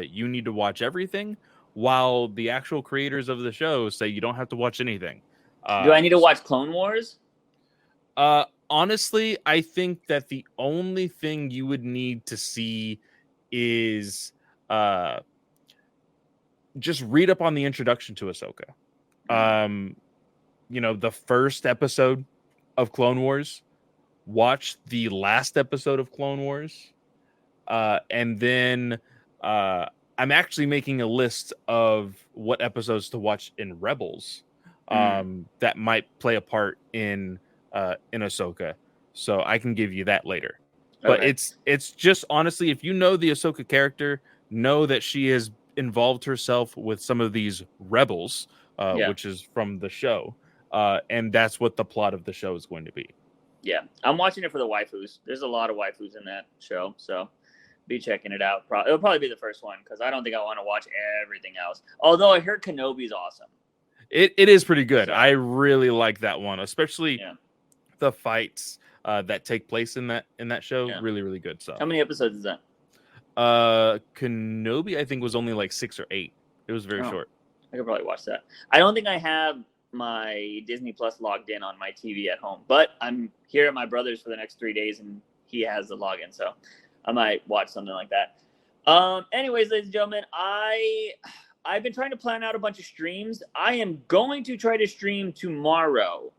you need to watch everything, while the actual creators of the show say you don't have to watch anything. Do I need to watch Clone Wars? Honestly, I think that the only thing you would need to see is just read up on the introduction to Ahsoka. The first episode of Clone Wars, watch the last episode of Clone Wars, and then I'm actually making a list of what episodes to watch in Rebels that might play a part in Ahsoka. So I can give you that later. But it's just, honestly, if you know the Ahsoka character, know that she has involved herself with some of these rebels, which is from the show, and that's what the plot of the show is going to be. Yeah, I'm watching it for the waifus. There's a lot of waifus in that show, so be checking it out. It'll probably be the first one, because I don't think I want to watch everything else. Although I heard Kenobi's awesome. It is pretty good. So, I really like that one, especially the fights that take place in that show. Really, really good. So, how many episodes is that? Kenobi, I think, was only like 6 or 8. It was very short. I could probably watch that. I don't think I have my Disney Plus logged in on my TV at home, but I'm here at my brother's for the next 3 days, and he has the login, so I might watch something like that. Anyways, ladies and gentlemen, I've been trying to plan out a bunch of streams. I am going to try to stream tomorrow.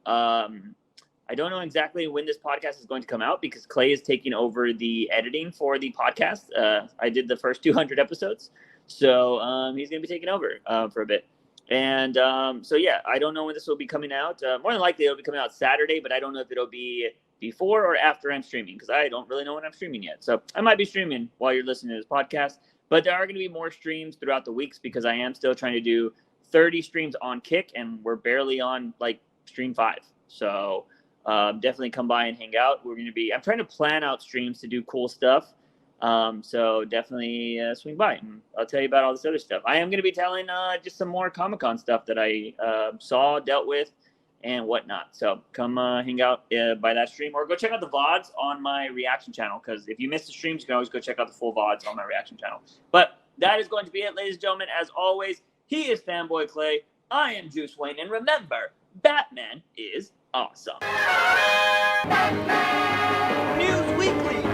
I don't know exactly when this podcast is going to come out, because Clay is taking over the editing for the podcast. I did the first 200 episodes, so he's going to be taking over for a bit. And so, yeah, I don't know when this will be coming out. More than likely, it'll be coming out Saturday, but I don't know if it'll be before or after I'm streaming, because I don't really know when I'm streaming yet. So I might be streaming while you're listening to this podcast, but there are going to be more streams throughout the weeks, because I am still trying to do 30 streams on Kick, and we're barely on like stream 5. So definitely come by and hang out. I'm trying to plan out streams to do cool stuff. So definitely swing by, and I'll tell you about all this other stuff. I am going to be telling just some more Comic-Con stuff that I saw, dealt with, and whatnot. So come hang out by that stream, or go check out the VODs on my reaction channel, because if you missed the streams, you can always go check out the full VODs on my reaction channel. But that is going to be it, ladies and gentlemen. As always, he is Fanboy Clay. I am Juice Wayne, and remember, Batman is awesome. News Weekly.